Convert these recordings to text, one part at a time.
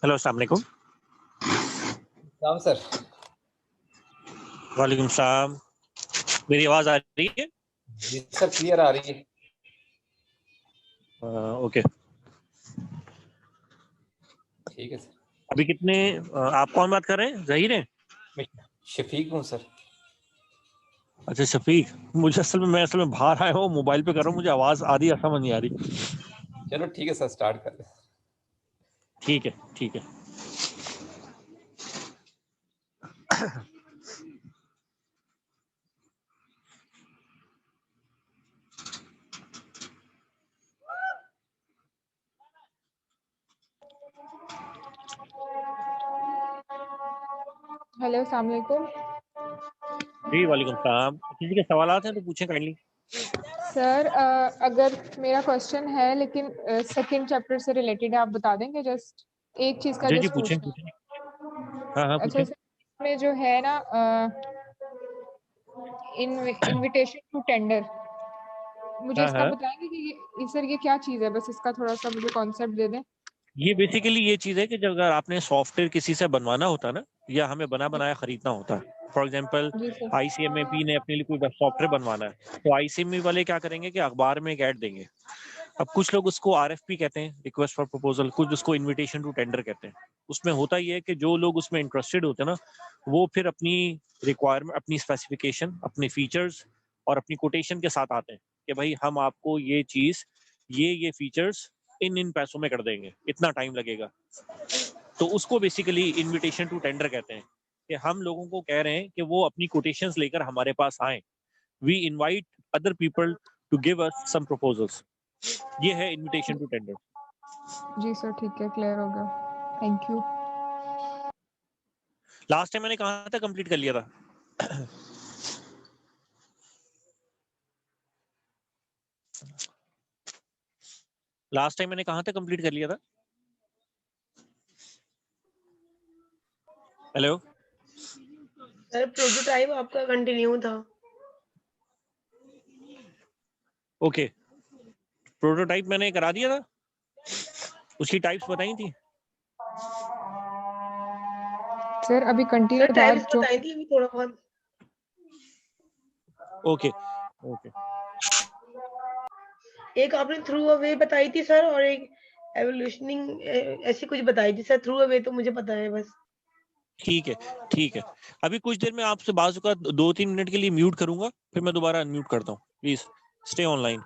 Hello, अस्सलाम वालेकुम। Ram sir. वालेकुम सलाम। मेरी आवाज आ रही है? जी सर, क्लियर आ रही है। ओके। ठीक है सर। अभी कितने आप कौन बात कर रहे हैं? जहीर हैं? मैं शफीक हूँ सर। अच्छा, शफीक। मैं असल में बाहर आया हूँ, मोबाइल पे कर रहा हूँ, मुझे आवाज आधी समझ नहीं आ रही। चलो ठीक है सर, स्टार्ट कर दे। ठीक है, ठीक है। हेलो, अस्सलाम वालेकुम। जी, वालेकुम सलाम। किसी के सवालात हैं तो पूछें काइंडली। सर, अगर मेरा क्वेश्चन है लेकिन सेकंड चैप्टर से रिलेटेड है, आप बता देंगे? जस्ट एक चीज का जी जी, जस्ट पूछें पूछना पूछें। है। हाँ हाँ, अच्छा पूछें। सर, में जो है ना इनविटेशन टू टेंडर, मुझे हाँ इसका हाँ, बताएंगे कि सर ये क्या चीज़ है? बस इसका थोड़ा सा मुझे कॉन्सेप्ट दे दें। ये बेसिकली ये चीज है कि जब अगर आपने सॉफ्टवेयर किसी से बनवाना होता है ना, या हमें बना बनाया खरीदना होता है। फॉर एग्जांपल, जी सर। आईसीएमए ने अपने लिए कोई सॉफ्टवेयर बनवाना है, तो आईसीएमए वाले क्या करेंगे कि अखबार में एक ऐड देंगे। अब कुछ लोग उसको आरएफपी कहते हैं, रिक्वेस्ट फॉर प्रपोजल, कुछ उसको इनविटेशन टू टेंडर कहते हैं। उसमें होता ये है कि जो लोग उसमें इंटरेस्टेड होते हैं ना, वो फिर अपनी रिक्वायरमेंट, अपनी स्पेसिफिकेशन, अपने फीचर्स और अपनी कोटेशन के साथ आते हैं कि भाई हम आपको ये चीज, ये फीचर्स इन इन पैसों में कर देंगे, इतना टाइम लगेगा। तो उसको बेसिकली इनविटेशन टू टेंडर कहते हैं, कि हम लोगों को कह रहे हैं कि वो अपनी कोटेशंस लेकर हमारे पास आए। We invite other people to give us some proposals. ये है इनविटेशन टू टेंडर। जी सर, ठीक है, क्लियर हो गया। Thank you. लास्ट टाइम मैंने कहा था कंप्लीट कर लिया था। लास्ट टाइम मैंने कहा था कंप्लीट कर लिया था। हेलो, सर प्रोटोटाइप आपका कंटिन्यू था। ओके। प्रोटोटाइप मैंने करा दिया था, उसकी टाइप्स बताई थी। सर अभी कंटिन्यू सर था टाइप्स जो। बताई थी अभी थोड़ा बहुत। Okay okay. एक आपने थ्रू अवे बताई थी सर, और एक एवोल्यूशनिंग ऐसी कुछ बताई थी सर। थ्रू अवे तो मुझे पता है बस। ठीक है, ठीक है। अभी कुछ देर में आपसे बाजू का 2-3 मिनट के लिए म्यूट करूंगा, फिर मैं दोबारा अनम्यूट करता हूँ। Please stay online.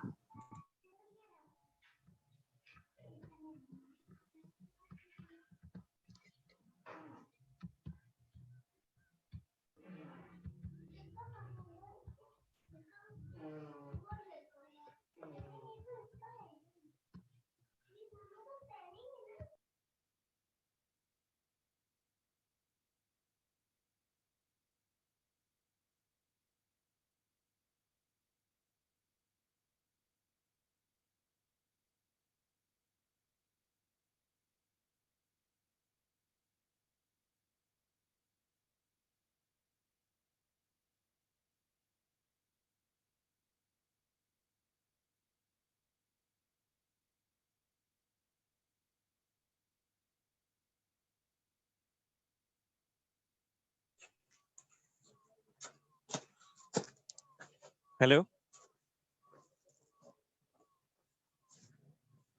Hello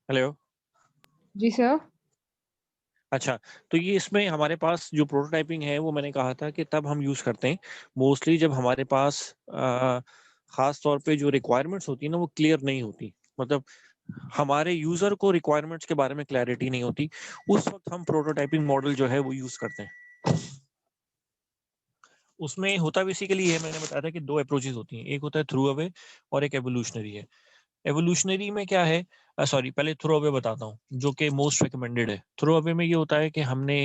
hello. जी सर। अच्छा, तो ये इसमें हमारे पास जो प्रोटोटाइपिंग है वो मैंने कहा था कि तब हम यूज करते हैं मोस्टली जब हमारे पास खास तौर पे जो रिक्वायरमेंट्स होती है ना, वो क्लियर नहीं होती। मतलब हमारे यूजर को रिक्वायरमेंट्स के बारे में क्लैरिटी नहीं होती, उस वक्त हम प्रोटोटाइपिंग मॉडल जो है वो यूज करते हैं। उसमें होता बेसिकली है, मैंने बताया था कि 2 अप्रोचेस होती हैं, एक होता है थ्रू अवे और एक एवोल्यूशनरी है। एवोल्यूशनरी में क्या है, सॉरी पहले थ्रो अवे बताता हूँ, जो कि मोस्ट रिकमेंडेड है। थ्रो अवे में ये होता है कि हमने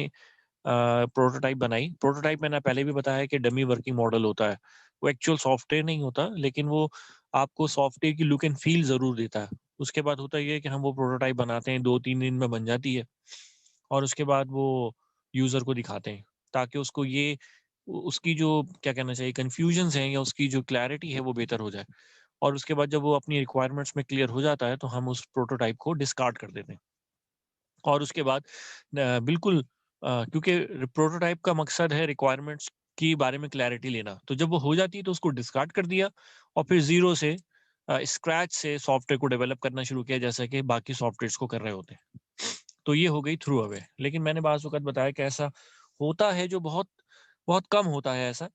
प्रोटोटाइप बनाई। प्रोटोटाइप मैंने पहले भी बताया कि डमी वर्किंग मॉडल होता है, वो एक्चुअल सॉफ्टवेयर नहीं होता, लेकिन वो आपको सॉफ्टवेयर की लुक एंड फील जरूर देता है। उसके बाद होता ये है कि हम वो प्रोटोटाइप बनाते हैं, 2-3 दिन में बन जाती है, और उसके बाद वो यूजर को दिखाते हैं, ताकि उसको ये उसकी जो क्या कहना चाहिए कंफ्यूजन्स हैं या उसकी जो क्लैरिटी है वो बेहतर हो जाए। और उसके बाद जब वो अपनी रिक्वायरमेंट्स में क्लियर हो जाता है तो हम उस प्रोटोटाइप को डिस्कार्ड कर देते हैं। और उसके बाद बिल्कुल क्योंकि प्रोटोटाइप का मकसद है रिक्वायरमेंट्स के बारे में क्लैरिटी लेना, तो जब वो हो जाती है तो उसको डिस्कार्ड कर दिया और फिर जीरो से स्क्रैच से सॉफ्टवेयर को डेवलप करना शुरू किया, जैसा कि बाकी सॉफ्टवेयर्स को कर रहे होते हैं। तो ये हो गई थ्रू अवे। लेकिन मैंने बाज़ वक़्त बताया कि ऐसा होता है, जो बहुत बहुत कम होता है ऐसा,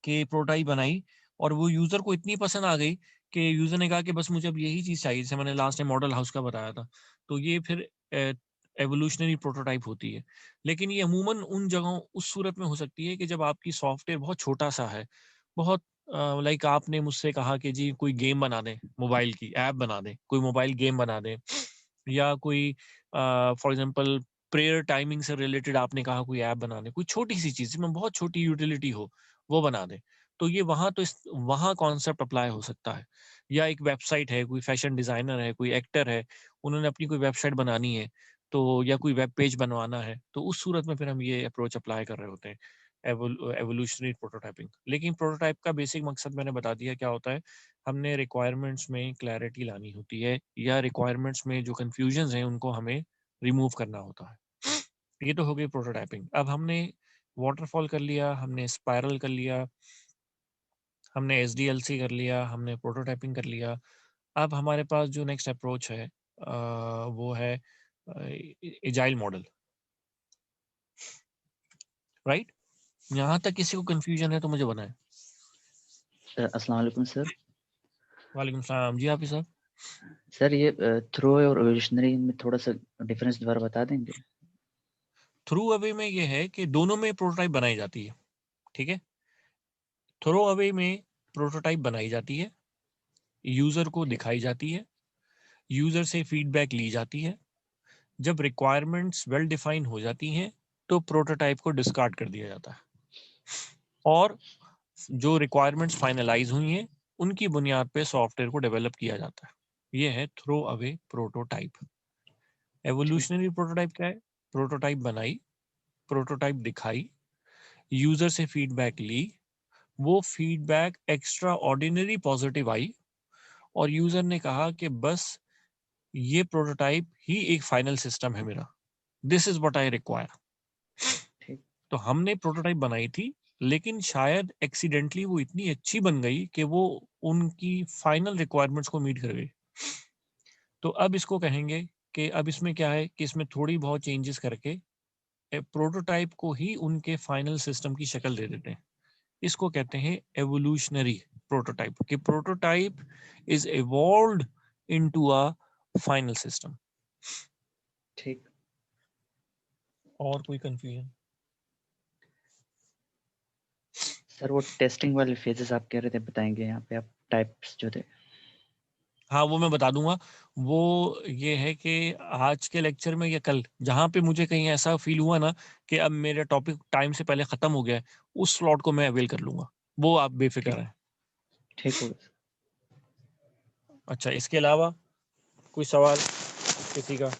कि प्रोटोटाइप बनाई और वो यूज़र को इतनी पसंद आ गई कि यूज़र ने कहा कि बस मुझे अब यही चीज़ चाहिए, जैसे मैंने लास्ट टाइम मॉडल हाउस का बताया था। तो ये फिर एवोल्यूशनरी प्रोटोटाइप होती है। लेकिन ये अमूमन उन जगहों उस सूरत में हो सकती है कि जब आपकी सॉफ्टवेयर बहुत छोटा-सा है, बहुत लाइक आपने मुझसे कहा कि जी कोई गेम बना दें, मोबाइल की ऐप बना दें, कोई मोबाइल गेम बना दें, या कोई फॉर एग्ज़ाम्पल प्रेयर टाइमिंग से रिलेटेड आपने कहा कोई ऐप बना दें, कोई छोटी-सी चीज़ जिसमें बहुत छोटी यूटिलिटी हो, वो बना दें। तो ये वहाँ तो इस वहाँ कॉन्सेप्ट अप्लाई हो सकता है। या एक वेबसाइट है, कोई फैशन डिज़ाइनर है, कोई एक्टर है, उन्होंने अपनी कोई वेबसाइट बनानी है, तो या कोई वेब पेज बनवाना है, तो उस सूरत में फिर हम ये अप्रोच अप्लाई कर रहे होते हैं, एवोल्यूशनरी प्रोटोटाइपिंग। लेकिन प्रोटोटाइप का बेसिक मकसद मैंने बता दिया क्या होता है। हमने रिक्वायरमेंट्स में क्लैरिटी लानी होती है, या रिक्वायरमेंट्स में जो कन्फ्यूजन्स हैं उनको हमें रिमूव करना होता है। ये तो हो गई प्रोटोटाइपिंग। अब हमने वाटरफॉल कर लिया, हमने स्पाइरल कर लिया, हमने एसडीएलसी कर लिया, हमने प्रोटोटाइपिंग कर लिया। अब हमारे पास जो नेक्स्ट अप्रोच है वो है एजाइल मॉडल, राइट? यहाँ तक किसी को कंफ्यूजन है तो मुझे बताएं। अस्सलाम वालेकुम सर। वालेकुम सलाम जी, हाफिज साहब। सर ये थ्रो और एवोल्यूशनरी में थोड़ा सा डिफरेंस दोबारा बता देंगे? थ्रू अवे में ये है कि दोनों में प्रोटोटाइप बनाई जाती है, ठीक है? थ्रो अवे में प्रोटोटाइप बनाई जाती है, यूजर को दिखाई जाती है, यूजर से फीडबैक ली जाती है। जब रिक्वायरमेंट्स वेल डिफाइन हो जाती हैं तो प्रोटोटाइप को डिस्कार्ड कर दिया जाता है, और जो रिक्वायरमेंट्स फाइनलाइज हुई हैं उनकी बुनियाद पे सॉफ्टवेयर को डेवलप किया जाता है। ये है throw away prototype. Evolutionary prototype क्या है? प्रोटोटाइप बनाई, प्रोटोटाइप दिखाई, यूजर से फीडबैक ली, वो फीडबैक एक्स्ट्रा ऑर्डिनरी पॉजिटिव आई, और यूजर ने कहा कि बस ये प्रोटोटाइप ही एक फाइनल सिस्टम है मेरा, this is what I require. ठीक। तो हमने प्रोटोटाइप बनाई थी, लेकिन शायद एक्सीडेंटली वो इतनी अच्छी बन गई कि वो उनकी फाइनल रिक्वायरमेंट्स को मीट कर गई। तो अब इसको कहेंगे कि अब इसमें क्या है कि इसमें थोड़ी बहुत चेंजेस करके प्रोटोटाइप को ही उनके फाइनल सिस्टम की शक्ल दे देते हैं। इसको कहते हैं एवोल्यूशनरी प्रोटोटाइप, कि prototype is evolved into a final system. ठीक। और कोई कंफ्यूजन? सर वो टेस्टिंग वाले फेजेस आप कह रहे थे, बताएंगे यहाँ पे आप टाइप्स जो थे? हाँ, वो मैं बता दूंगा। वो ये है कि आज के लेक्चर में या कल जहाँ पे मुझे कहीं ऐसा फील हुआ ना कि अब मेरा टॉपिक टाइम से पहले खत्म हो गया है, उस स्लॉट को मैं अवेल कर लूंगा, वो आप बेफिक्र ठीक। हैं। ठीक होगा सर। अच्छा, इसके अलावा कोई सवाल किसी का?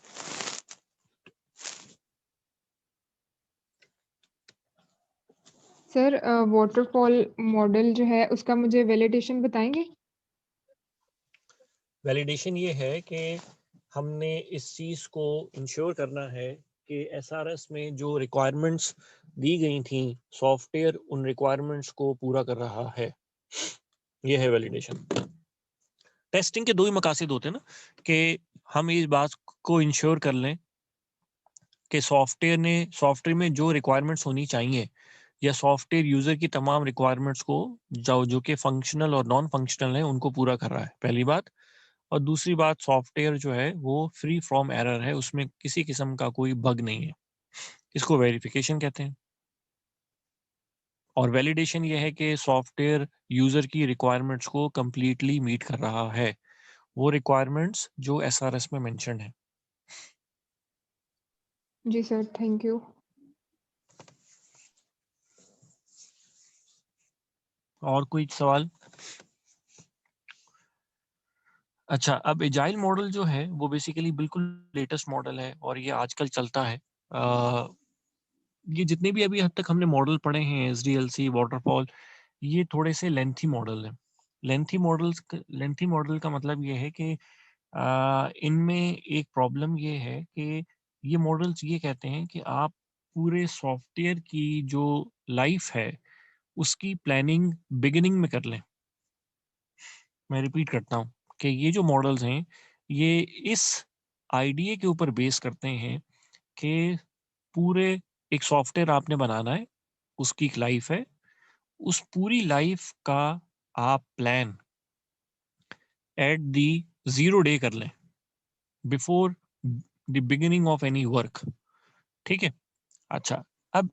सर वाटरफॉल मॉडल जो है उसका मुझे वैलिडेशन बताएंगे? वैलिडेशन ये है कि हमने इस चीज़ को इंश्योर करना है कि एसआरएस में जो रिक्वायरमेंट्स दी गई थी, सॉफ्टवेयर उन रिक्वायरमेंट्स को पूरा कर रहा है। ये है वैलिडेशन। टेस्टिंग के दो ही मकासद होते हैं ना, कि हम इस बात को इंश्योर कर लें कि सॉफ्टवेयर में जो रिक्वायरमेंट्स होनी चाहिए, या सॉफ्टवेयर यूजर की तमाम रिक्वायरमेंट्स को जो कि फंक्शनल और नॉन फंक्शनल है उनको पूरा कर रहा है, पहली बात। और दूसरी बात, सॉफ्टवेयर जो है वो फ्री फ्रॉम एरर है, उसमें किसी किस्म का कोई बग नहीं है। इसको वेरिफिकेशन कहते हैं। और वैलिडेशन ये है कि सॉफ्टवेयर यूजर की रिक्वायरमेंट्स को कंप्लीटली मीट कर रहा है, वो रिक्वायरमेंट्स जो एसआरएस में मेंशन है। जी सर, थैंक यू। और कोई सवाल? अच्छा, अब एजाइल मॉडल जो है वो बेसिकली बिल्कुल लेटेस्ट मॉडल है और ये आजकल चलता है। ये जितने भी अभी हद तक हमने मॉडल पढ़े हैं, एसडीएलसी, वाटरफॉल, ये थोड़े से लेंथी मॉडल है। लेंथी मॉडल का मतलब ये है कि इनमें एक प्रॉब्लम ये है कि ये मॉडल्स ये कहते हैं कि आप पूरे सॉफ्टवेयर की जो लाइफ है उसकी प्लानिंग बिगिनिंग में कर लें। मैं रिपीट करता हूँ कि ये जो मॉडल्स हैं ये इस आइडिया के ऊपर बेस करते हैं कि पूरे एक सॉफ्टवेयर आपने बनाना है, उसकी एक लाइफ है, उस पूरी लाइफ का आप प्लान एट दी 0 डे कर लें before the beginning of any work. ठीक है। अच्छा, अब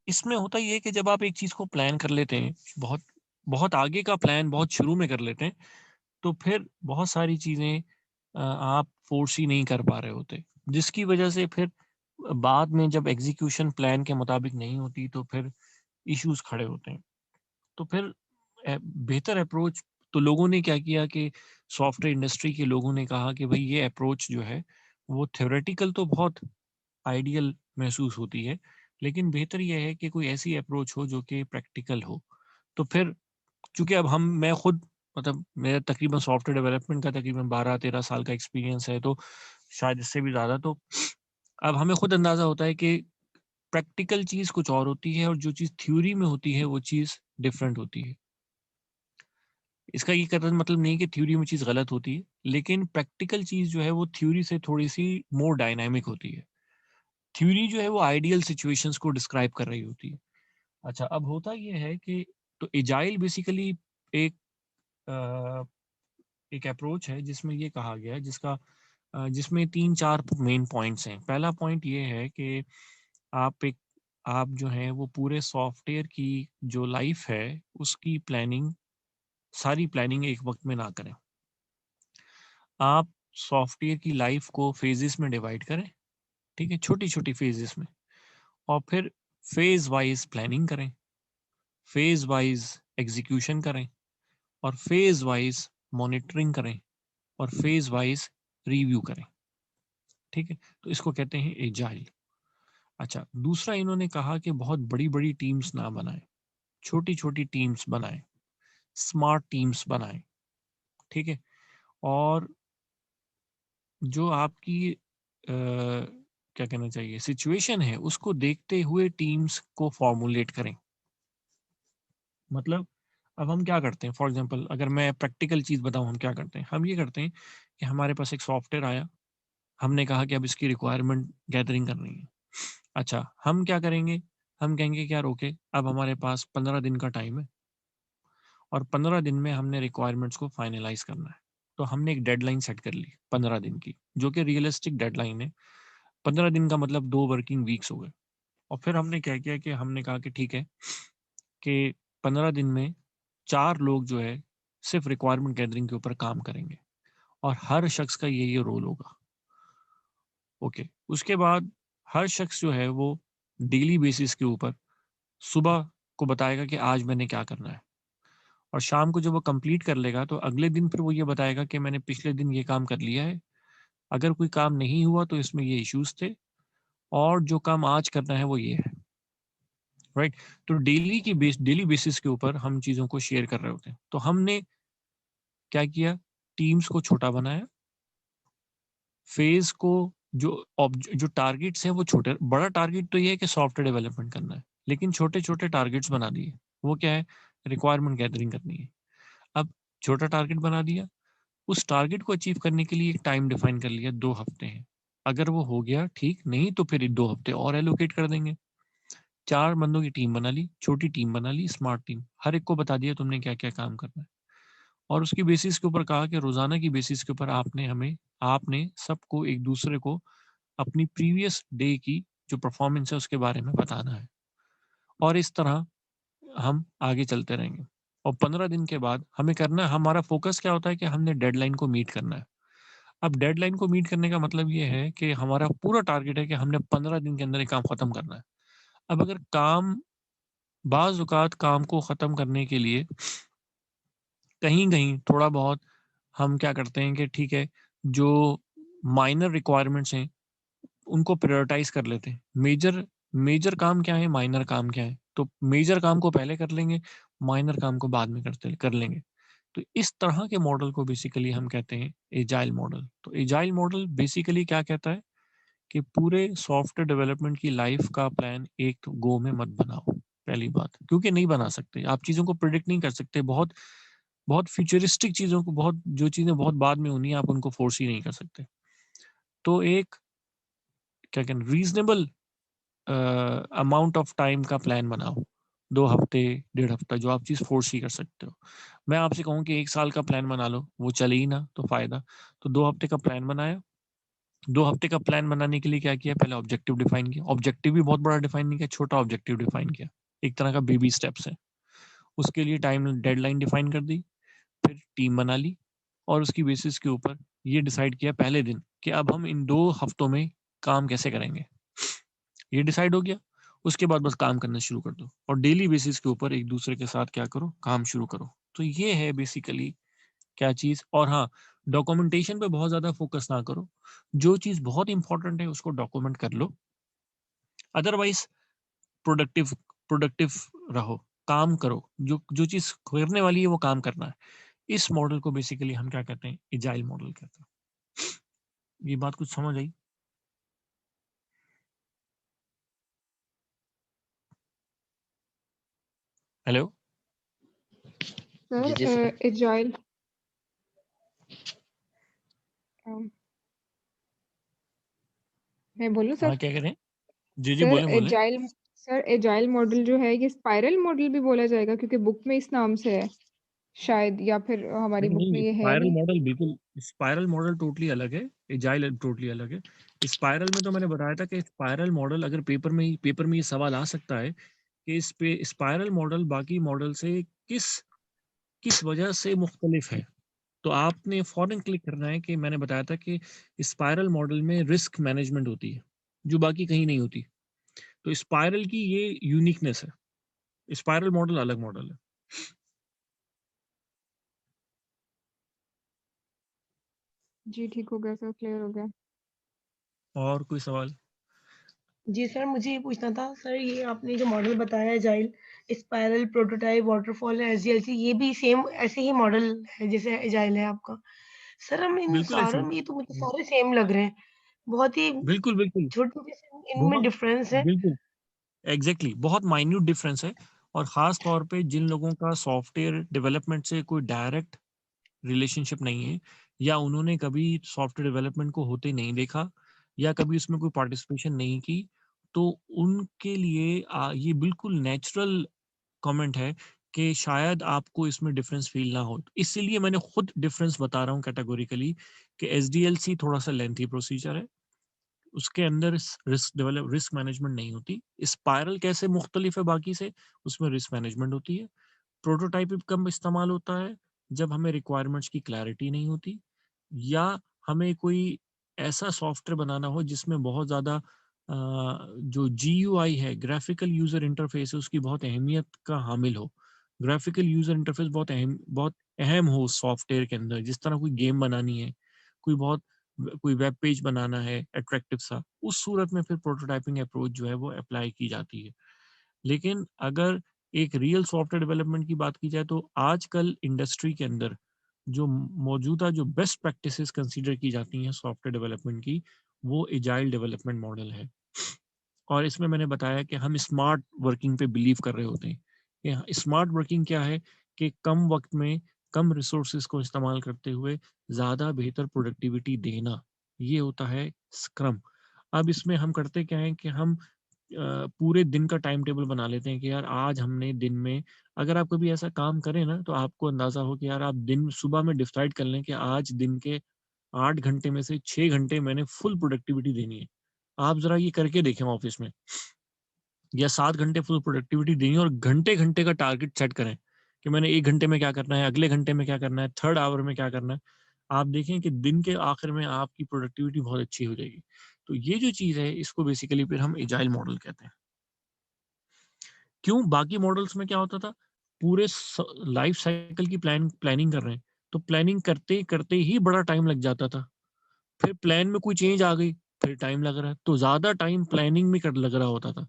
इसमें होता ये है कि जब आप एक चीज को प्लान कर लेते हैं, बहुत बहुत आगे का प्लान बहुत शुरू में कर लेते हैं, तो फिर बहुत सारी चीजें आप फोर्स ही नहीं कर पा रहे होते, जिसकी वजह से फिर बाद में जब एग्जीक्यूशन प्लान के मुताबिक नहीं होती तो फिर इश्यूज खड़े होते हैं। तो फिर बेहतर अप्रोच, तो लोगों ने क्या किया कि सॉफ्टवेयर इंडस्ट्री के लोगों ने कहा कि भाई ये अप्रोच जो है वो थ्योरेटिकल तो बहुत आइडियल महसूस होती है, लेकिन बेहतर यह है कि कोई ऐसी अप्रोच हो जो कि प्रैक्टिकल हो। तो फिर चूंकि अब मैं खुद मतलब मेरा तकरीबन सॉफ्टवेयर डेवलपमेंट का तकरीबन 12-13 साल का एक्सपीरियंस है, तो शायद इससे भी ज़्यादा, तो अब हमें खुद अंदाज़ा होता है कि प्रैक्टिकल चीज़ कुछ और होती है और जो चीज़ थ्योरी में होती है वो चीज़ डिफरेंट होती है। इसका ये कहने का मतलब नहीं कि थ्योरी में चीज़ गलत होती है, लेकिन प्रैक्टिकल चीज़ जो है वो थ्योरी से थोड़ी सी मोर डायनामिक होती है। थ्योरी जो है वो आइडियल सिचुएशंस को डिस्क्राइब कर रही होती है। अच्छा, अब होता ये है कि तो एजाइल बेसिकली एक एक अप्रोच है जिसमें ये कहा गया है, जिसमें 3-4 मेन पॉइंट्स हैं। पहला पॉइंट ये है कि आप जो है वो पूरे सॉफ्टवेयर की जो लाइफ है उसकी प्लानिंग, सारी प्लानिंग एक वक्त में ना करें। आप सॉफ्टवेयर की लाइफ को फेजेस में डिवाइड करें, ठीक है, छोटी छोटी फेजेस में, और फिर फेज वाइज प्लानिंग करें, फेज वाइज एग्जीक्यूशन करें, और फेज वाइज मॉनिटरिंग करें, और फेज वाइज रिव्यू करें। ठीक है, तो इसको कहते हैं एजाइल। अच्छा, दूसरा इन्होंने कहा कि बहुत बड़ी बड़ी टीम्स ना बनाएं, छोटी छोटी टीम्स बनाएं, स्मार्ट टीम्स बनाएं। ठीक है, और जो आपकी क्या कहना चाहिए सिचुएशन है उसको देखते हुए टीम्स को फॉर्मुलेट करें। मतलब अब हम क्या करते हैं, फॉर एग्जांपल अगर मैं प्रैक्टिकल चीज़ बताऊं, हम क्या करते हैं, हम ये करते हैं कि हमारे पास एक सॉफ्टवेयर आया, हमने कहा कि अब इसकी रिक्वायरमेंट गैदरिंग करनी है। अच्छा, हम क्या करेंगे, हम कहेंगे कि यार ओके, अब हमारे पास 15 दिन का टाइम है और 15 दिन में हमने रिक्वायरमेंट्स को फाइनलाइज करना है। तो हमने एक डेडलाइन सेट कर ली 15 दिन की, जो कि रियलिस्टिक डेडलाइन है। 15 दिन का मतलब 2 वर्किंग वीक्स हो गए। और फिर हमने क्या किया कि हमने कहा कि ठीक है कि 15 दिन में 4 लोग जो है सिर्फ रिक्वायरमेंट गैदरिंग के ऊपर काम करेंगे और हर शख्स का ये रोल होगा। ओके, उसके बाद हर शख्स जो है वो डेली बेसिस के ऊपर सुबह को बताएगा कि आज मैंने क्या करना है, और शाम को जब वो कंप्लीट कर लेगा तो अगले दिन फिर वो ये बताएगा कि मैंने पिछले दिन ये काम कर लिया है, अगर कोई काम नहीं हुआ तो इसमें ये इश्यूज थे, और जो काम आज करना है वो ये है। राइट, तो डेली बेसिस के ऊपर हम चीज़ों को शेयर कर रहे होते हैं। तो हमने क्या किया, टीम्स को छोटा बनाया, फेज को जो टारगेट्स हैं वो छोटे, बड़ा टारगेट तो ये है कि सॉफ्टवेयर डेवलपमेंट करना है, लेकिन छोटे छोटे टारगेट्स बना दिए। वो क्या है, रिक्वायरमेंट गैदरिंग करनी है। अब छोटा टारगेट बना दिया, उस टारगेट को अचीव करने के लिए एक टाइम डिफाइन कर लिया, 2 हफ्ते हैं। अगर वो हो गया ठीक, नहीं तो फिर 2 हफ्ते और एलोकेट कर देंगे। 4 बंदों की टीम बना ली, छोटी टीम बना ली, स्मार्ट टीम, हर एक को बता दिया तुमने क्या क्या काम करना है, और उसकी बेसिस के ऊपर कहा कि रोजाना की बेसिस के ऊपर आपने सबको एक दूसरे को अपनी प्रीवियस डे की जो परफॉर्मेंस है उसके बारे में बताना है, और इस तरह हम आगे चलते रहेंगे। और 15 दिन के बाद हमें करना है, हमारा फोकस क्या होता है कि हमने डेडलाइन को मीट करना है। अब डेडलाइन को मीट करने का मतलब ये है कि हमारा पूरा टारगेट है कि हमने 15 दिन के अंदर ये काम खत्म करना है। अब अगर बाज औकात काम को खत्म करने के लिए कहीं कहीं थोड़ा बहुत हम क्या करते हैं कि ठीक है, जो माइनर रिक्वायरमेंट्स हैं उनको प्रायोरिटाइज कर लेते हैं। मेजर काम क्या है, माइनर काम क्या है, तो मेजर काम को पहले कर लेंगे, माइनर काम को बाद में कर लेंगे। तो इस तरह के मॉडल को बेसिकली हम कहते हैं एजाइल मॉडल। तो एजाइल मॉडल बेसिकली क्या कहता है कि पूरे सॉफ्टवेयर डेवलपमेंट की लाइफ का प्लान एक गो में मत बनाओ, पहली बात, क्योंकि नहीं बना सकते, आप चीज़ों को प्रिडिक्ट नहीं कर सकते, बहुत बहुत फ्यूचरिस्टिक चीज़ों को, बहुत जो चीज़ें बहुत बाद में होनी है आप उनको फोर्स ही नहीं कर सकते। तो एक क्या कहते हैं रीजनेबल अमाउंट ऑफ टाइम का प्लान बनाओ, 2 हफ्ते 1.5 हफ्ता, जो आप चीज़ फोर्स ही कर सकते हो। मैं आपसे कहूँ कि 1 साल का प्लान बना लो, वो चले ही ना तो फायदा। तो 2 हफ्ते का प्लान बनाया, 2 हफ्ते का प्लान बनाने के लिए क्या किया, पहले ऑब्जेक्टिव डिफाइन किया, ऑब्जेक्टिव भी बहुत बड़ा डिफाइन नहीं किया, छोटा ऑब्जेक्टिव डिफाइन किया, एक तरह का बेबी स्टेप्स है। उसके लिए टाइम डेडलाइन डिफाइन कर दी, फिर टीम बना ली और उसकी बेसिस के ऊपर ये डिसाइड किया पहले दिन कि अब हम इन 2 हफ्तों में काम कैसे करेंगे। ये डिसाइड हो गया, उसके बाद बस काम करना शुरू कर दो और डेली बेसिस के ऊपर एक दूसरे के साथ क्या करो, काम शुरू करो। तो ये है बेसिकली क्या चीज़। और हाँ, डॉक्यूमेंटेशन पे बहुत ज़्यादा फोकस ना करो, जो चीज़ बहुत इंपॉर्टेंट है उसको डॉक्यूमेंट कर लो, अदरवाइज प्रोडक्टिव प्रोडक्टिव रहो, काम करो, जो जो चीज़ करने वाली है वो काम करना है। इस मॉडल को बेसिकली हम क्या कहते हैं, एजाइल मॉडल कहते हैं। ये बात कुछ समझ आई? हेलो जी जी सर सर। एजाइल मैं बोलूँ हाँ सर? क्या कह रहे हैं? जी जी सर बोले बोले। एजाइल मॉडल जो है ये स्पाइरल मॉडल भी बोला जाएगा क्योंकि बुक में इस नाम से है शायद, या फिर हमारी नहीं बुक में नहीं, ये है स्पाइरल नहीं। मॉडल बिल्कुल, स्पाइरल मॉडल टोटली अलग है, एजाइल टोटली अलग है। स्पाइरल में तो मैंने बताया था कि स्पाइरल मॉडल अगर पेपर में ये सवाल आ सकता है कि इस पे स्पाइरल मॉडल बाकी मॉडल से किस किस वजह से मुख्तलिफ है, तो आपने फौरन क्लिक करना है कि मैंने बताया था कि स्पाइरल मॉडल में रिस्क मैनेजमेंट होती है जो बाकी कहीं नहीं होती। तो स्पाइरल की ये यूनिकनेस है, स्पाइरल मॉडल अलग मॉडल है। जी ठीक हो गया सर, क्लियर हो गया। और कोई सवाल? जी सर, मुझे ये पूछना था सर, ये आपने जो मॉडल बताया agile, spiral, prototype, waterfall, SDLC, ये भी सेम ऐसे ही मॉडल है जैसे एजाइल है आपका? सर हम इन बिल्कुल ऐसे सारों ही। में, ये तो मुझे सारे सेम लग रहे हैं, बहुत ही बिल्कुल बिल्कुल। छोटे से इनमें बहुत डिफरेंस है। बिल्कुल एग्जैक्टली बहुत माइन्यूट डिफरेंस है। और खास तौर पे जिन लोगों का सॉफ्टवेयर डेवलपमेंट से कोई डायरेक्ट रिलेशनशिप नहीं है, या उन्होंने कभी सॉफ्टवेयर डेवलपमेंट को होते नहीं देखा, या कभी उसमें कोई पार्टिसिपेशन नहीं की, तो उनके लिए ये बिल्कुल नेचुरल कमेंट है कि शायद आपको इसमें डिफरेंस फील ना हो। इसीलिए मैंने खुद डिफरेंस बता रहा हूँ कैटेगोरिकली कि एसडीएलसी थोड़ा सा लेंथी प्रोसीजर है, उसके अंदर रिस्क मैनेजमेंट नहीं होती। स्पाइरल कैसे मुख्तलिफ है बाकी से, उसमें रिस्क मैनेजमेंट होती है। प्रोटोटाइप कम इस्तेमाल होता है जब हमें रिक्वायरमेंट्स की क्लैरिटी नहीं होती, या हमें कोई ऐसा सॉफ्टवेयर बनाना हो जिसमें बहुत ज़्यादा जो जीयूआई है, ग्राफिकल यूज़र इंटरफेस है, उसकी बहुत अहमियत का हामिल हो। ग्राफिकल यूज़र इंटरफेस बहुत अहम हो उस सॉफ्टवेयर के अंदर, जिस तरह कोई गेम बनानी है, कोई वेब पेज बनाना है अट्रैक्टिव सा, उस सूरत में फिर प्रोटोटाइपिंग अप्रोच जो है वो अप्लाई की जाती है। लेकिन अगर एक रियल सॉफ्टवेयर डेवलपमेंट की बात की जाए तो आजकल इंडस्ट्री के अंदर जो मौजूदा जो बेस्ट प्रैक्टिसेस कंसीडर की जाती हैं सॉफ्टवेयर डेवलपमेंट की, वो एजाइल डेवलपमेंट मॉडल है। और इसमें मैंने बताया कि हम स्मार्ट वर्किंग पे बिलीव कर रहे होते हैं कि स्मार्ट वर्किंग क्या है, कि कम वक्त में कम रिसोर्सेज को इस्तेमाल करते हुए ज़्यादा बेहतर प्रोडक्टिविटी देना, ये होता है स्क्रम। अब इसमें हम करते क्या है कि हम पूरे दिन का टाइम टेबल बना लेते हैं कि यार आज हमने दिन में, अगर आप कभी ऐसा काम करें ना तो आपको अंदाजा हो कि यार आप दिन सुबह में डिसाइड कर लें कि आज दिन के 8 घंटे में से 6 घंटे मैंने फुल प्रोडक्टिविटी देनी है। आप जरा ये करके देखें ऑफिस में, या 7 घंटे फुल प्रोडक्टिविटी देनी है और घंटे घंटे का टारगेट सेट करें कि मैंने 1 घंटे में क्या करना है, अगले घंटे में क्या करना है, थर्ड आवर में क्या करना है। आप देखें कि दिन के आखिर में आपकी प्रोडक्टिविटी बहुत अच्छी हो जाएगी। तो ये जो चीज़ है इसको बेसिकली फिर हम एजाइल मॉडल कहते हैं। क्यों? बाकी मॉडल्स में क्या होता था, पूरे लाइफ साइकिल की प्लानिंग कर रहे हैं, तो प्लानिंग करते करते ही बड़ा टाइम लग जाता था। फिर प्लान में कोई चेंज आ गई, फिर टाइम लग रहा है, तो ज्यादा टाइम प्लानिंग में कर लग रहा होता था।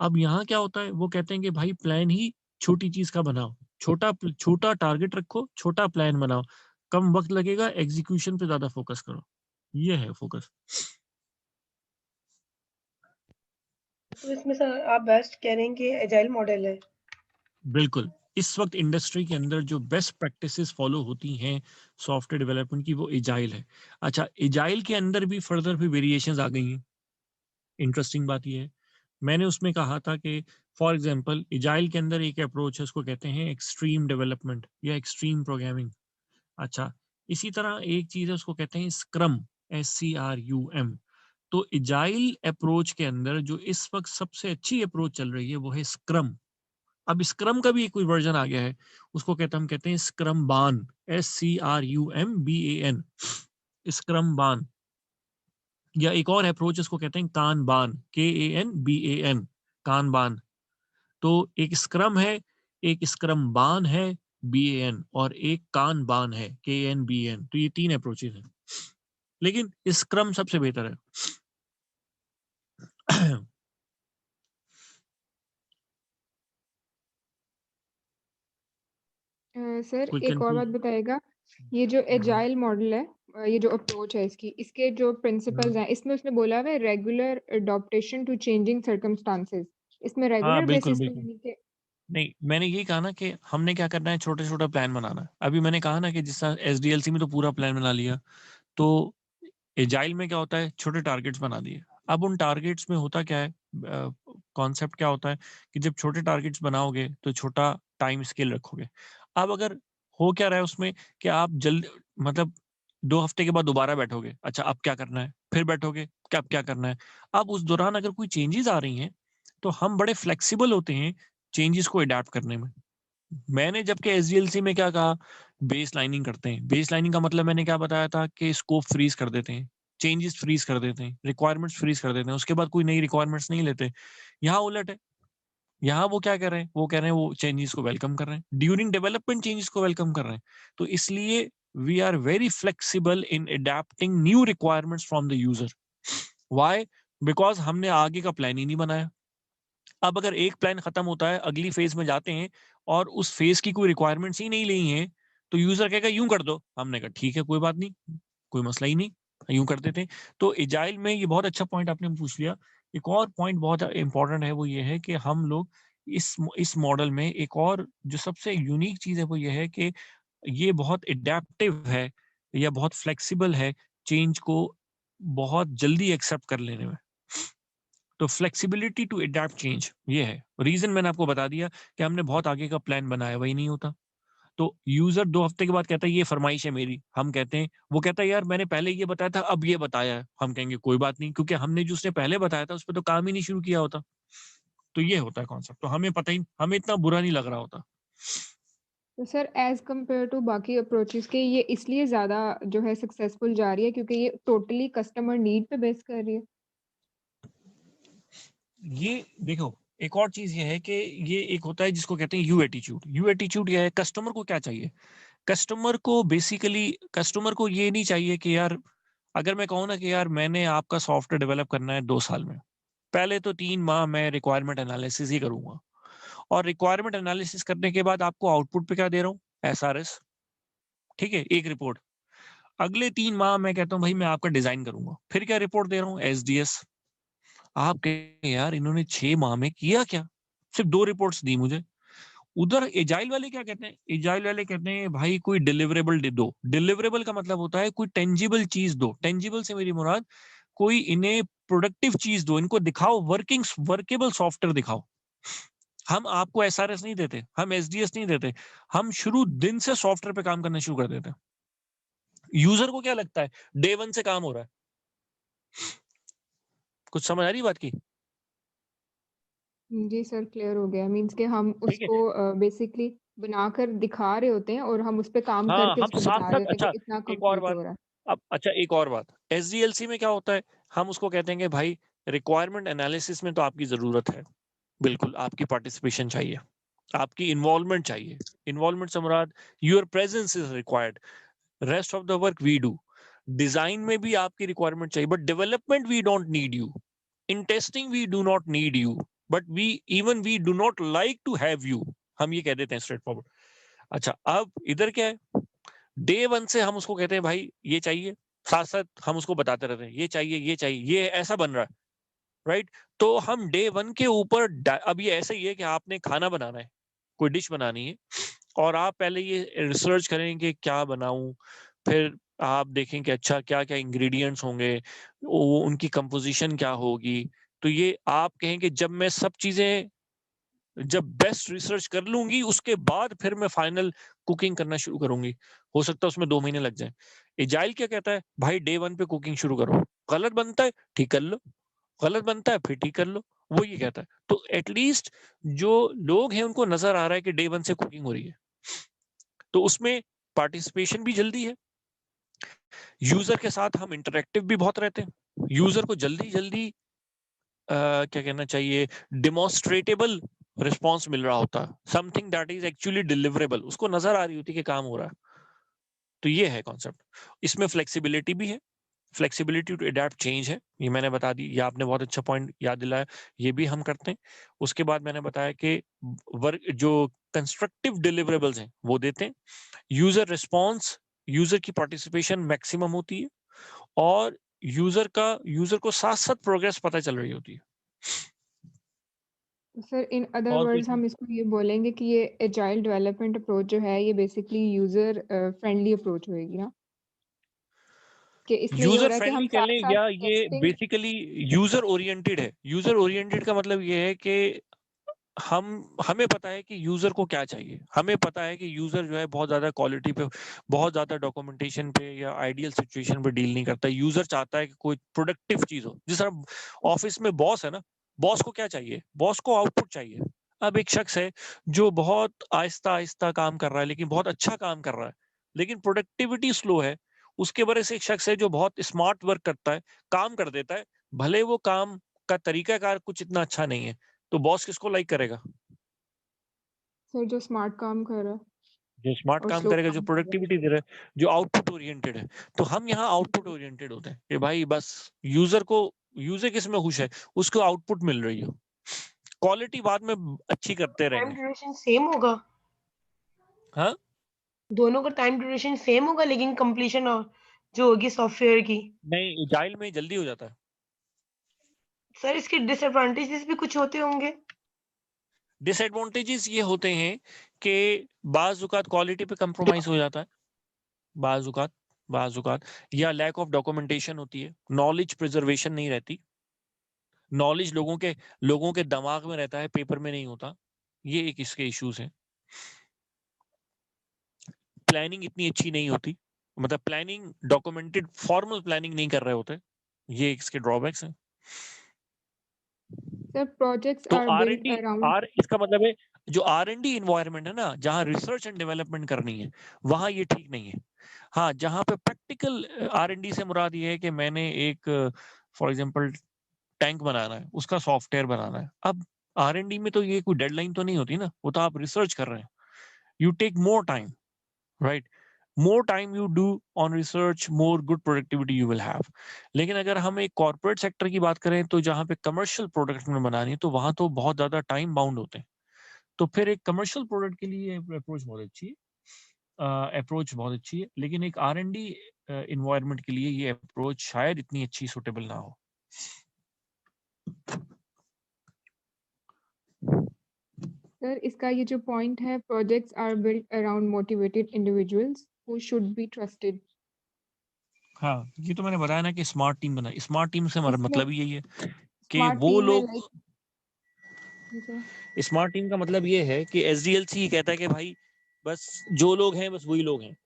अब यहाँ क्या होता है, वो कहते हैं कि भाई प्लान ही छोटी चीज का बनाओ, छोटा टारगेट रखो, छोटा प्लान बनाओ, कम वक्त लगेगा, एग्जीक्यूशन पे ज्यादा फोकस करो, ये है फोकस। तो इसमें सर आप बेस्ट कह रहे हैं कि एजाइल मॉडल है। बिल्कुल, इस वक्त इंडस्ट्री के अंदर जो बेस्ट प्रैक्टिसेस फॉलो होती हैं सॉफ्टवेयर डेवलपमेंट की, वो एजाइल है। अच्छा, एजाइल के अंदर भी फर्दर भी वेरिएशंस आ गई हैं। इंटरेस्टिंग बात ये है, मैंने उसमें कहा था कि फॉर एग्जांपल एजाइल के अंदर एक अप्रोच है, उसको कहते हैं एक्सट्रीम डेवलपमेंट या एक्सट्रीम प्रोग्रामिंग। अच्छा, इसी तरह एक चीज है, उसको कहते हैं स्क्रम, SCRUM। तो एजाइल अप्रोच के अंदर जो इस वक्त सबसे अच्छी अप्रोच चल रही है वो है स्क्रम। अब स्क्रम का भी एक कोई वर्जन आ गया है, उसको हम कहते हैं स्क्रम बान, SCRUMBAN, स्क्रम बान। या एक और अप्रोच इसको कहते हैं कानबान, KANBAN, कानबान। तो एक स्क्रम है, एक स्क्रम बान है, BAN, और एक कानबान है, KANBAN। तो ये 3 अप्रोचेस हैं, लेकिन स्क्रम सबसे बेहतर है। सर कोई एक और बात कंफ्यूजन? बताएगा, ये जो एजाइल मॉडल है, ये जो अप्रोच है इसकी, इसके जो प्रिंसिपल्स हैं, इसमें उसने बोला है regular adaptation to changing circumstances, इसमें हाँ रेगुलर बिल्कुल बेसिस पे बिल्कुल। यानी कि नहीं, मैंने यही कहा ना कि हमने क्या करना है, छोटे छोटा प्लान बनाना है। अभी मैंने कहा ना कि जिस तरह SDLC में तो पूरा प्लान बना लिया, तो एजाइल में क्या होता है, छोटे टारगेट्स बना दिए। अब उन टारगेट्स में होता क्या है, कॉन्सेप्ट क्या होता है कि जब छोटे टारगेट्स बनाओगे तो छोटा टाइम स्केल रखोगे। अब अगर हो क्या रहा है उसमें कि आप जल्द, मतलब 2 हफ्ते के बाद दोबारा बैठोगे, अच्छा अब क्या करना है, फिर बैठोगे कि अब क्या करना है। अब उस दौरान अगर कोई चेंजेस आ रही हैं तो हम बड़े फ्लेक्सिबल होते हैं चेंजेस को अडेप्ट करने में। मैंने जबकि SDLC में क्या कहा, बेस लाइनिंग करते हैं। बेस लाइनिंग का मतलब मैंने क्या बताया था कि स्कोप फ्रीज कर देते हैं, चेंजेस फ्रीज कर देते हैं, रिक्वायरमेंट्स फ्रीज कर देते हैं, उसके बाद कोई नई रिक्वायरमेंट्स नहीं लेते। यहाँ उलट है, यहाँ वो क्या कर रहे हैं, वो कह रहे हैं वो चेंजेस को वेलकम कर रहे हैं, ड्यूरिंग डेवलपमेंट चेंजेस को वेलकम कर रहे हैं। तो इसलिए we are very flexible in adapting new requirements from the user. Why? Because हमने आगे का प्लान ही नहीं बनाया। अब अगर एक प्लान खत्म होता है, अगली फेज में जाते हैं और उस फेज की कोई रिक्वायरमेंट्स ही नहीं ली है, तो यूजर कहेगा यूं कर दो। हमने कहा ठीक है, कोई बात नहीं, कोई मसला ही नहीं, यूं कर देते हैं। तो एजाइल में ये बहुत अच्छा पॉइंट आपने पूछ लिया। एक और पॉइंट बहुत इंपॉर्टेंट है, वो ये है कि हम लोग इस मॉडल में एक और जो सबसे यूनिक चीज है वो ये है कि ये बहुत एडेप्टिव है या बहुत फ्लेक्सिबल है, चेंज को बहुत जल्दी एक्सेप्ट कर लेने में। तो फ्लेक्सिबिलिटी टू अडेप्ट चेंज, ये है रीजन। मैंने आपको बता दिया कि हमने बहुत आगे का प्लान बनाया, वही नहीं होता। तो यूजर 2 हफ्ते के बाद कहता है ये फरमाइश है मेरी, हम कहते हैं, वो कहता है यार मैंने पहले ये बताया था, अब ये बताया है। हम कहेंगे कोई बात नहीं, क्योंकि हमने जो उसने पहले बताया था उस पर तो काम ही नहीं शुरू किया होता। तो ये होता है कॉन्सेप्ट। तो हमें पता ही, हमें इतना बुरा नहीं लग रहा होता। तो सर एज कम्पेयर टू बाकी अप्रोचेस के ये इसलिए ज़्यादा जो है सक्सेसफुल जा रही है क्योंकि ये टोटली कस्टमर नीड पे बेस कर रही है। ये देखो, एक और चीज ये है कि ये एक होता है जिसको कहते हैं यू एटीट्यूड। यू एटीट्यूड क्या है, कस्टमर को क्या चाहिए। कस्टमर को बेसिकली, कस्टमर को ये नहीं चाहिए कि यार, अगर मैं कहूँ ना कि यार मैंने आपका सॉफ्टवेयर डेवलप करना है 2 साल में, पहले तो 3 माह मैं रिक्वायरमेंट एनालिसिस ही करूंगा, और रिक्वायरमेंट एनालिसिस करने के बाद आपको आउटपुट पे क्या दे रहा हूँ, SRS, ठीक है, एक रिपोर्ट। अगले 3 माह मैं कहता हूँ भाई मैं आपका डिजाइन करूंगा, फिर क्या रिपोर्ट दे रहा हूँ, SDS। आप कहें यार इन्होंने 6 माह में किया क्या, सिर्फ 2 रिपोर्ट्स दी मुझे। उधर एजाइल वाले क्या कहते हैं, एजाइल वाले कहते हैं भाई कोई डिलीवरेबल दो। डिलीवरेबल का मतलब होता है कोई टेंजिबल चीज दो। टेंजिबल से मेरी मुराद कोई इन्हें प्रोडक्टिव चीज दो, इनको दिखाओ, वर्केबल सॉफ्टवेयर दिखाओ। हम आपको SRS नहीं देते, हम SDS नहीं देते, हम शुरू दिन से सॉफ्टवेयर पे काम करना शुरू कर देते हैं। यूजर को क्या लगता है, डे 1 से काम हो रहा है। कुछ समझ आ रही बात की? जी सर क्लियर हो गया, मीन्स कि हम ठीक है। उसको बेसिकली बनाकर दिखा रहे होते हैं और हम उस पर काम हाँ, करके हम उसको साथ बता रहे साथ, होते हैं अच्छा कि इतना एक और कंप्लीट बात, हो रहा है। अब अच्छा एक और बात, SDLC में क्या होता है, हम उसको कहते हैं कि भाई रिक्वायरमेंट एनालिसिस में तो आपकी जरूरत है, बिल्कुल आपकी पार्टिसिपेशन चाहिए, आपकी इन्वॉल्वमेंट चाहिए। इन्वॉल्वमेंट से मुराद your presence is required, rest of the work we do. Design में भी आपकी रिक्वायरमेंट चाहिए, but development we don't need you. In testing we do not need you, but we even we do not like to have you. हम ये कह देते हैं straight forward. अच्छा, अब इधर क्या है, डे 1 से हम उसको कहते हैं भाई ये चाहिए, साथ साथ हम उसको बताते रहते हैं ये चाहिए ये चाहिए, ये ऐसा बन रहा है, राइट। तो हम डे 1 के ऊपर अब ये ऐसा ही है कि आपने खाना बनाना है, कोई डिश बनानी है, और आप पहले ये रिसर्च करें कि क्या बनाऊं, फिर आप देखें कि अच्छा क्या क्या इंग्रेडिएंट्स होंगे, उनकी कंपोजिशन क्या होगी। तो ये आप कहें कि जब मैं सब चीजें जब बेस्ट रिसर्च कर लूंगी उसके बाद फिर मैं फाइनल कुकिंग करना शुरू करूंगी, हो सकता है उसमें 2 महीने लग जाए। एजाइल क्या कहता है, भाई डे 1 पे कुकिंग शुरू करो, गलत बनता है ठीक कर लो, गलत बनता है फिर ठीक कर लो, वो ये कहता है। तो एटलीस्ट जो लोग हैं उनको नजर आ रहा है कि डे 1 से कुकिंग हो रही है, तो उसमें पार्टिसिपेशन भी जल्दी है। यूजर के साथ हम इंटरेक्टिव भी बहुत रहते हैं, यूजर को जल्दी जल्दी क्या कहना चाहिए, डिमॉन्स्ट्रेटेबल रिस्पॉन्स मिल रहा होता है, something that is actually deliverable, उसको नजर आ रही होती है कि काम हो रहा है। तो ये है कॉन्सेप्ट। इसमें फ्लेक्सिबिलिटी भी है, फ्लेक्सिबिलिटी टू अडैप्ट चेंज है, ये मैंने बता दी, ये आपने बहुत अच्छा पॉइंट याद दिलाया, ये भी हम करते हैं। उसके बाद मैंने बताया कि वर्क जो कंस्ट्रक्टिव डिलीवरेबल्स हैं वो देते हैं, यूजर रिस्पॉन्स, यूजर की पार्टिसिपेशन मैक्सिमम होती है, और यूजर को साथ साथ प्रोग्रेस पता चल रही होती है। सर इन अदर और वर्ड्स हम इसको ये बोलेंगे कि ये एजाइल डेवलपमेंट अप्रोच जो है ये बेसिकली यूजर फ्रेंडली अप्रोच होएगी ना, कि इसमें ये हो यूजर रहा है कि फ्रेंडली हम कह साथ लें, साथ या ये टेस्टिंग। बेसिकली यूजर ओरिएंटेड है। यूजर ओरिएंटेड का मतलब ये है कि हमें पता है कि यूजर को क्या चाहिए, हमें पता है कि यूजर जो है बहुत ज्यादा क्वालिटी पे, बहुत ज्यादा डॉक्यूमेंटेशन पे या आइडियल सिचुएशन पे डील नहीं करता। यूजर चाहता है कि कोई प्रोडक्टिव चीज हो, जिस तरह ऑफिस में बॉस है ना, बॉस को क्या चाहिए, बॉस को आउटपुट चाहिए। अब एक शख्स है जो बहुत आहिस्ता आहिस्ता काम कर रहा है लेकिन बहुत अच्छा काम कर रहा है, लेकिन प्रोडक्टिविटी स्लो है। उसके बरे से एक शख्स है जो बहुत स्मार्ट वर्क करता है, काम कर देता है, भले वो काम का तरीकाकार कुछ इतना अच्छा नहीं है, तो बॉस किसको लाइक करेगा? सर जो स्मार्ट काम कर रहा है जो स्मार्ट और काम स्लो करेगा, जो काम कर रहा है। प्रोडक्टिविटी दे रहा है, जो आउटपुट ओरिएंटेड है। तो हम यहाँ आउटपुट ओरिएंटेड होते हैं कि भाई बस यूजर किस में खुश है, उसको आउटपुट मिल रही हो, क्वालिटी बाद में अच्छी करते टाइम रहेंगे। ड्यूरेशन सेम होगा, हाँ, दोनों का टाइम ड्यूरेशन सेम होगा, लेकिन कंप्लीशन और जो होगी सॉफ्टवेयर की। नहीं, एजाइल में जल्दी हो जाता है। सर इसके डिसएडवांटेजेस भी कुछ होते होंगे। डिसएडवांटेजेस ये होते हैं कि बाजुकात क्वालिटी पे कंप्रोमाइज हो जाता है, बाजुकात बाजुकात या लैक ऑफ डॉक्यूमेंटेशन होती है, नॉलेज प्रिजर्वेशन नहीं रहती, नॉलेज लोगों के दिमाग में रहता है, पेपर में नहीं होता। ये एक इसके इश्यूज हैं। प्लानिंग इतनी अच्छी नहीं होती, मतलब प्लानिंग डॉक्यूमेंटेड फॉर्मल प्लानिंग नहीं कर रहे होते, ये इसके ड्रॉबैक्स हैं। सर प्रोजेक्ट्स तो आर बिल्ट अराउंड। इसका मतलब है जो R&D इन्वायरमेंट है ना, जहाँ रिसर्च एंड डेवलपमेंट करनी है, वहां ये ठीक नहीं है। हाँ, जहाँ पे प्रैक्टिकल R&D से मुराद ये है कि मैंने एक फॉर एग्जांपल टैंक बनाना है, उसका सॉफ्टवेयर बनाना है। अब R&D में तो ये कोई डेडलाइन तो नहीं होती ना, वो तो आप रिसर्च कर रहे हैं, you take more time, right. more time you do on research, more good productivity you will have. लेकिन अगर हम एक कॉर्पोरेट सेक्टर की बात करें, तो जहाँ पे कमर्शियल प्रोडक्ट में बनानी है, तो वहां तो बहुत ज्यादा टाइम बाउंड होते हैं। तो फिर एक कमर्शियल प्रोडक्ट के लिए अप्रोच बहुत अच्छी है, लेकिन एक R&D इन्वायरमेंट के लिए ये अप्रोच शायद इतनी अच्छी सुटेबल ना हो। सर इसका ये जो पॉइंट है, projects are built around motivated individuals who should be trusted. हाँ, ये तो मैंने बताया ना कि स्मार्ट टीम बनाई, स्मार्ट टीम से इसमें मतलब ही यही है कि स्मार्ट वो टीम में लोग, लाइक। जी सर। स्मार्ट टीम का मतलब ये है कि SDLC कहता है कि भाई बस जो लोग हैं बस वही लोग हैं।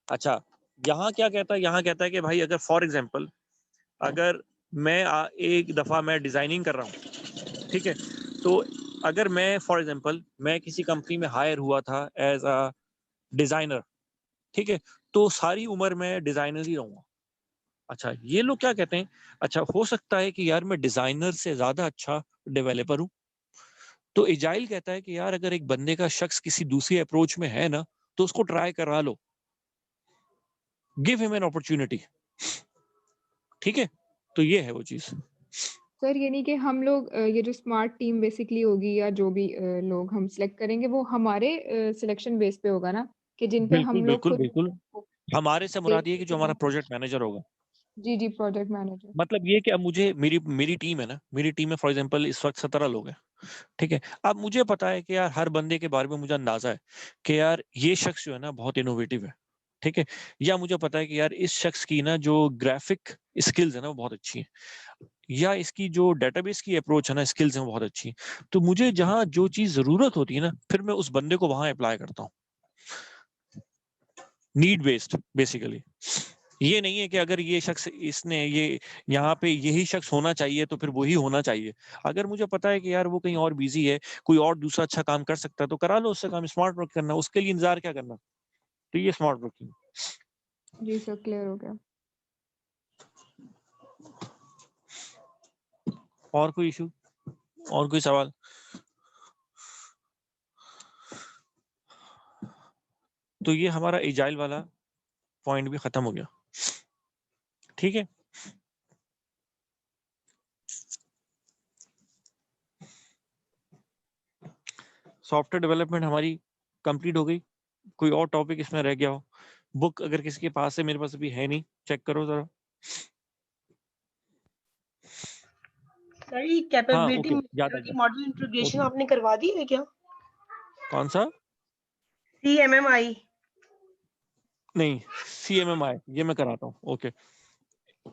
अच्छा, यहाँ क्या कहता है, यहाँ कहता है कि भाई अगर फॉर एग्जांपल अगर मैं एक दफा मैं डिजाइनिंग कर रहा हूँ, ठीक है, तो अगर मैं फॉर एग्जांपल मैं किसी कंपनी में हायर हुआ था एज अ डिजाइनर, ठीक है, तो सारी उम्र मैं डिजाइनर ही रहूंगा। अच्छा, ये लोग क्या कहते हैं, अच्छा हो सकता है कि यार मैं डिजाइनर से ज्यादा अच्छा डेवलपर हूँ। तो एजाइल कहता है कि यार अगर एक बंदे का शख्स किसी दूसरी अप्रोच में है ना, तो उसको ट्राई करा लो, गिव हिम एन अपॉर्चुनिटी। ठीक है, तो ये है वो चीज। सर ये नहीं कि हम लोग ये जो स्मार्ट टीम बेसिकली होगी या जो भी लोग हम सिलेक्ट करेंगे वो हमारे सिलेक्शन बेस पे होगा ना, कि जिन पे बिल्कुल हम लोग बिल्कुल खुद बिल्कुल हमारे से मुराद ये है कि देखेंगे जो कि हमारा हाँ प्रोजेक्ट मैनेजर होगा, जी जी प्रोजेक्ट मैनेजर। मतलब ये कि अब मुझे मेरी मेरी टीम है ना, मेरी टीम में फॉर एग्जांपल इस वक्त 17 लोग हैं, ठीक है। अब मुझे पता है कि यार हर बंदे के बारे में मुझे अंदाजा है कि यार ये शख्स जो है ना बहुत इनोवेटिव है, ठीक है, या मुझे पता है कि यार इस शख्स की ना जो ग्राफिक स्किल्स है ना वो बहुत अच्छी है, या इसकी जो डेटाबेस की अप्रोच है ना स्किल्स है वो बहुत अच्छी है। तो मुझे जहां जो चीज जरूरत होती है ना फिर मैं उस बंदे को वहां अप्लाई करता हूँ, नीड बेस्ड बेसिकली। ये नहीं है कि अगर ये शख्स इसने ये यहाँ पे यही शख्स होना चाहिए तो फिर वही होना चाहिए। अगर मुझे पता है कि यार वो कहीं और बिजी है, कोई और दूसरा अच्छा काम कर सकता है तो करा लो उससे काम, स्मार्ट वर्क करना, उसके लिए इंतजार क्या करना। तो ये स्मार्ट वर्किंग। जी सर क्लियर हो गया। और कोई इशू, और कोई सवाल? तो ये हमारा एजाइल वाला पॉइंट भी खत्म हो गया, ठीक है। सॉफ्टवेयर डेवलपमेंट हमारी कंप्लीट हो गई। कोई और टॉपिक इसमें रह गया हो? बुक अगर किसी के पास है, मेरे पास अभी है नहीं, चेक करो जरा। सर ये हाँ कैपेबिलिटी ओके, याद आ मेच्योरिटी गया। मॉडल इंटीग्रेशन ओके, आपने करवा दी है क्या? कौन सा? CMMI। नहीं, CMMI ये मैं कराता हूँ, ओके।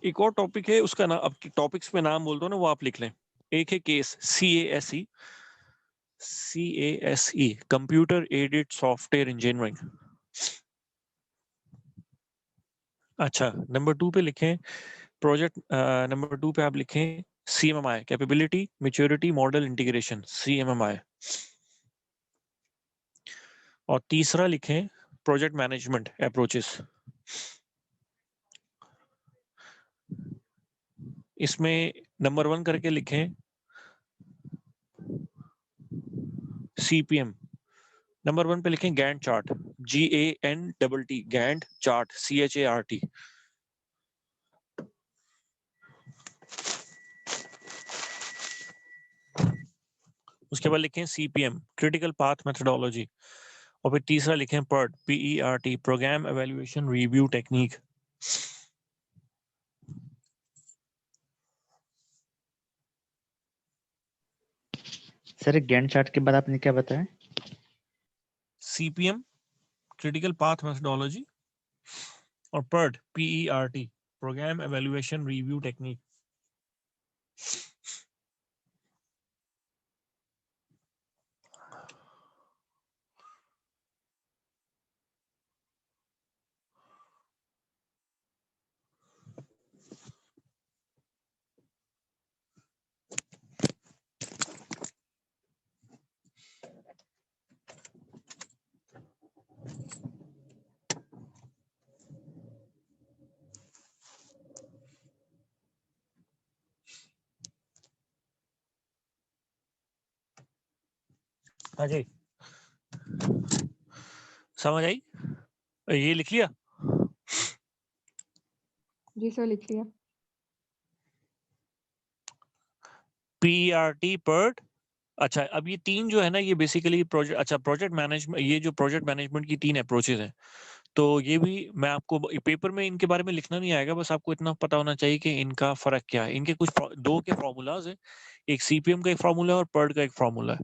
एक और टॉपिक है उसका नाम, अब टॉपिक्स में नाम बोल दो ना वो आप लिख लें। एक है case, CASE computer aided software engineering. अच्छा, नंबर 2 पे लिखें प्रोजेक्ट, नंबर 2 पे आप लिखें CMMI capability maturity model integration, CMMI। और तीसरा लिखें प्रोजेक्ट मैनेजमेंट अप्रोचेस। इसमें नंबर 1 करके लिखें CPM। नंबर 1 पे लिखें Gantt chart, GANTT Gantt chart, CHART। उसके बाद लिखें CPM क्रिटिकल पाथ मेथोडोलॉजी। और फिर तीसरा लिखें PERT program evaluation review technique. Sir Gantt chart के बाद आपने क्या बताया? CPM क्रिटिकल पाथ मेथोडोलॉजी और PERT program evaluation review technique. हाँ जी, समझ आई? ये लिख लिया? जी सर लिख लिया। PERT PERT। अच्छा, अब ये तीन जो है ना ये बेसिकली प्रोजेक्ट, अच्छा प्रोजेक्ट मैनेजमेंट, ये जो प्रोजेक्ट मैनेजमेंट की 3 अप्रोचेज हैं, तो ये भी मैं आपको पेपर में इनके बारे में लिखना नहीं आएगा, बस आपको इतना पता होना चाहिए कि इनका फर्क क्या है। इनके कुछ दो के फॉर्मूलाज है, एक CPM का एक फॉर्मूला है और PERT का एक फॉर्मूला है।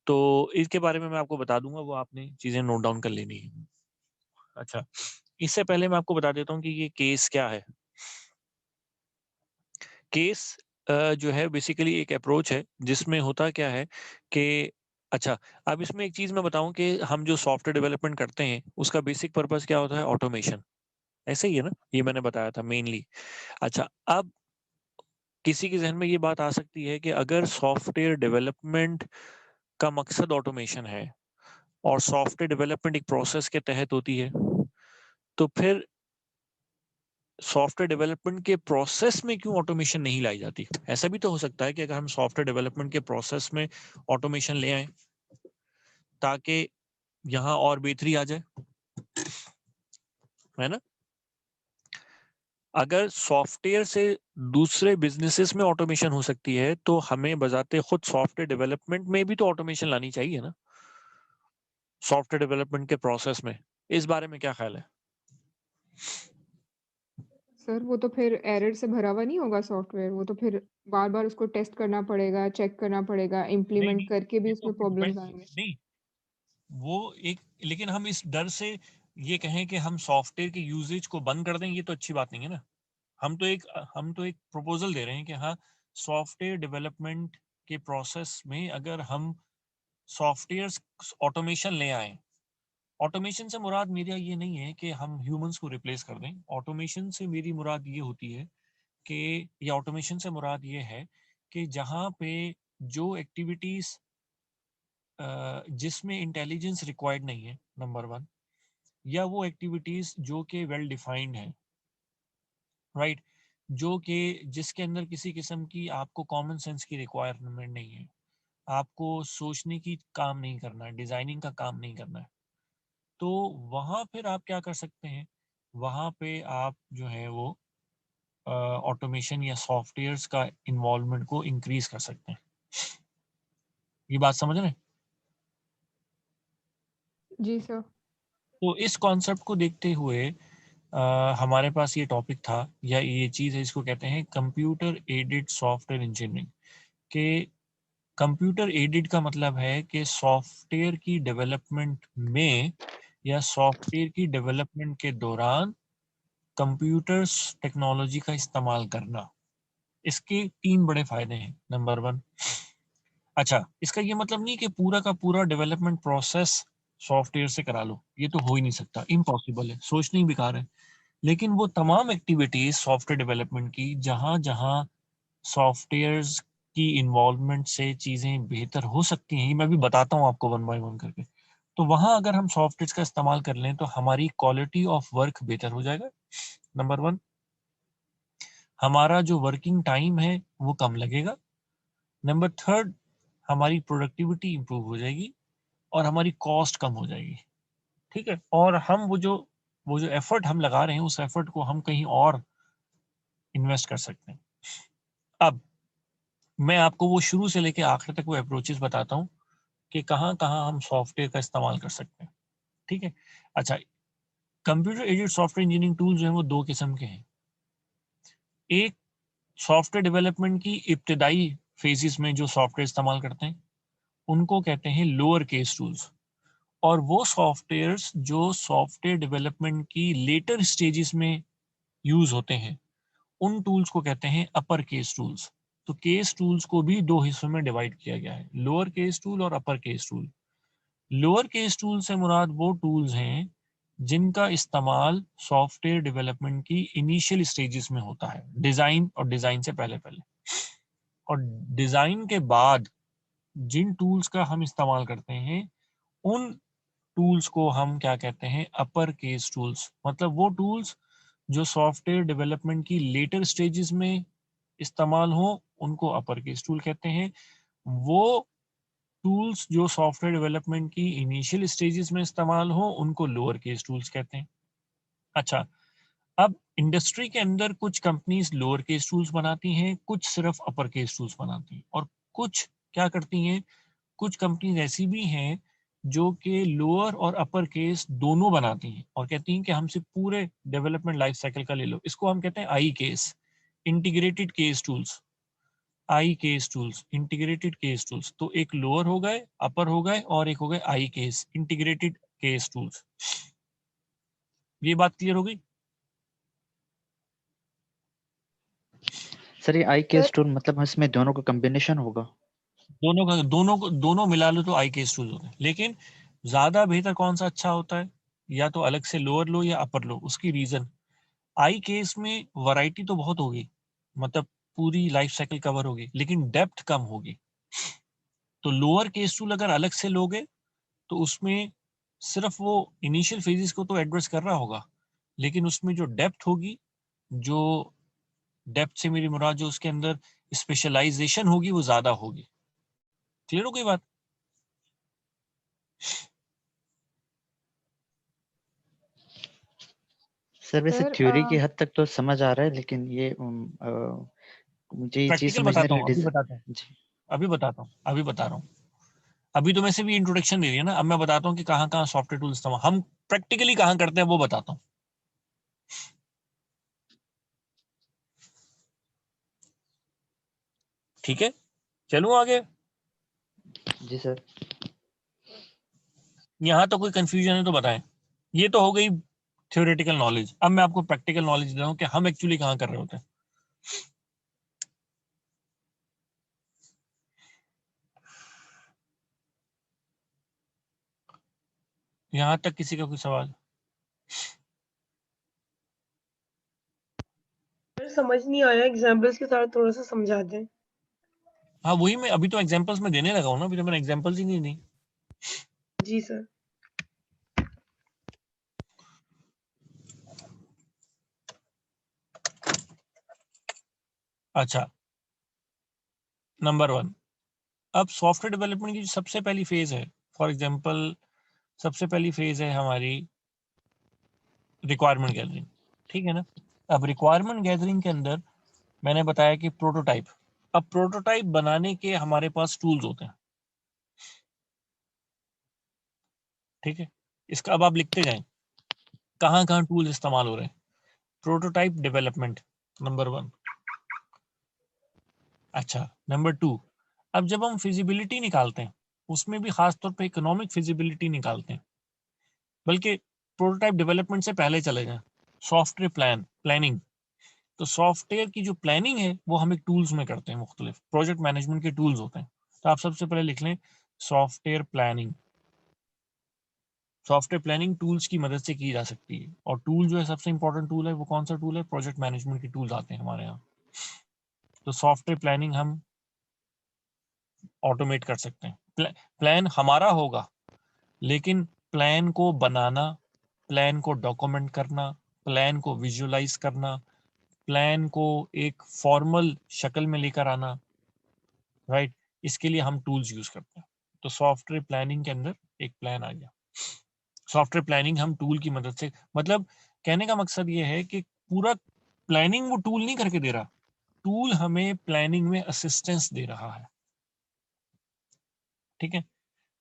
तो इसके बारे में मैं आपको बता दूंगा, वो आपने चीजें नोट डाउन कर लेनी है। अच्छा, इससे पहले मैं आपको बता देता हूँ कि ये केस क्या है। केस जो है बेसिकली एक अप्रोच है जिसमें होता क्या है कि, अच्छा अब इसमें एक चीज मैं बताऊं कि हम जो सॉफ्टवेयर डेवलपमेंट करते हैं उसका बेसिक पर्पस क्या होता है? ऑटोमेशन। ऐसे ही है ना, ये मैंने बताया था मेनली। अच्छा, अब किसी के जहन में ये बात आ सकती है कि अगर सॉफ्टवेयर डेवलपमेंट का मकसद ऑटोमेशन है और सॉफ्टवेयर डेवलपमेंट एक प्रोसेस के तहत होती है, तो फिर सॉफ्टवेयर डेवलपमेंट के प्रोसेस में क्यों ऑटोमेशन नहीं लाई जाती? ऐसा भी तो हो सकता है कि अगर हम सॉफ्टवेयर डेवलपमेंट के प्रोसेस में ऑटोमेशन ले आए ताकि यहाँ और बेहतरी आ जाए, है ना। अगर सॉफ्टवेयर से दूसरे बिजनेसेस में ऑटोमेशन हो सकती है तो हमें बजाते खुद सॉफ्टवेयर डेवलपमेंट में भी तो ऑटोमेशन लानी चाहिए ना, सॉफ्टवेयर डेवलपमेंट के प्रोसेस में। इस बारे में क्या ख्याल है? सर वो तो फिर एरर से भरा हुआ नहीं होगा सॉफ्टवेयर, वो तो फिर बार-बार उसको टेस्ट करना पड़ेगा, चेक करना पड़ेगा, नहीं इम्प्लीमेंट नहीं, करके भी ये तो उसमें फिर प्रॉब्लम्स डिपेंड आएँगे। नहीं, वो एक, लेकिन हम इस डर से ये कहें कि हम सॉफ्टवेयर के यूजेज को बंद कर दें, ये तो अच्छी बात नहीं है ना। हम तो एक प्रपोजल दे रहे हैं कि हाँ, सॉफ्टवेयर डेवलपमेंट के प्रोसेस में अगर हम सॉफ्टवेयर ऑटोमेशन ले आए, ऑटोमेशन से मुराद मेरा ये नहीं है कि हम ह्यूमंस को रिप्लेस कर दें, ऑटोमेशन से मेरी मुराद ये होती है कि, या ऑटोमेशन से मुराद ये है कि जहाँ पे जो एक्टिविटीज जिसमें इंटेलिजेंस रिक्वायर्ड नहीं है, नंबर वन, या वो एक्टिविटीज जो कि वेल डिफाइंड हैं, राइट, जो कि जिसके अंदर किसी किस्म की आपको कॉमन सेंस की रिक्वायरमेंट नहीं है, आपको सोचने की काम नहीं करना है, डिजाइनिंग का काम नहीं करना है, तो वहाँ फिर आप क्या कर सकते हैं, वहाँ पे आप जो है वो ऑटोमेशन या सॉफ्टवेयर्स का इन्वॉल्वमेंट को इंक्रीज कर सकते हैं। ये बात समझ रहे हैं? जी सर। तो इस कॉन्सेप्ट को देखते हुए हमारे पास ये टॉपिक था, या ये चीज़ है, इसको कहते हैं कंप्यूटर एडेड सॉफ्टवेयर इंजीनियरिंग। के कंप्यूटर एडेड का मतलब है कि सॉफ्टवेयर की डेवलपमेंट में या सॉफ्टवेयर की डेवलपमेंट के दौरान कंप्यूटर्स टेक्नोलॉजी का इस्तेमाल करना। इसके 3 बड़े फायदे हैं। नंबर 1, अच्छा, इसका ये मतलब नहीं कि पूरा का पूरा डेवलपमेंट प्रोसेस सॉफ्टवेयर से करा लो, ये तो हो ही नहीं सकता, इम्पॉसिबल है, सोचना ही बेकार है। लेकिन वो तमाम एक्टिविटीज सॉफ्टवेयर डेवलपमेंट की जहां जहां सॉफ्टवेयर्स की इन्वॉल्वमेंट से चीजें बेहतर हो सकती हैं, ये मैं भी बताता हूँ आपको वन बाय वन करके, तो वहां अगर हम सॉफ्टवेयर का इस्तेमाल कर लें तो हमारी क्वालिटी ऑफ वर्क बेहतर हो जाएगा। नंबर 1, हमारा जो वर्किंग टाइम है वो कम लगेगा। नंबर 3, हमारी प्रोडक्टिविटी इंप्रूव हो जाएगी और हमारी कॉस्ट कम हो जाएगी। ठीक है, और हम वो जो एफर्ट हम लगा रहे हैं उस एफर्ट को हम कहीं और इन्वेस्ट कर सकते हैं। अब मैं आपको वो शुरू से लेके आखिर तक वो अप्रोचेस बताता हूँ कि कहाँ कहाँ हम सॉफ्टवेयर का इस्तेमाल कर सकते हैं। ठीक है, अच्छा, computer aided software engineering tool जो है वो 2 किस्म के हैं। एक, सॉफ्टवेयर डेवलपमेंट की इब्तदाई फेजेस में जो सॉफ्टवेयर इस्तेमाल करते हैं उनको कहते हैं लोअर केस टूल्स, और वो सॉफ्टवेयर्स जो सॉफ्टवेयर डेवलपमेंट की लेटर स्टेजेस में यूज होते हैं उन टूल्स को कहते हैं अपर केस टूल्स। तो केस टूल्स को भी 2 हिस्सों में डिवाइड किया गया है, लोअर केस टूल और upper case tool. Lower case tool से मुराद वो टूल्स हैं जिनका इस्तेमाल सॉफ्टवेयर डेवलपमेंट की इनिशियल स्टेजेस में होता है, डिजाइन और डिजाइन से पहले पहले, और डिजाइन के बाद जिन टूल्स का हम इस्तेमाल करते हैं उन टूल्स को हम क्या कहते हैं, अपर केस टूल्स। मतलब वो टूल्स जो सॉफ्टवेयर डेवलपमेंट की लेटर स्टेजेस में इस्तेमाल हो उनको अपर केस टूल कहते हैं। वो टूल्स जो सॉफ्टवेयर डेवलपमेंट की इनिशियल स्टेजेस में इस्तेमाल हो उनको लोअर केस टूल्स कहते हैं। अच्छा, अब इंडस्ट्री के अंदर कुछ कंपनीज लोअर केस टूल्स बनाती हैं, कुछ सिर्फ अपर केस टूल्स बनाती हैं, और कुछ क्या करती हैं, कुछ कंपनीज ऐसी भी हैं जो कि लोअर और अपर केस दोनों बनाती हैं और कहती हैं कि हमसे पूरे डेवलपमेंट लाइफ साइकिल का ले लो। इसको हम कहते हैं I CASE, integrated CASE tools. I CASE tools, integrated CASE tools, तो एक लोअर हो गए, अपर हो गए, और एक हो गए आई केस, इंटीग्रेटेड केस टूल्स। ये बात क्लियर हो गई? सर ये आई सर केस टूल मतलब इसमें दोनों का कॉम्बिनेशन होगा? दोनों मिला लो तो आई केस टूल होते हैं, लेकिन ज्यादा बेहतर कौन सा अच्छा होता है, या तो अलग से लोअर लो या अपर लो। उसकी रीजन, आई केस में वैरायटी तो बहुत होगी, मतलब पूरी लाइफ साइकिल कवर होगी, लेकिन डेप्थ कम होगी। तो लोअर केस टूल अगर अलग से लोगे तो उसमें सिर्फ वो इनिशियल फेजेस को तो एड्रेस कर रहा होगा, लेकिन उसमें जो डेप्थ होगी, जो डेप्थ से मेरी मुराद जो उसके अंदर स्पेशलाइजेशन होगी वो ज्यादा होगी। क्लियर हो गई बात? सर वैसे सर थ्योरी की हद तक तो समझ आ रहा है, लेकिन ये मुझे ये चीज प्रैक्टिकल समझने बताता के हूँ, लिए अभी बताता हूँ, जी अभी बताता हूँ, अभी बता रहा हूँ। अभी तो वैसे भी इंट्रोडक्शन दे दिया ना, अब मैं बताता हूँ कि कहाँ कहाँ सॉफ्टवेयर टूल इस्तेमाल हम प्रैक्टिकली कहाँ करते हैं वो बताता हूँ। ठीक है, चलूँ आगे। जी सर। यहाँ तो कोई कंफ्यूजन है तो बताएं। ये तो हो गई थ्योरेटिकल नॉलेज। अब मैं आपको प्रैक्टिकल नॉलेज दे रहा हूँ कि हम एक्चुअली कहाँ कर रहे होते हैं। यहाँ तक किसी का कोई सवाल? सर समझ नहीं आया, एग्जांपल्स के साथ थोड़ा सा समझा दें। हाँ वही मैं अभी तो एग्जांपल्स में देने लगा हूँ ना, अभी तो मैंने एग्जांपल्स ही नहीं दी। जी सर। अच्छा, नंबर 1, अब सॉफ्टवेयर डेवलपमेंट की जो सबसे पहली फेज है, फॉर एग्जांपल सबसे पहली फेज है हमारी रिक्वायरमेंट गैदरिंग, ठीक है ना। अब रिक्वायरमेंट गैदरिंग के अंदर मैंने बताया कि प्रोटोटाइप। अब प्रोटोटाइप बनाने के हमारे पास टूल्स होते हैं, ठीक है। इसका अब आप लिखते जाएं कहाँ कहाँ टूल्स इस्तेमाल हो रहे हैं। Prototype development number 1। अच्छा, नंबर 2, अब जब हम फिजिबिलिटी निकालते हैं, उसमें भी खासतौर पे इकोनॉमिक फिजिबिलिटी निकालते हैं, बल्कि प्रोटोटाइप डेवलपमेंट से पहले चले जाएं, सॉफ्टवेयर प्लानिंग। तो सॉफ्टवेयर की जो प्लानिंग है वो हम एक टूल्स में करते हैं, मुख्तलिफ प्रोजेक्ट मैनेजमेंट के टूल्स होते हैं। तो आप सबसे पहले लिख लें software planning. Software planning tools की मदद से की जा सकती है, और टूल जो है सबसे इंपॉर्टेंट टूल है वो कौन सा टूल है? प्रोजेक्ट मैनेजमेंट के टूल्स आते हैं हमारे यहाँ। तो सॉफ्टवेयर प्लानिंग हम ऑटोमेट कर सकते हैं। प्लान हमारा होगा, लेकिन प्लान को बनाना, प्लान को डॉक्यूमेंट करना, प्लान को विजुअलाइज करना, प्लान को एक फॉर्मल शक्ल में लेकर आना, राइट, इसके लिए हम टूल्स यूज करते हैं। तो सॉफ्टवेयर प्लानिंग के अंदर एक प्लान आ गया। सॉफ्टवेयर प्लानिंग हम टूल की मदद से, मतलब कहने का मकसद ये है कि पूरा प्लानिंग वो टूल नहीं करके दे रहा, टूल हमें प्लानिंग में असिस्टेंस दे रहा है, ठीक है।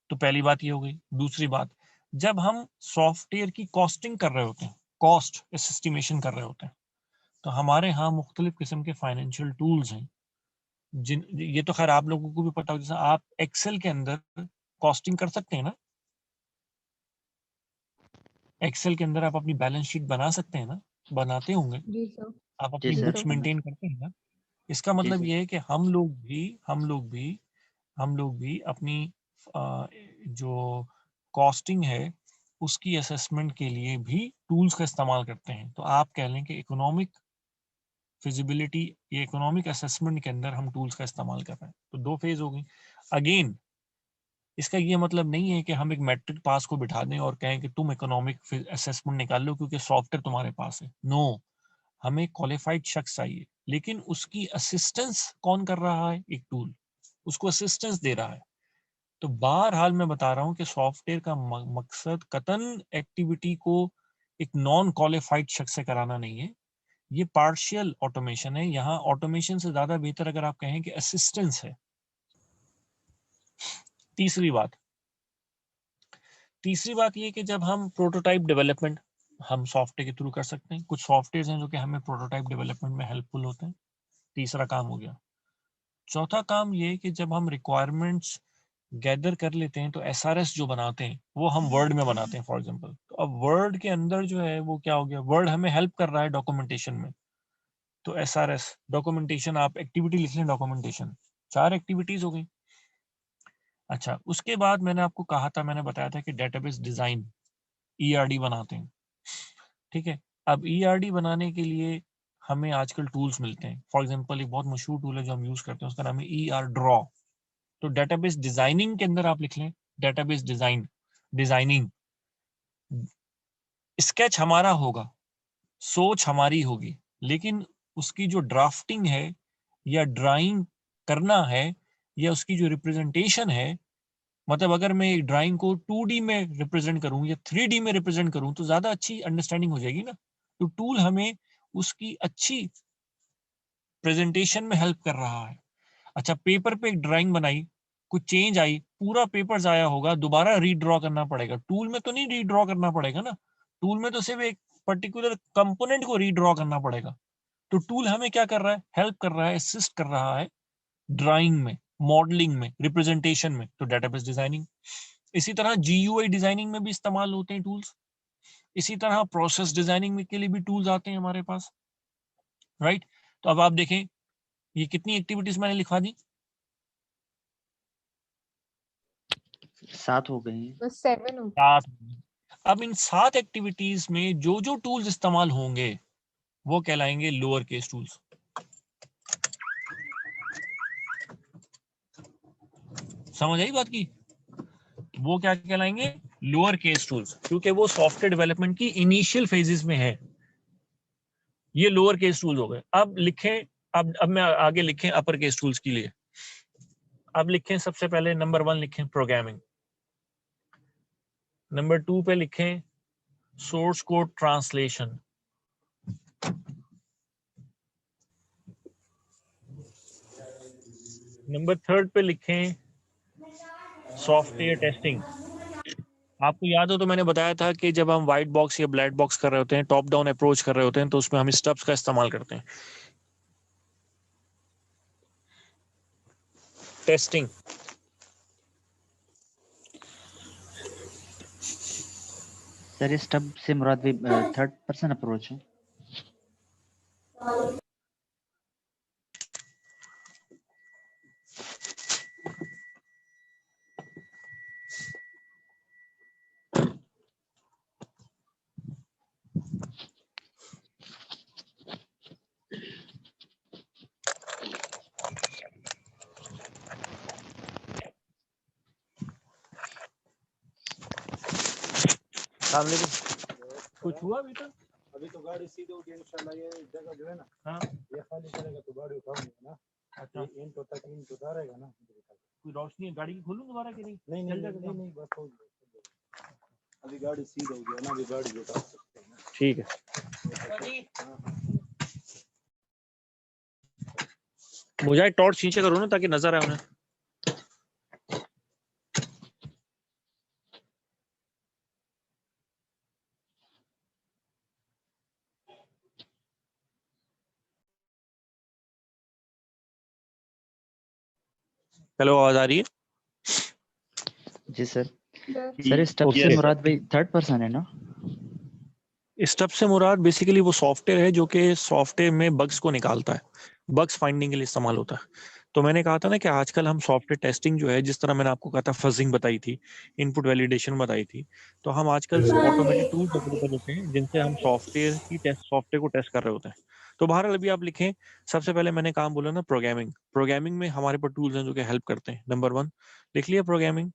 तो पहली बात ये हो गई। दूसरी बात, जब हम सॉफ्टवेयर की कॉस्टिंग कर रहे होते हैं, कॉस्ट एस्टिमेशन कर रहे होते हैं, तो हमारे यहाँ मुख्तलिफ किस्म के फाइनेंशियल टूल्स हैं, जिन ये तो खैर आप लोगों को भी पता हो, जैसे आप एक्सेल के अंदर कॉस्टिंग कर सकते हैं ना, एक्सेल के अंदर आप अपनी बैलेंस शीट बना सकते हैं ना, बनाते होंगे, जी सर। आप जी अपनी सर। बुक्स मेंटेन करते हैं ना। इसका जी मतलब सर। ये है कि हम लोग भी अपनी जो कॉस्टिंग है उसकी असेसमेंट के लिए भी टूल्स का इस्तेमाल करते हैं। तो आप कह लें कि इकोनॉमिक फिजिबिलिटी या इकोनॉमिक असेसमेंट के अंदर हम टूल्स का इस्तेमाल कर रहे हैं। तो 2 फेज हो गई। अगेन इसका ये मतलब नहीं है कि हम एक मैट्रिक पास को बिठा दें और कहें कि तुम इकोनॉमिक असेसमेंट निकाल लो क्योंकि सॉफ्टवेयर तुम्हारे पास है। नो, हमें क्वालिफाइड शख्स चाहिए, लेकिन उसकी असिस्टेंस कौन कर रहा है? एक टूल उसको असिस्टेंस दे रहा है। तो बहरहाल मैं बता रहा हूँ कि सॉफ्टवेयर का मकसद कतन एक्टिविटी को एक नॉन क्वालिफाइड शख्स से कराना नहीं है। ये पार्शियल ऑटोमेशन है। यहाँ ऑटोमेशन से ज्यादा बेहतर अगर आप कहें कि असिस्टेंस है। तीसरी बात ये कि जब हम प्रोटोटाइप डेवलपमेंट हम सॉफ्टवेयर के थ्रू कर सकते हैं। कुछ सॉफ्टवेयर हैं जो कि हमें प्रोटोटाइप डेवलपमेंट में हेल्पफुल होते हैं। तीसरा काम हो गया। चौथा काम ये कि जब हम रिक्वायरमेंट्स गैदर कर लेते हैं तो एसआरएस जो बनाते हैं वो हम वर्ड में बनाते हैं, फॉर एग्जांपल। तो अब वर्ड के अंदर जो है वो क्या हो गया, वर्ड हमें हेल्प कर रहा है डॉक्यूमेंटेशन में। तो एसआरएस डॉक्यूमेंटेशन, आप एक्टिविटी लिख लें डॉक्यूमेंटेशन, 4 एक्टिविटीज हो गई। अच्छा, उसके बाद मैंने आपको कहा था, मैंने बताया था कि डेटाबेस डिजाइन ईआरडी बनाते हैं, ठीक है। अब ईआरडी बनाने के लिए हमें आजकल टूल्स मिलते हैं। फॉर एग्जांपल एक बहुत मशहूर टूल है जो हम यूज करते हैं, उसका नाम है ईआर ड्रॉ। तो डेटाबेस डिजाइनिंग के अंदर आप लिख लें डेटाबेस डिजाइनिंग। स्केच हमारा होगा, सोच हमारी होगी, लेकिन उसकी जो ड्राफ्टिंग है या ड्राइंग करना है या उसकी जो रिप्रेजेंटेशन है, मतलब अगर मैं एक ड्राइंग को 2D में रिप्रेजेंट करूं या 3D में रिप्रेजेंट करूं तो ज्यादा अच्छी अंडरस्टैंडिंग हो जाएगी ना। तो टूल हमें उसकी अच्छी प्रेजेंटेशन में हेल्प कर रहा है। अच्छा, पेपर पे एक ड्राइंग बनाई, कुछ चेंज आई, पूरा पेपर जाया होगा, दोबारा रीड्रॉ करना पड़ेगा। टूल में तो नहीं रीड्रॉ करना पड़ेगा ना, टूल में तो सिर्फ एक पर्टिकुलर कंपोनेंट को रीड्रॉ करना पड़ेगा। तो टूल हमें क्या कर रहा है, हेल्प कर रहा है, असिस्ट कर रहा है ड्राइंग में, मॉडलिंग में, रिप्रेजेंटेशन में, तो डेटाबेस डिजाइनिंग। इसी तरह जीयूआई डिजाइनिंग में भी इस्तेमाल होते हैं टूल्स। इसी तरह प्रोसेस डिजाइनिंग में के लिए भी टूल्स आते हैं हमारे पास, राइट। तो अब आप देखें ये कितनी एक्टिविटीज मैंने लिखवा दी, 7 हो गए हैं। बस 7 हो 7। अब इन 7 एक्टिविटीज में जो जो टूल्स इस्तेमाल होंगे वो कहलाएंगे लोअर केस टूल्स। समझ आई बात की? वो क्या कहलाएंगे, लोअर केस टूल्स, क्योंकि वो सॉफ्टवेयर डेवलपमेंट की इनिशियल फेजेस में है। ये लोअर केस टूल्स हो गए। अब लिखें, अब मैं आगे लिखें अपर केस टूल्स के लिए। अब लिखें सबसे पहले नंबर 1 लिखें प्रोग्रामिंग, नंबर 2 पे लिखें सोर्स कोड ट्रांसलेशन, नंबर 3 पे लिखें सॉफ्टवेयर टेस्टिंग। आपको याद हो तो मैंने बताया था कि जब हम व्हाइट बॉक्स या ब्लैक बॉक्स कर रहे होते हैं, टॉप डाउन अप्रोच कर रहे होते हैं, तो उसमें हम स्टेप्स का इस्तेमाल करते हैं। टेस्टिंग, सर इस स्टेप से मुराद भी 3rd पर्सन अप्रोच है। सामने कुछ हुआ अभी तक? अभी तो गाड़ी सीधे होगी इंशाल्लाह। ये जगह जो है ना, हाँ, ये खाली करेगा तो गाड़ी उठाऊंगा ना। अच्छा, ये इन तो तक इन तो डालेगा ना। कोई रोशनी गाड़ी की खोलूं दोबारा कि नहीं? नहीं चल नहीं जाएगा नहीं काम? नहीं, बस हो गया। अभी गाड़ी सीधे होगी ना, अभी गाड़ी जो उठा सकते हैं ना। ठीक है। मुझे टॉर्च नीचे करो ना ताकि नजर आए उन्हें। हेलो, आवाज आ रही है? जी सर। सर। सर इस स्टेप से मुराद भाई 3rd पर्सन है ना? स्टेप से मुराद बेसिकली वो सॉफ्टवेयर है जो कि सॉफ्टवेयर में बग्स को निकालता है, बग्स फाइंडिंग के लिए इस्तेमाल होता है। तो मैंने कहा था ना कि आजकल हम सॉफ्टवेयर टेस्टिंग जो है, जिस तरह मैंने आपको कहा था फजिंग बताई थी, इनपुट वैलिडेशन बताई थी, तो हम आजकल ऑटोमेटेड टूल्स अवेलेबल होते हैं जिनसे हम सॉफ्टवेयर को टेस्ट कर रहे होते हैं। तो बहरहाल अभी आप लिखें, सबसे पहले मैंने काम बोला ना प्रोग्रामिंग। प्रोग्रामिंग में हमारे पास टूल्स हैं जो कि हेल्प करते हैं। नंबर 1 लिख लिया प्रोग्रामिंग।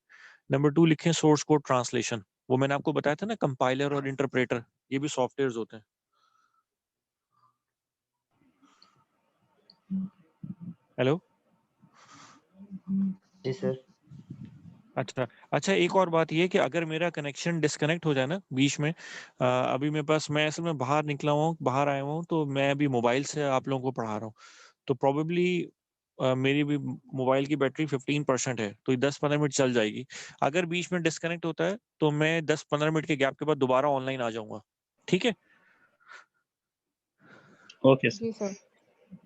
नंबर 2 लिखें सोर्स कोड ट्रांसलेशन। वो मैंने आपको बताया था ना, कंपाइलर और इंटरप्रेटर, ये भी सॉफ्टवेयर्स होते हैं। हेलो, जी सर। अच्छा, एक और बात ये कि अगर मेरा कनेक्शन डिस्कनेक्ट हो जाए ना बीच में, अभी मैं असल में बाहर निकला हूँ, बाहर आया हूँ, तो मैं अभी मोबाइल से आप लोगों को पढ़ा रहा हूँ, तो प्रॉबेबली मेरी भी मोबाइल की बैटरी 15% है, तो 10-15 मिनट चल जाएगी। अगर बीच में डिस्कनेक्ट होता है तो मैं 10-15 मिनट के गैप के बाद दोबारा ऑनलाइन आ जाऊंगा, ठीक है? ओके जी सर।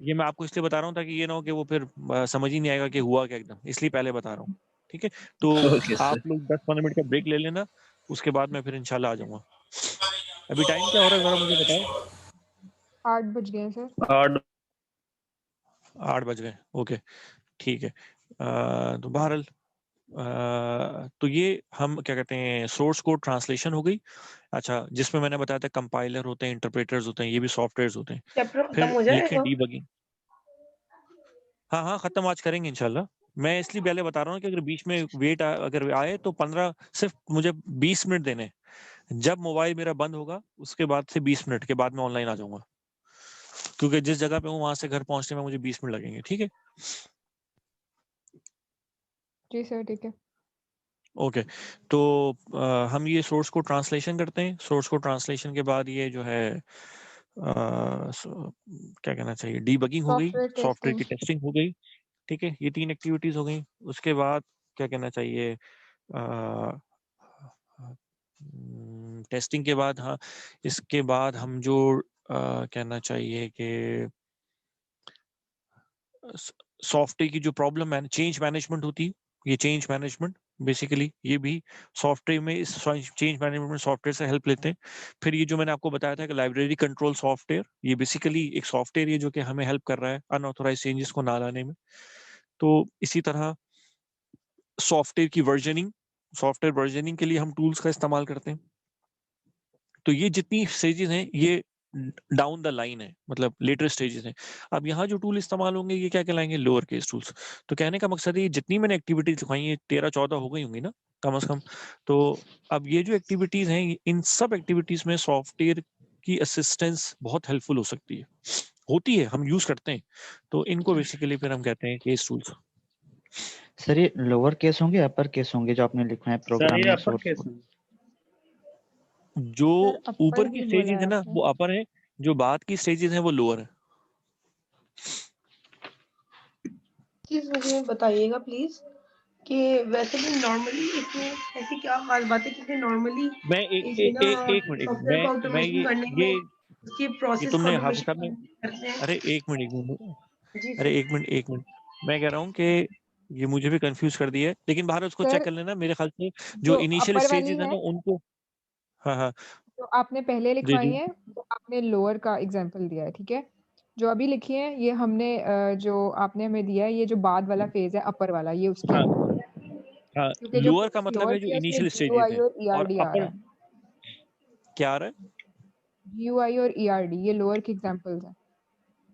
ये मैं आपको इसलिए बता रहा हूँ ताकि ये ना हो कि वो फिर समझ ही नहीं आएगा कि हुआ क्या, एकदम इसलिए पहले बता रहा हूँ, ठीक है? तो ओके सर। आप लोग 10-15 मिनट का ब्रेक ले लेना, उसके बाद मैं फिर इंशाल्लाह आ जाऊंगा। अभी टाइम क्या हो रहा है, जरा मुझे बताओ। 8 बज गए हैं सर। 8 बज गए, ओके, ठीक है। तो बहरहाल तो ये हम क्या कहते हैं, सोर्स कोड ट्रांसलेशन हो गई। अच्छा, जिसमें मैंने बताया था कंपाइलर होते हैं, इंटरप्रेटर्स होते हैं, ये भी सॉफ्टवेयर्स होते हैं। चैप्टर खत्म फिर हो लिखें जाएगा। डीबगिंग। हाँ, खत्म आज करेंगे इंशाल्लाह। मैं इसलिए पहले बता रहा हूँ कि अगर बीच में वेट अगर आए तो 15 सिर्फ मुझे 20 मिनट देने हैं। जब मोबाइल मेरा बंद होगा उसके बाद से 20 मिनट के बाद मैं ऑनलाइन आ जाऊंगा, क्योंकि जिस जगह पे हूँ वहां से घर पहुंचने में मुझे 20 मिनट लगेंगे, ठीक है? जी सर, ठीक है। ओके, तो हम ये सोर्स को ट्रांसलेशन करते हैं। सोर्स को ट्रांसलेशन के बाद ये जो है क्या कहना चाहिए, डीबगिंग हो गई, सॉफ्टवेयर सॉफ्टवेयर की टेस्टिंग। टेस्टिंग हो गई, ठीक है, ये 3 एक्टिविटीज हो गई। उसके बाद क्या कहना चाहिए, टेस्टिंग के बाद, हाँ, इसके बाद हम जो कहना चाहिए कि सॉफ्टवेयर की जो प्रॉब्लम है, चेंज मैनेजमेंट होती है, ये चेंज मैनेजमेंट बेसिकली ये भी सॉफ्टवेयर में, इस चेंज मैनेजमेंट में सॉफ्टवेयर से हेल्प लेते हैं। फिर ये जो मैंने आपको बताया था कि लाइब्रेरी कंट्रोल सॉफ्टवेयर, ये बेसिकली एक सॉफ्टवेयर है जो कि हमें हेल्प कर रहा है अनऑथोराइज चेंजेस को ना लाने में। तो इसी तरह सॉफ्टवेयर की वर्जनिंग, सॉफ्टवेयर वर्जनिंग के लिए हम टूल्स का इस्तेमाल करते हैं। तो ये जितनी स्टेजेस हैं ये डाउन द लाइन है, मतलब लेटर स्टेजेस हैं। अब यहाँ जो टूल इस्तेमाल होंगे ये क्या कहलाएंगे, लोअर केस टूल्स। तो कहने का मकसद है ये जितनी मैंने एक्टिविटीज दिखाई है 13-14 हो गई होंगी ना कम से कम। तो अब ये जो एक्टिविटीज हैं, इन सब एक्टिविटीज में सॉफ्टवेयर की असिस्टेंस बहुत हेल्पफुल हो सकती है, होती है, हम यूज करते हैं। तो इनको बेसिकली फिर हम कहते हैं केस टूल्स। सर ये लोअर केस होंगे अपर केस होंगे जो आपने लिखा है सर ये प्रोग्रामिंग अपर सोर्स केस कोड? में। जो सर अपर ऊपर की ही बोला स्टेजेस है है ना आपने। वो अपर है, जो बाद की स्टेजेस है वो लोअर है। चीज मुझे बताइएगा प्लीज कि वैसे भी नॉर्मली इसमें ऐसी क्या खास बात है क्योंकि नॉर्मली मैं इसमें ना एक मिनट, सॉफ्टवेयर को मैं ऑटोमेशन करने में उसकी ये प्रोसेस को तुमने हाफिज ऑटोमेशन साहब ने, करते हैं। अरे एक मिनट, जी अरे सर। एक मिनट, मैं कह रहा हूँ कि ये मुझे भी कंफ्यूज कर दिया है, लेकिन बाहर उसको चेक सर कर लेना। मेरे ख्याल से जो जो इनिशियल अपर वाली स्टेजेस है है, ना उनको, हाँ हाँ, जो आपने पहले जी लिखवाई जी, है वो आपने लोअर का एग्जांपल दिया है, ठीक है। जो अभी लिखी है ये हमने जो आपने हमें दिया है, ये जो बाद वाला फेज है अपर वाला, ये उसकी हाँ है। हाँ, क्योंकि जो लोअर का फेज मतलब लोअर है जो किया उसमें इनिशियल स्टेजेस GUI हैं, और और ERD आ रहा अपर है। क्या आ रहा है। GUI और ERD ये लोअर के एग्जांपल्स हैं।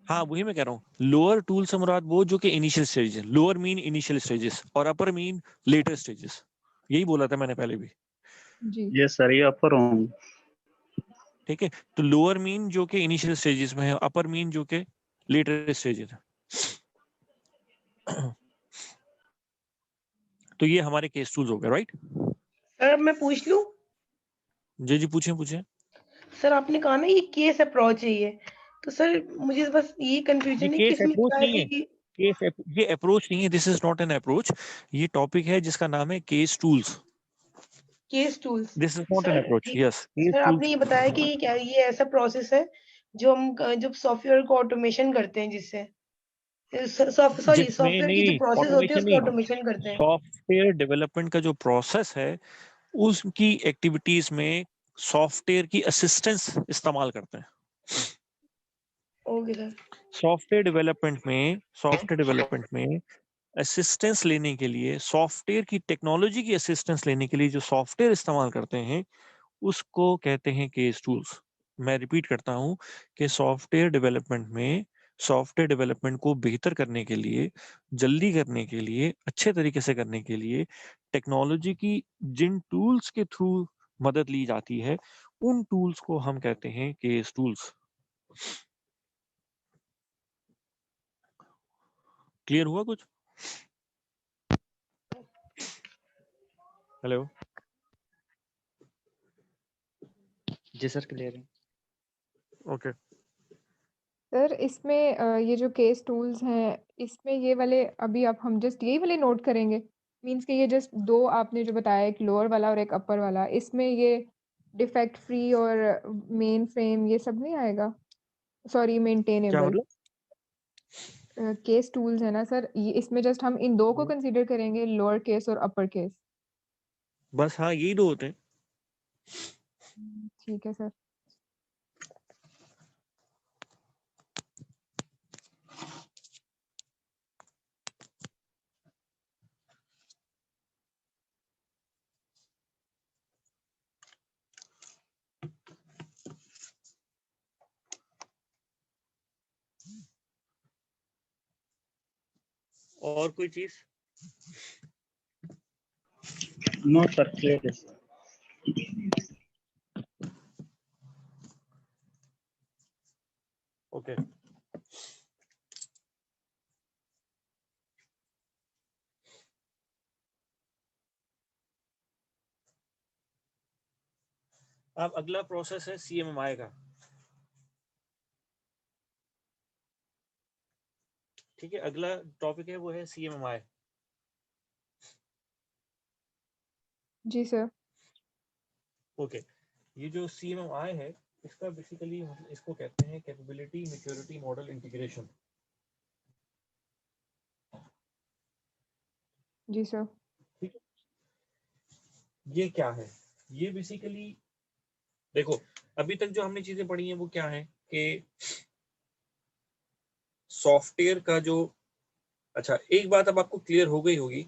हाँ वही मैं कह रहा हूँ, लोअर टूल से मुराद वो जो कि initial stages, lower mean initial stages और अपर मीन लेटर स्टेजेस, यही बोला था मैंने पहले भी, जी। ये सर ये अपर होंगे। ठीक है। तो लोअर मीन जो कि इनिशियल स्टेजेस में है, अपर मीन जो कि लेटर स्टेजेस है। तो ये हमारे केस टूल्स हो गए, राइट। सर अब मैं पूछ लूं। जी जी, पूछें पूछें। सर आपने कहा ना ये केस अप्रोच है ये, तो सर मुझे बस ये ये कंफ्यूजन है कि केस इसमें अप्रोच क्या नहीं है है, कि ये अप्रोच नहीं है, this is not an approach. ये टॉपिक है जिसका नाम है case tools, case tools. This is not an sir approach, ठीक। यस केस सर आपने टूल्स। ये बताया कि क्या ये ऐसा प्रोसेस है जो हम जब सॉफ्टवेयर को ऑटोमेशन करते हैं जिससे सॉरी जिसमें सॉफ्टवेयर की जो नहीं, प्रोसेस होती है ऑटोमेशन उसको नहीं, ऑटोमेशन करते हैं। सॉफ्टवेयर डेवलपमेंट का जो प्रोसेस है उसकी एक्टिविटीज में सॉफ्टवेयर की असिस्टेंस इस्तेमाल करते हैं। Okay sir. सॉफ्टवेयर डेवलपमेंट में असिस्टेंस लेने के लिए, सॉफ्टवेयर की टेक्नोलॉजी की असिस्टेंस लेने के लिए जो सॉफ्टवेयर इस्तेमाल करते हैं उसको कहते हैं केस टूल्स। मैं रिपीट करता हूं कि सॉफ्टवेयर डेवलपमेंट को बेहतर करने के लिए, जल्दी करने के लिए, अच्छे तरीके से करने के लिए टेक्नोलॉजी की जिन टूल्स के थ्रू मदद ली जाती है उन टूल्स को हम कहते हैं केस टूल्स। क्लियर हुआ कुछ? हेलो। जी सर क्लियर है। ओके। सर इसमें ये जो केस टूल्स हैं इसमें ये वाले अभी आप हम जस्ट यही वाले नोट करेंगे, मींस कि ये जस्ट दो आपने जो बताया, एक लोअर वाला और एक अपर वाला, इसमें ये डिफेक्ट फ्री और मेन फ्रेम ये सब नहीं आएगा, सॉरी क्या मेंटेनेबल मतलब? केस टूल्स है ना सर, ये इसमें जस्ट हम इन दो को कंसीडर करेंगे, लोअर केस और अपर केस। बस हाँ, यही दो होते हैं। ठीक है सर। और कोई चीज? नो सर क्लियर है। ओके। अब अगला प्रोसेस है CMMI का। ठीक है, अगला टॉपिक है वो है CMMI। जी सर। ओके, ये जो CMMI है इसका बेसिकली इसको कहते हैं कैपेबिलिटी मैच्योरिटी मॉडल इंटीग्रेशन। जी सर। ठीक है, ये क्या है? ये बेसिकली देखो, अभी तक जो हमने चीजें पढ़ी हैं वो क्या है कि सॉफ्टवेयर का जो, अच्छा एक बात अब आपको क्लियर हो गई होगी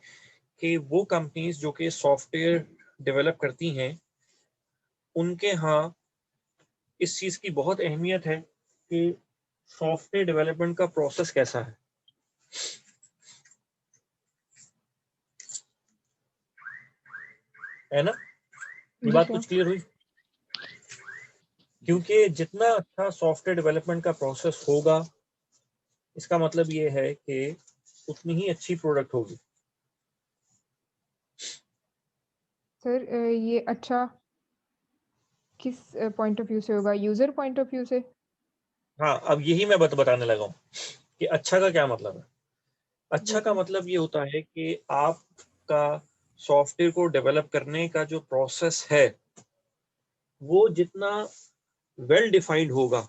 कि वो कंपनीज जो कि सॉफ्टवेयर डेवलप करती हैं उनके यहाँ इस चीज की बहुत अहमियत है कि सॉफ्टवेयर डेवलपमेंट का प्रोसेस कैसा है ना? ये जी बात सर। कुछ क्लियर हुई? क्योंकि जितना अच्छा सॉफ्टवेयर डेवलपमेंट का प्रोसेस होगा इसका मतलब ये है कि उतनी ही अच्छी प्रोडक्ट होगी। सर ये अच्छा किस पॉइंट ऑफ व्यू से होगा? यूजर पॉइंट ऑफ व्यू से? हाँ, अब यही मैं बताने लगा हूँ कि अच्छा का क्या मतलब है। अच्छा जी का सर। मतलब ये होता है कि आपका सॉफ्टवेयर को डेवलप करने का जो प्रोसेस है वो जितना वेल डिफाइंड होगा,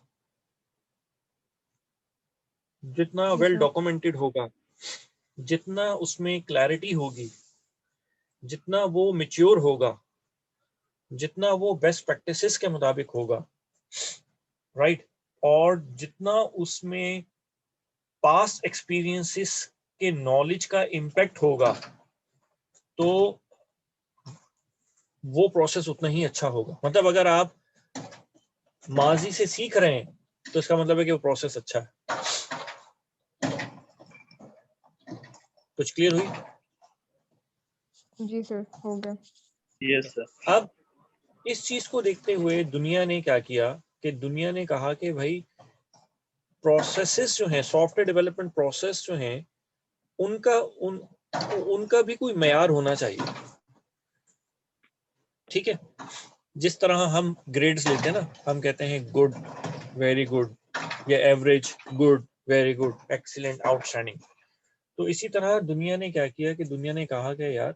जितना जी वेल सर। डॉक्यूमेंटेड होगा, जितना उसमें क्लैरिटी होगी, जितना वो मैच्योर होगा, जितना वो बेस्ट प्रैक्टिसेस के मुताबिक होगा, राइट, और जितना उसमें पास्ट एक्सपीरियंसेस के नॉलेज का इम्पैक्ट होगा, तो वो प्रोसेस उतना ही अच्छा होगा। मतलब अगर आप माजी से सीख रहे हैं तो इसका मतलब है कि वो प्रोसेस अच्छा है। कुछ क्लियर हुई? जी सर, हो गया। Yes sir. अब इस चीज को देखते हुए दुनिया ने क्या किया कि दुनिया ने कहा कि भाई प्रोसेसेस जो हैं, सॉफ्टवेयर डेवलपमेंट प्रोसेस जो हैं, उनका भी कोई मेयार होना चाहिए। ठीक है, जिस तरह हम ग्रेड्स लेते हैं ना, हम कहते हैं गुड, वेरी गुड, या average, good, very good, excellent, outstanding. तो इसी तरह दुनिया ने क्या किया कि दुनिया ने कहा कि यार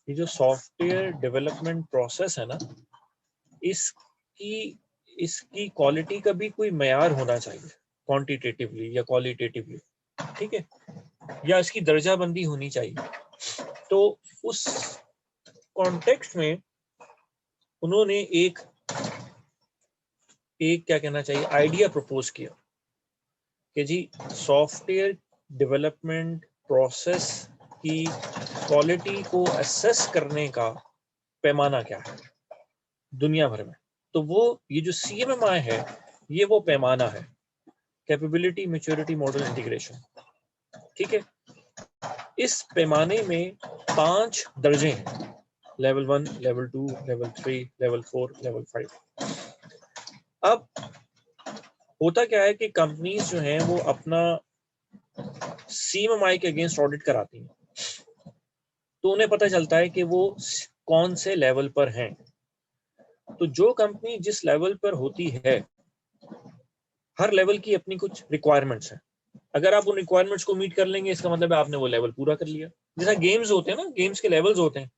ये जो सॉफ्टवेयर डेवलपमेंट प्रोसेस है ना, इसकी क्वालिटी का भी कोई मेयार होना चाहिए, क्वांटिटेटिवली या क्वालिटेटिवली। ठीक है, या इसकी दर्जाबंदी होनी चाहिए। तो उस कॉन्टेक्स्ट में उन्होंने एक क्या कहना चाहिए, आइडिया प्रपोज किया कि जी सॉफ्टवेयर डेवलपमेंट प्रोसेस की क्वालिटी को असेस करने का पैमाना क्या है दुनिया भर में। तो वो ये जो CMMI है ये वो पैमाना है, कैपेबिलिटी मैच्योरिटी मॉडल इंटीग्रेशन। ठीक है, इस पैमाने में 5 दर्जे हैं, level 1, level 2, level 3, level 4, level 5। अब होता क्या है कि कंपनीज जो हैं वो अपना CMMI के अगेंस्ट ऑडिट कराती हैं, तो उन्हें पता चलता है कि वो कौन से लेवल पर हैं। तो जो कंपनी जिस लेवल पर होती है, हर लेवल की अपनी कुछ रिक्वायरमेंट्स हैं। अगर आप उन रिक्वायरमेंट्स को मीट कर लेंगे इसका मतलब है आपने वो लेवल पूरा कर लिया। जैसा गेम्स होते हैं ना, गेम्स के लेवल्स होते हैं,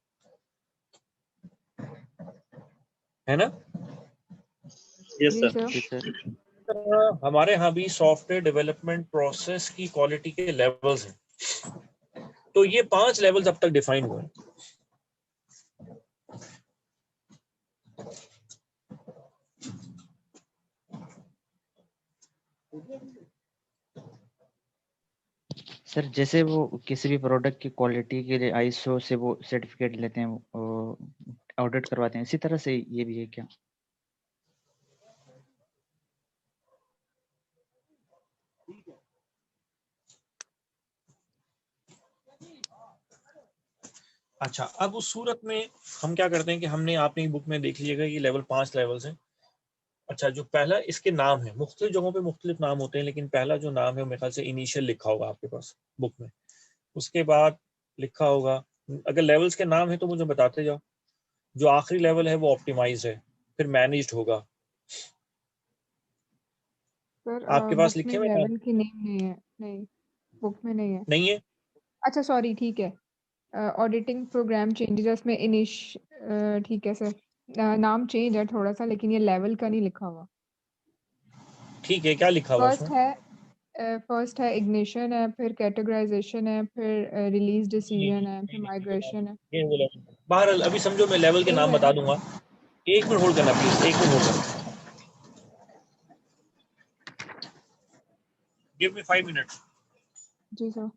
है ना? यस जी सर। सर। जी सर। हमारे यहाँ भी सॉफ्टवेयर डेवलपमेंट प्रोसेस की क्वालिटी के लेवल्स हैं। तो ये 5 लेवल्स अब तक डिफाइन हुए हैं। सर जैसे वो किसी भी प्रोडक्ट की क्वालिटी के लिए ISO से वो सर्टिफिकेट लेते हैं, ऑडिट करवाते हैं, इसी तरह से ये भी है क्या? अच्छा, अब उस सूरत में हम क्या करते हैं कि हमने आपने बुक में देख लिएगा ये लेवल 5 लेवल्स हैं। अच्छा, जो पहला इसके नाम है, मुख्तलिफ जगहों पे मुख्तलिफ नाम होते हैं, लेकिन पहला जो नाम है मेरे ख्याल से इनिशियल लिखा होगा आपके पास बुक में। उसके बाद लिखा होगा, अगर लेवल्स के नाम है तो मुझे बताते जाओ। जो आखिरी लेवल है वो ऑप्टिमाइज है, फिर मैनेज्ड होगा। सर आपके पास बुक में लिखे हुए नाम? लेवल की नेम नहीं है। नहीं। बुक में नहीं है। नहीं है? अच्छा सॉरी, ठीक है। ऑडिटिंग प्रोग्राम चेंजेस में ठीक है सर। नाम चेंज है थोड़ा सा, लेकिन ये लेवल का नहीं लिखा हुआ। ठीक है, क्या लिखा हुआ फर्स्ट उसमें? है फर्स्ट है इग्निशन है, फिर कैटेगराइजेशन है, फिर रिलीज डिसीजन है, फिर माइग्रेशन है। ये वो level। बहरहाल अभी समझो मैं लेवल के यही नाम है बता ना? दूंगा। एक मिनट होल्ड करना प्लीज, एक मिनट होल्ड करना। Give me 5 minutes. जी सर।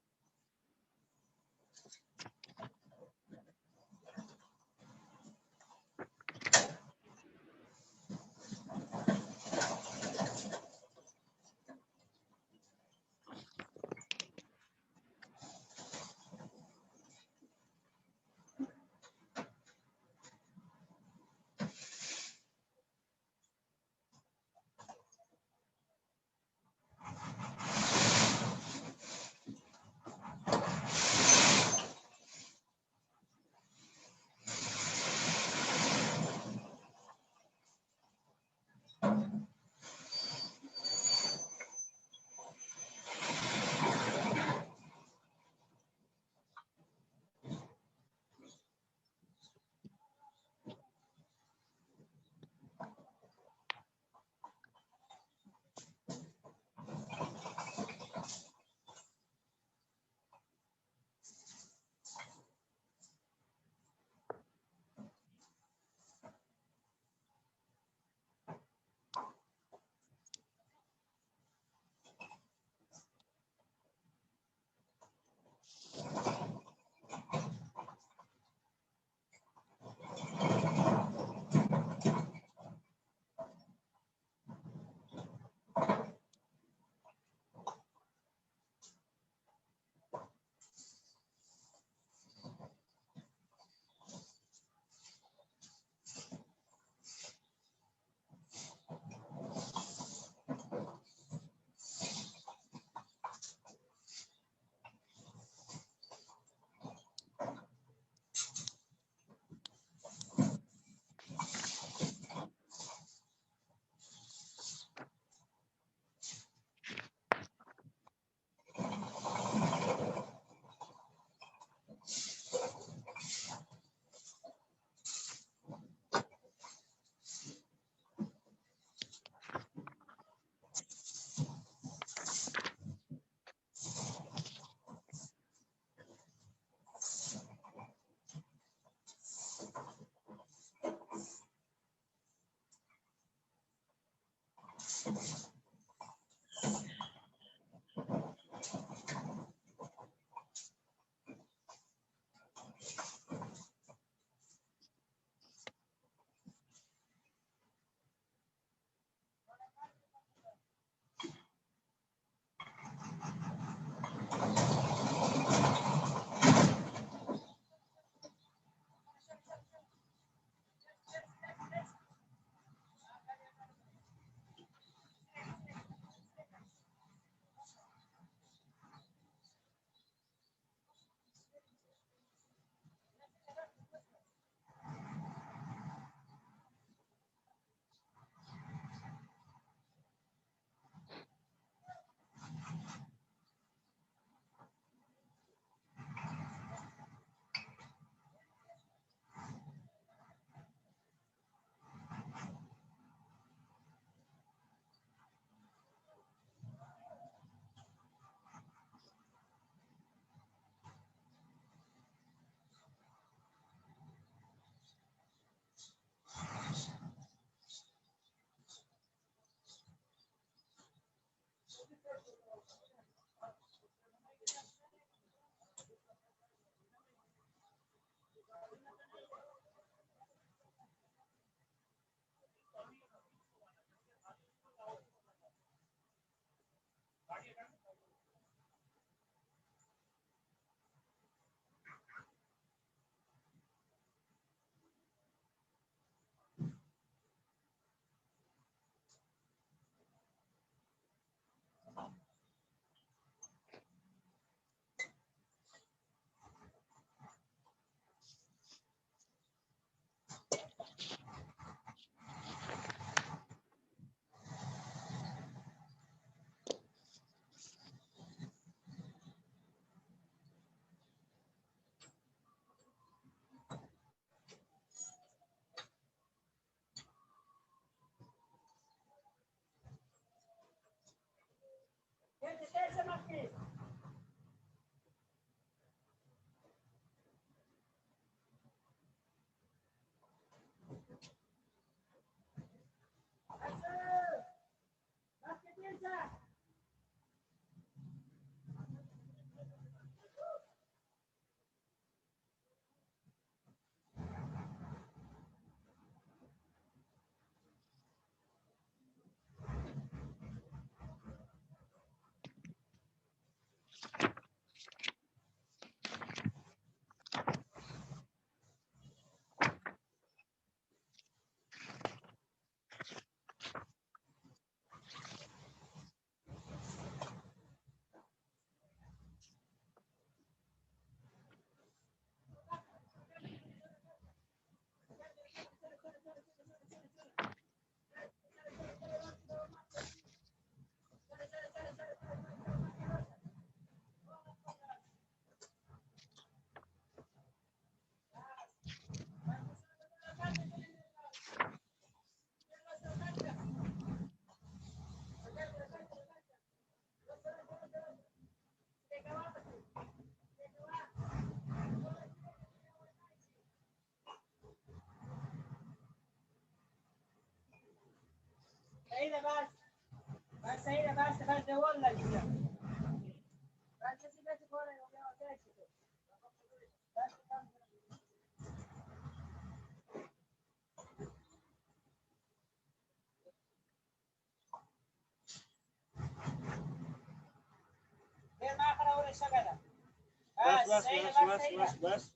बस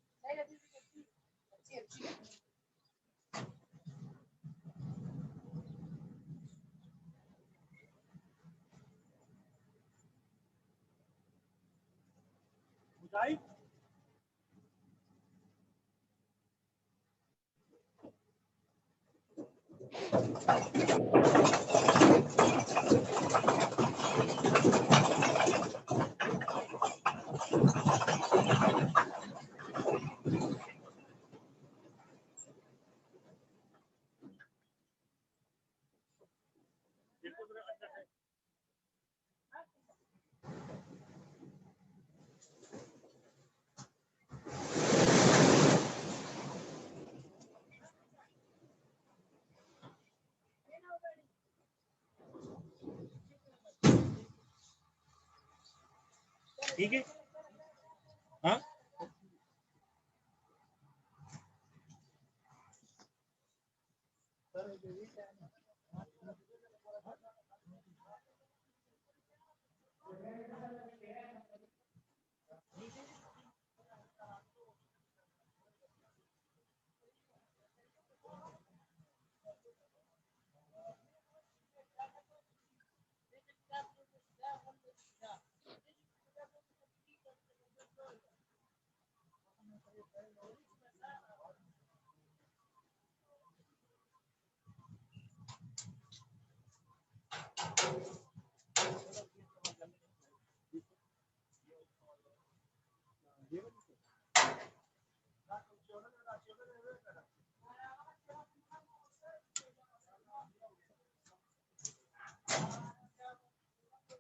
बुझाई ठीक है हाँ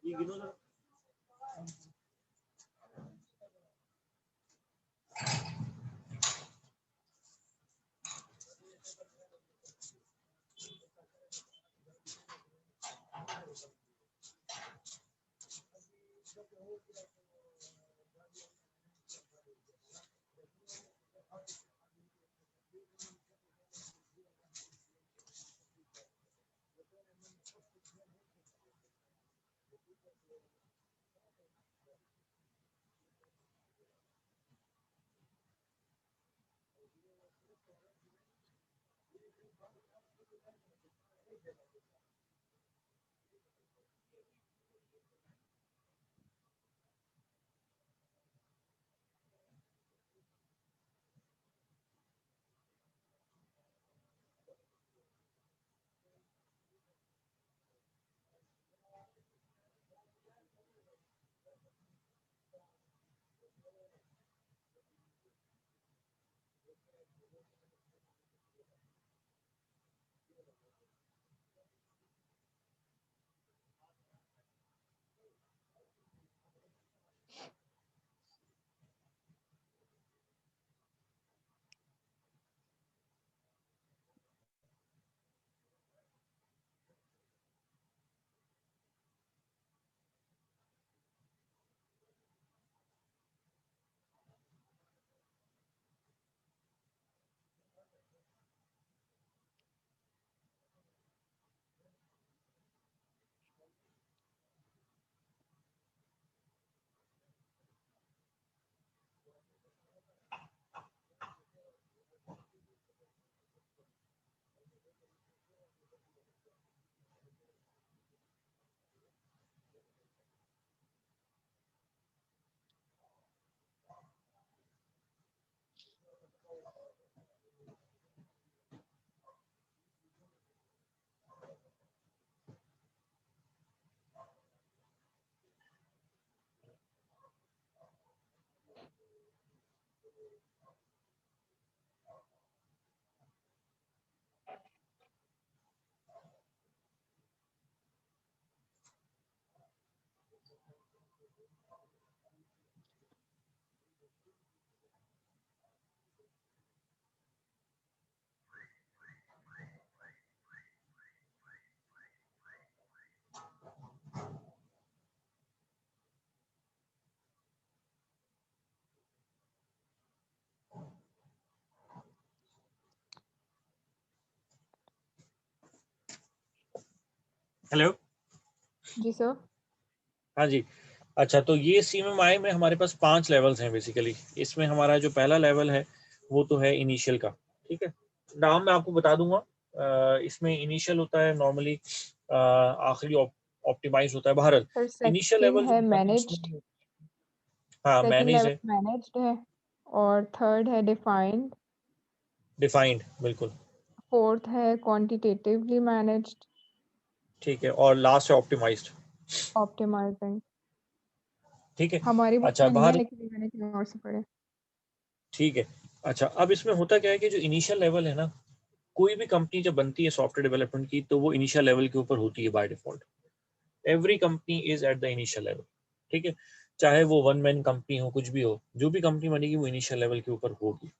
ये गिनो जरा हेलो। जी सर। हाँ जी। अच्छा, तो ये CMMI में हमारे पास 5 लेवल्स हैं बेसिकली। इसमें हमारा जो पहला लेवल है वो तो है इनिशियल का, ठीक है। नाम मैं आपको बता दूंगा। इसमें इनिशियल होता है नॉर्मली, आखिरी ऑप्टिमाइज होता है बहरहाल। सर इनिशियल सेकंड लेवल जो है है मैनेज्ड, उसमें, हाँ सेकंड मैनेज लेवल है, मैनेज्ड है, और थर्ड है डिफाइंड, डिफाइंड, बिल्कुल फोर्थ है क्वांटिटेटिवली मैनेज्ड, ठीक है, और लास्ट है ऑप्टिमाइज्ड, ऑप्टिमाइजिंग। ठीक है। हमारी बुक अच्छा में नहीं है बाहर, लेकिन ये मैंने कहीं और से पढ़े। ठीक है। अच्छा, अब इसमें होता क्या है कि जो इनिशियल लेवल है ना, कोई भी कंपनी जब बनती है सॉफ्टवेयर डेवलपमेंट की, तो वो इनिशियल लेवल के ऊपर होती है by default. Every company is at the initial level, ठीक है। चाहे वो वन मैन कंपनी हो, कुछ भी हो, जो भी कंपनी बनेगी वो इनिशियल लेवल के ऊपर होगी।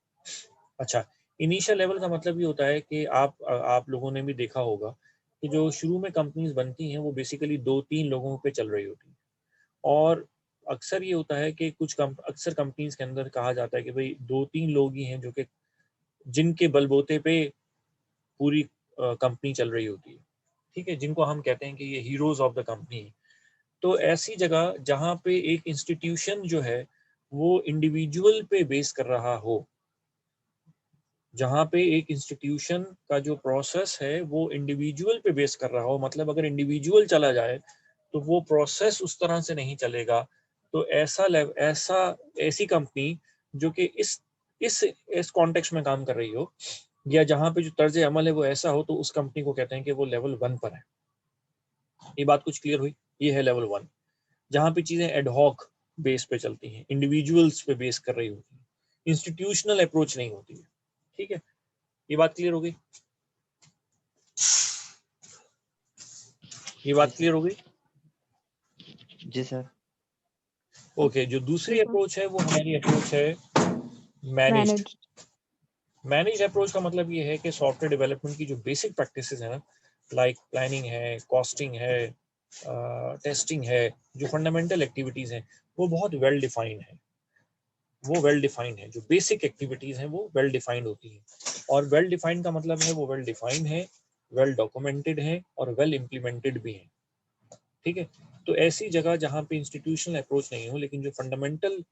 अच्छा, इनिशियल लेवल का मतलब ये होता है कि आप लोगों ने भी देखा होगा कि जो शुरू में कंपनीज बनती हैं वो बेसिकली 2-3 लोगों पे चल रही होती हैं। और अक्सर ये होता है कि अक्सर कंपनीज के अंदर कहा जाता है कि भाई 2-3 लोग ही हैं जो कि जिनके बलबूते पे पूरी कंपनी चल रही होती है, ठीक है, जिनको हम कहते हैं कि ये हीरोज ऑफ द कंपनी। तो ऐसी जगह जहाँ पे एक इंस्टीट्यूशन जो है वो इंडिविजुअल पे बेस कर रहा हो, जहाँ पे एक इंस्टीट्यूशन का जो प्रोसेस है वो इंडिविजुअल पे बेस कर रहा हो, मतलब अगर इंडिविजुअल चला जाए तो वो प्रोसेस उस तरह से नहीं चलेगा। तो ऐसी कंपनी जो कि इस कॉन्टेक्स्ट में काम कर रही हो, या जहाँ पे जो तर्ज अमल है वो ऐसा हो, तो उस कंपनी को कहते हैं कि वो लेवल 1 पर है। ये बात कुछ क्लियर हुई? ये है लेवल 1, जहाँ पे चीजें एडहॉक बेस पे चलती हैं, इंडिविजुअल्स पे बेस कर रही होती है, इंस्टीट्यूशनल अप्रोच नहीं होती है, ठीक है। ये बात क्लियर हो गई? ये बात क्लियर हो गई? जी सर। ओके, जो दूसरी जी सर। अप्रोच है वो हमारी अप्रोच है मैनेज्ड। मैनेज्ड। मैनेज अप्रोच का मतलब ये है कि सॉफ्टवेयर डेवलपमेंट की जो बेसिक प्रैक्टिसेस है ना, लाइक प्लानिंग है, कॉस्टिंग है, टेस्टिंग है, जो फंडामेंटल एक्टिविटीज हैं वो बहुत वेल डिफाइंड है। वो वेल डिफाइंड है, जो बेसिक एक्टिविटीज हैं वो वेल डिफाइंड होती हैं। और वेल डिफाइंड का मतलब है वो वेल डिफाइंड है, वेल डॉक्यूमेंटेड है, और वेल इम्प्लीमेंटेड भी है, ठीक है। तो ऐसी जगह जहाँ पे इंस्टीट्यूशनल अप्रोच नहीं हो, लेकिन जो फंडामेंटल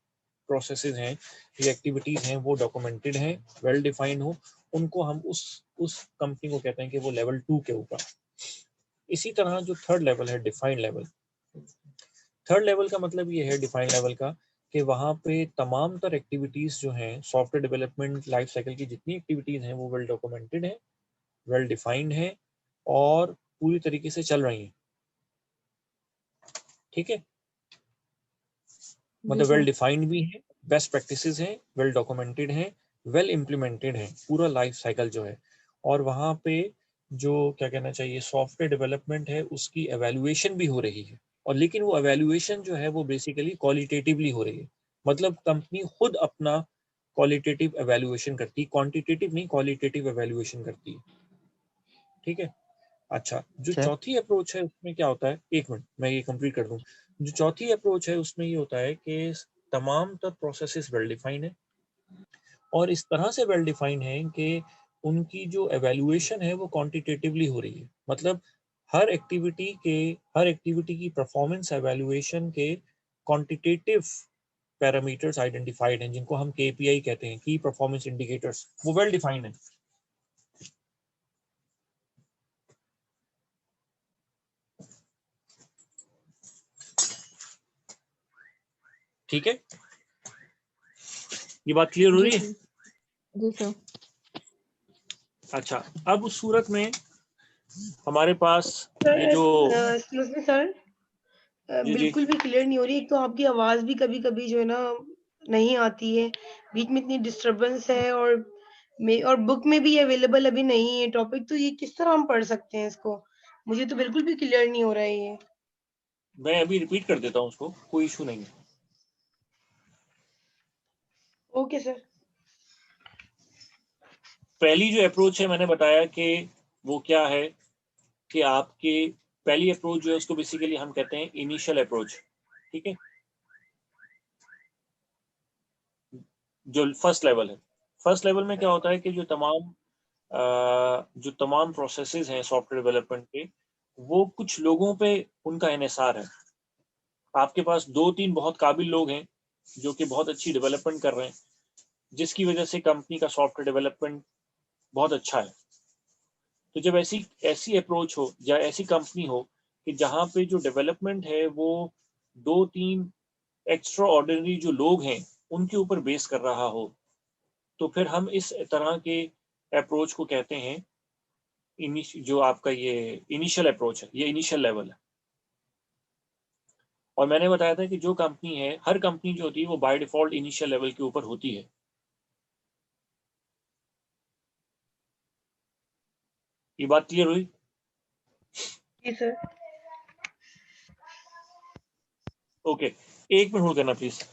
प्रोसेसेस हैं, ये एक्टिविटीज हैं, वो डॉक्यूमेंटेड हैं, वेल डिफाइंड हो, उनको हम उस कंपनी को कहते हैं कि वो लेवल 2 के ऊपर। इसी तरह जो थर्ड लेवल है, डिफाइंड लेवल। थर्ड लेवल का मतलब ये है डिफाइंड लेवल का कि वहाँ पे तमाम तर एक्टिविटीज जो हैं सॉफ्टवेयर डेवलपमेंट लाइफ साइकिल की जितनी एक्टिविटीज हैं वो वेल डॉक्यूमेंटेड है, वेल डिफाइंड है, और पूरी तरीके से चल रही हैं, ठीक है। जी मतलब वेल सर। डिफाइंड भी है, बेस्ट प्रैक्टिसेस हैं, वेल डॉक्यूमेंटेड हैं, वेल इम्प्लीमेंटेड है, पूरा लाइफ साइकिल जो है। और वहाँ पे जो क्या कहना चाहिए सॉफ्टवेयर डेवलपमेंट है उसकी एवेल्युएशन भी हो रही है। और लेकिन वो एवेल्युएशन जो है वो बेसिकली क्वालिटेटिवली हो रही है, मतलब कंपनी खुद अपना क्वालिटेटिव एवेल्युएशन करती है, क्वांटिटेटिव नहीं, क्वालिटेटिव एवेल्युएशन करती है, ठीक है। अच्छा, जो सर चौथी अप्रोच है उसमें क्या होता है, एक मिनट मैं ये कंप्लीट कर दूं। जो चौथी अप्रोच है उसमें ये होता है कि तमाम तर प्रोसेसेस वेल डिफाइंड है, और इस तरह से वेल डिफाइंड है कि उनकी जो एवेल्युएशन है वो क्वांटिटेटिवली हो रही है, मतलब हर एक्टिविटी की परफॉर्मेंस एवेल्युएशन के क्वांटिटेटिव पैरामीटर्स आइडेंटिफाइड हैं, जिनको हम KPI कहते हैं, की परफॉर्मेंस इंडिकेटर्स, वो वेल डिफाइंड है, ठीक है। ये बात क्लियर हो जी रही है? सर। जी सर। अच्छा, अब उस सूरत में हमारे पास सर ये जो एक्सक्यूज मी सर, जी जी बिल्कुल भी क्लियर नहीं हो रही। एक तो आपकी आवाज भी कभी कभी जो है ना नहीं आती है, बीच में इतनी डिस्टरबेंस है, और बुक में भी अवेलेबल अभी नहीं है टॉपिक, तो ये किस तरह हम पढ़ सकते हैं इसको? मुझे तो बिल्कुल भी क्लियर नहीं हो रहा है ये। मैं अभी रिपीट कर देता हूँ उसको, कोई इशू नहीं है। Okay sir. पहली जो अप्रोच है मैंने बताया कि वो क्या है, कि आपके पहली अप्रोच जो है उसको बेसिकली हम कहते हैं इनिशियल अप्रोच, ठीक है। जो फर्स्ट लेवल है, फर्स्ट लेवल में क्या होता है कि जो तमाम प्रोसेसेस हैं सॉफ्टवेयर डेवलपमेंट के, वो कुछ लोगों पे उनका इन्हिसार है। आपके पास 2-3 बहुत काबिल लोग हैं जो कि बहुत अच्छी डेवलपमेंट कर रहे हैं, जिसकी वजह से कंपनी का सॉफ्टवेयर डेवलपमेंट बहुत अच्छा है। तो जब ऐसी अप्रोच हो या ऐसी कंपनी हो कि जहाँ पे जो डेवलपमेंट है वो 2-3 एक्स्ट्रा ऑर्डिनरी जो लोग हैं उनके ऊपर बेस कर रहा हो, तो फिर हम इस तरह के अप्रोच को कहते हैं जो आपका ये इनिशियल अप्रोच है, ये इनिशियल लेवल है। और मैंने बताया था कि जो कंपनी है, हर कंपनी जो होती है वो बाय डिफॉल्ट इनिशियल लेवल के ऊपर होती है। ये बात क्लियर हुई? जी सर। ओके, 1 मिनट होल्ड करना प्लीज।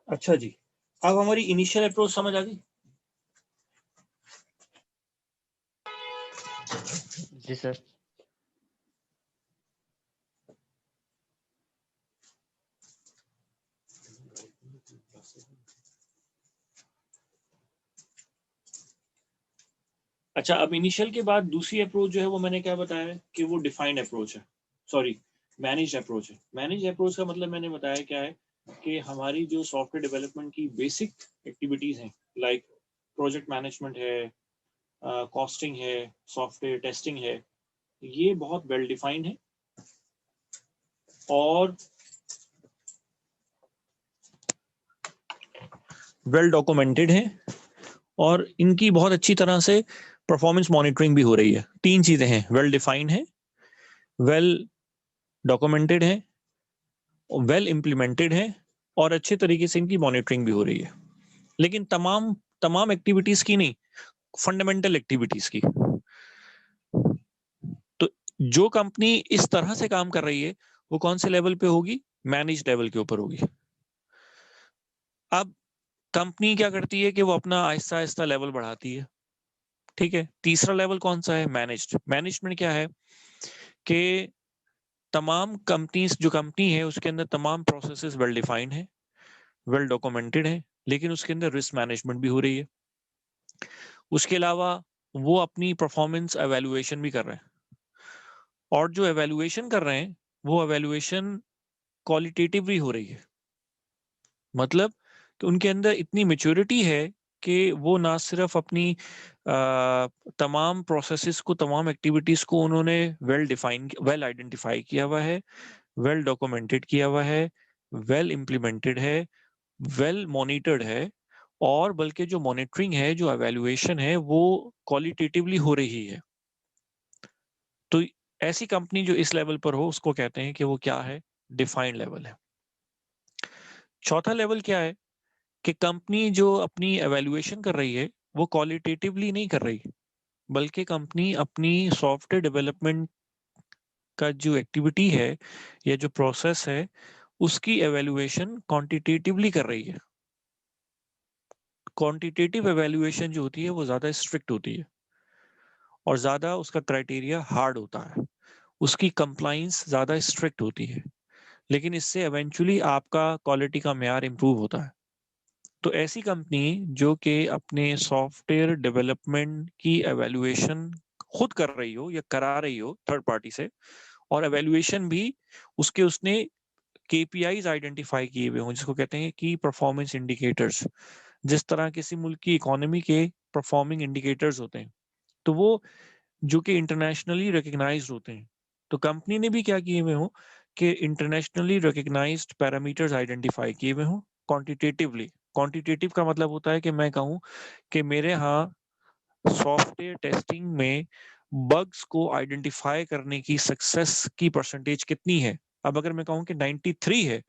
अच्छा जी, अब हमारी इनिशियल अप्रोच समझ आ गई? जी सर। अच्छा, अब इनिशियल के बाद दूसरी अप्रोच जो है वो मैंने क्या बताया कि वो डिफाइंड अप्रोच है, सॉरी मैनेज अप्रोच है। मैनेज अप्रोच का मतलब मैंने बताया क्या है कि हमारी जो सॉफ्टवेयर डेवलपमेंट की बेसिक एक्टिविटीज हैं, लाइक प्रोजेक्ट मैनेजमेंट है, कॉस्टिंग है, सॉफ्टवेयर टेस्टिंग है, ये बहुत वेल डिफाइंड है और वेल डॉक्यूमेंटेड है और इनकी बहुत अच्छी तरह से परफॉर्मेंस मॉनिटरिंग भी हो रही है। 3 चीजें हैं, वेल डिफाइंड है, वेल डॉक्यूमेंटेड है, वेल इम्प्लीमेंटेड है और अच्छे तरीके से इनकी मॉनिटरिंग भी हो रही है। लेकिन तमाम एक्टिविटीज की नहीं, फंडामेंटल एक्टिविटीज की। तो जो कंपनी इस तरह से काम कर रही है वो कौन से लेवल पे होगी? मैनेज लेवल के ऊपर होगी। अब कंपनी क्या करती है कि वो अपना आहिस्ता आहिस्ता लेवल बढ़ाती है, ठीक है। तीसरा लेवल कौन सा है? मैनेज्ड। मैनेजमेंट क्या है कि तमाम कंपनीज, जो कंपनी है उसके अंदर तमाम प्रोसेसेस वेल डिफाइंड है, वेल डॉक्यूमेंटेड है, लेकिन उसके अंदर रिस्क मैनेजमेंट भी हो रही है। उसके अलावा वो अपनी परफॉर्मेंस एवेल्युएशन भी कर रहे हैं और जो एवेल्युएशन कर रहे हैं वो एवेल्युएशन क्वालिटेटिवली हो रही है। मतलब कि उनके अंदर इतनी मैच्योरिटी है कि वो ना सिर्फ अपनी तमाम प्रोसेसेस को, तमाम एक्टिविटीज को उन्होंने वेल आइडेंटिफाई किया हुआ है, वेल डॉक्यूमेंटेड किया हुआ है, वेल इम्प्लीमेंटेड है, वेल मॉनिटर्ड है, और बल्कि जो मॉनिटरिंग है, जो एवेल्युएशन है, वो क्वालिटेटिवली हो रही है। तो ऐसी कंपनी जो इस लेवल पर हो उसको कहते हैं कि वो क्या है? डिफाइंड लेवल है। चौथा लेवल क्या है कि कंपनी जो अपनी एवेल्युएशन कर रही है वो क्वालिटेटिवली नहीं कर रही, बल्कि कंपनी अपनी सॉफ्टवेयर डेवलपमेंट का जो एक्टिविटी है या जो प्रोसेस है उसकी एवेल्युएशन क्वांटिटेटिवली कर रही है। क्वांटिटेटिव एवेल्युएशन जो होती है वो ज्यादा स्ट्रिक्ट होती है और ज्यादा उसका क्राइटेरिया हार्ड होता है, उसकी कंप्लाइंस ज्यादा स्ट्रिक्ट होती है, लेकिन इससे एवेंचुअली आपका क्वालिटी का मेयार इंप्रूव होता है। तो ऐसी कंपनी जो कि अपने सॉफ्टवेयर डेवलपमेंट की एवेल्युएशन खुद कर रही हो या करा रही हो थर्ड पार्टी से, और एवेल्युएशन भी उसने केपीआईज आइडेंटिफाई किए हुए हों, जिसको कहते हैं की परफॉर्मेंस इंडिकेटर्स। जिस तरह किसी मुल्क की इकोनॉमी के परफॉर्मिंग इंडिकेटर्स होते हैं, तो वो जो कि इंटरनेशनली रिकग्नाइज्ड होते हैं। तो कंपनी ने भी क्या किए हुए हो कि इंटरनेशनली रिकग्नाइज्ड पैरामीटर्स आइडेंटिफाई किए हुए हो क्वांटिटेटिवली। क्वांटिटेटिव का मतलब होता है कि मैं कहूँ कि मेरे यहाँ सॉफ्टवेयर टेस्टिंग में बग्स को आइडेंटिफाई करने की सक्सेस की परसेंटेज कितनी है। अब अगर मैं कहूँ कि 93 है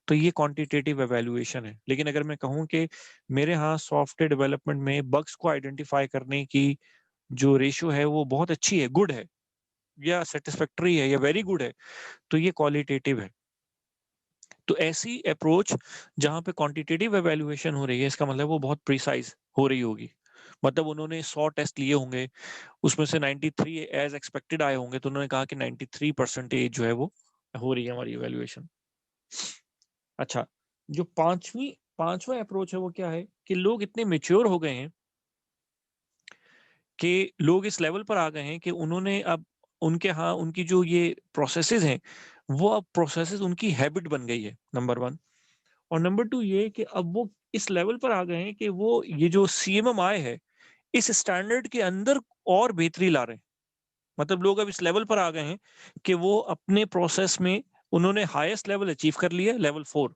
तो ये क्वांटिटेटिव एवेल्युएशन है। लेकिन अगर मैं कहूँ कि मेरे यहाँ सॉफ्टवेयर डेवलपमेंट में बग्स को आइडेंटिफाई करने की जो रेशियो है वो बहुत अच्छी है, गुड है, या सेटिस्फैक्टरी है, या वेरी गुड है, तो ये क्वालिटेटिव है। तो ऐसी अप्रोच जहां पे क्वांटिटेटिव एवेल्युएशन हो रही है, इसका मतलब वो बहुत प्रिसाइज हो रही होगी। मतलब उन्होंने 100 टेस्ट लिए होंगे, उसमें से 93 एज एक्सपेक्टेड आए होंगे, तो उन्होंने कहा कि 93% जो है वो हो रही है हमारी एवेल्युएशन। अच्छा, जो पांचवा अप्रोच है वो क्या है कि लोग इतने मेच्योर हो गए हैं कि लोग इस लेवल पर आ गए हैं कि उन्होंने अब उनके यहाँ उनकी जो ये प्रोसेसेस हैं वो अब प्रोसेसेस उनकी हैबिट बन गई है, नंबर 1। और नंबर 2 ये कि अब वो इस लेवल पर आ गए हैं कि वो ये जो CMMI है इस स्टैंडर्ड के अंदर और बेहतरी ला रहे हैं। मतलब लोग अब इस लेवल पर आ गए हैं कि वो अपने प्रोसेस में उन्होंने हाईएस्ट लेवल अचीव कर लिया, लेवल 4।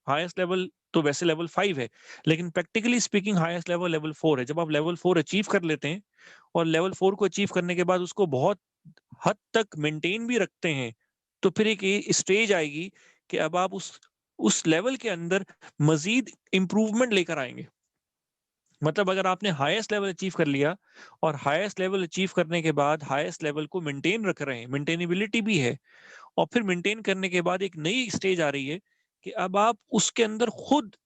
हाईएस्ट लेवल तो वैसे लेवल 5 है, लेकिन practically speaking highest level level 4 है। जब आप लेवल 4 अचीव कर लेते हैं और लेवल 4 को अचीव करने के बाद उसको बहुत हद तक मेंटेन भी रखते हैं, तो फिर एक स्टेज आएगी कि अब आप उस लेवल के अंदर मजीद इंप्रूवमेंट लेकर आएंगे। मतलब अगर आपने हाईएस्ट लेवल अचीव कर लिया और हाईएस्ट लेवल अचीव करने के बाद हाईएस्ट लेवल को मेंटेन रख रहे हैं, मेंटेनेबिलिटी भी है, और फिर मेंटेन करने के बाद एक नई स्टेज आ रही है कि अब आप उसके अंदर खुद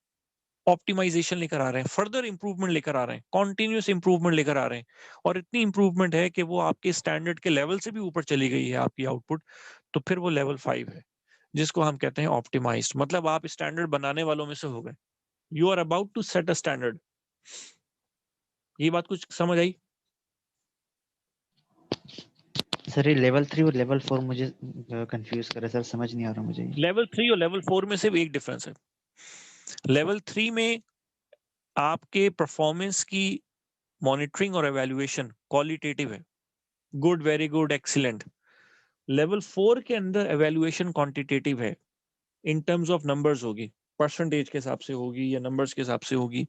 ऑप्टिमाइजेशन लेकर आ रहे हैं, फर्दर इंप्रूवमेंट लेकर आ रहे हैं, कॉन्टिन्यूस इंप्रूवमेंट लेकर आ रहे हैं, और इतनी इंप्रूवमेंट है कि वो आपके स्टैंडर्ड के लेवल से भी ऊपर चली गई है आपकी आउटपुट, तो फिर वो लेवल 5 है, जिसको हम कहते हैं ऑप्टिमाइज्ड। मतलब आप स्टैंडर्ड बनाने वालों में से हो गए, you are about to set a standard. ये बात कुछ समझ आई? सर ये लेवल 3 और लेवल 4 मुझे कंफ्यूज कर रहा है सर, समझ नहीं आ रहा मुझे ये। लेवल 3 और लेवल 4 में सिर्फ एक डिफरेंस है। लेवल 3 में आपके परफॉर्मेंस की मॉनिटरिंग और एवेल्युएशन क्वालिटेटिव है, good, very good, excellent. Level 4 के अंदर एवेल्युएशन क्वांटिटेटिव है, इन टर्म्स ऑफ नंबर्स होगी, परसेंटेज के हिसाब से होगी या नंबर्स के हिसाब से होगी,